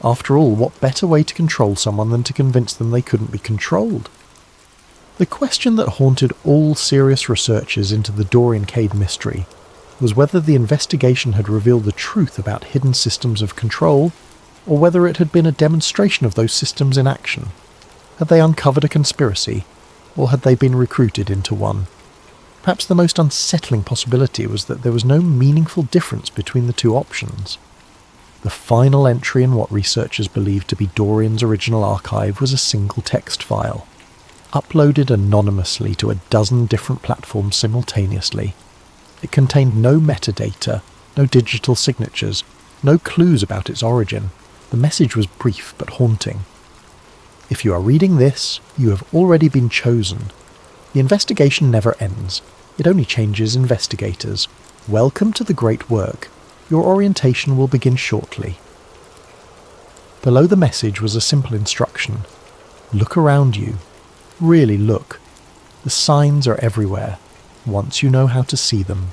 After all, what better way to control someone than to convince them they couldn't be controlled? The question that haunted all serious researchers into the Dorian Cade mystery was whether the investigation had revealed the truth about hidden systems of control, or whether it had been a demonstration of those systems in action. Had they uncovered a conspiracy, or had they been recruited into one? Perhaps the most unsettling possibility was that there was no meaningful difference between the two options. The final entry in what researchers believed to be Dorian's original archive was a single text file, uploaded anonymously to a dozen different platforms simultaneously. It contained no metadata, no digital signatures, no clues about its origin. The message was brief but haunting. If you are reading this, you have already been chosen. The investigation never ends. It only changes investigators. Welcome to the great work. Your orientation will begin shortly. Below the message was a simple instruction. Look around you. Really look. The signs are everywhere, once you know how to see them.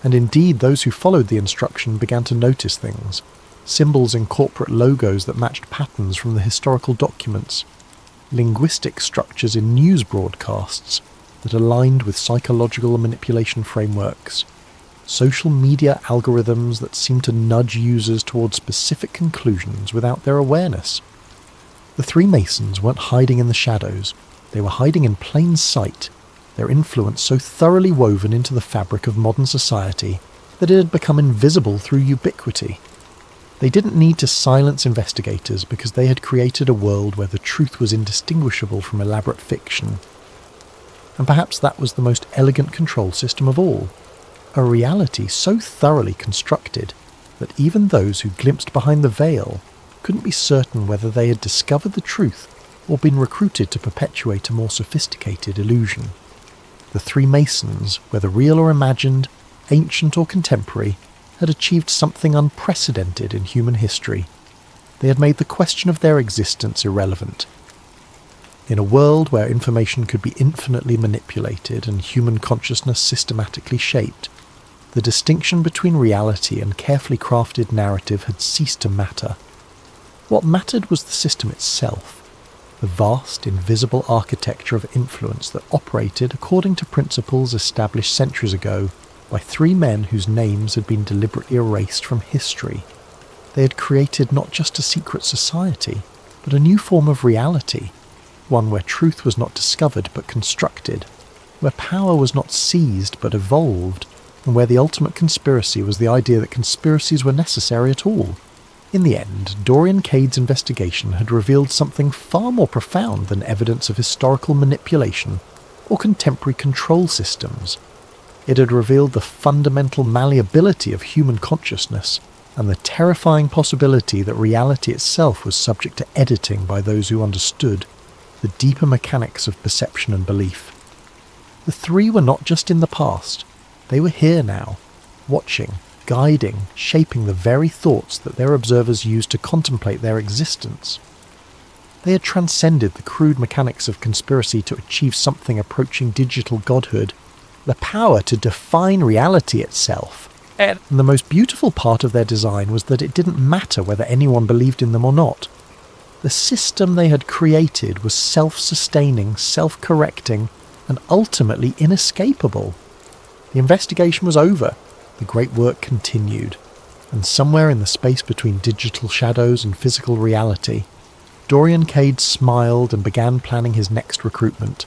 And indeed, those who followed the instruction began to notice things. Symbols in corporate logos that matched patterns from the historical documents. Linguistic structures in news broadcasts that aligned with psychological manipulation frameworks. social media algorithms that seemed to nudge users towards specific conclusions without their awareness. The three Masons weren't hiding in the shadows, they were hiding in plain sight, their influence so thoroughly woven into the fabric of modern society that it had become invisible through ubiquity. They didn't need to silence investigators because they had created a world where the truth was indistinguishable from elaborate fiction. And perhaps that was the most elegant control system of all, a reality so thoroughly constructed that even those who glimpsed behind the veil couldn't be certain whether they had discovered the truth or been recruited to perpetuate a more sophisticated illusion. The three Masons, whether real or imagined, ancient or contemporary, had achieved something unprecedented in human history. They had made the question of their existence irrelevant. In a world where information could be infinitely manipulated and human consciousness systematically shaped, the distinction between reality and carefully crafted narrative had ceased to matter. What mattered was the system itself, the vast, invisible architecture of influence that operated according to principles established centuries ago by three men whose names had been deliberately erased from history. They had created not just a secret society, but a new form of reality, one where truth was not discovered but constructed, where power was not seized but evolved, and where the ultimate conspiracy was the idea that conspiracies were necessary at all. In the end, Dorian Cade's investigation had revealed something far more profound than evidence of historical manipulation or contemporary control systems. It had revealed the fundamental malleability of human consciousness and the terrifying possibility that reality itself was subject to editing by those who understood the deeper mechanics of perception and belief. The three were not just in the past, they were here now, watching, guiding, shaping the very thoughts that their observers used to contemplate their existence. They had transcended the crude mechanics of conspiracy to achieve something approaching digital godhood, the power to define reality itself. And the most beautiful part of their design was that it didn't matter whether anyone believed in them or not. The system they had created was self-sustaining, self-correcting, and ultimately inescapable. The investigation was over. The great work continued. And somewhere in the space between digital shadows and physical reality, Dorian Cade smiled and began planning his next recruitment.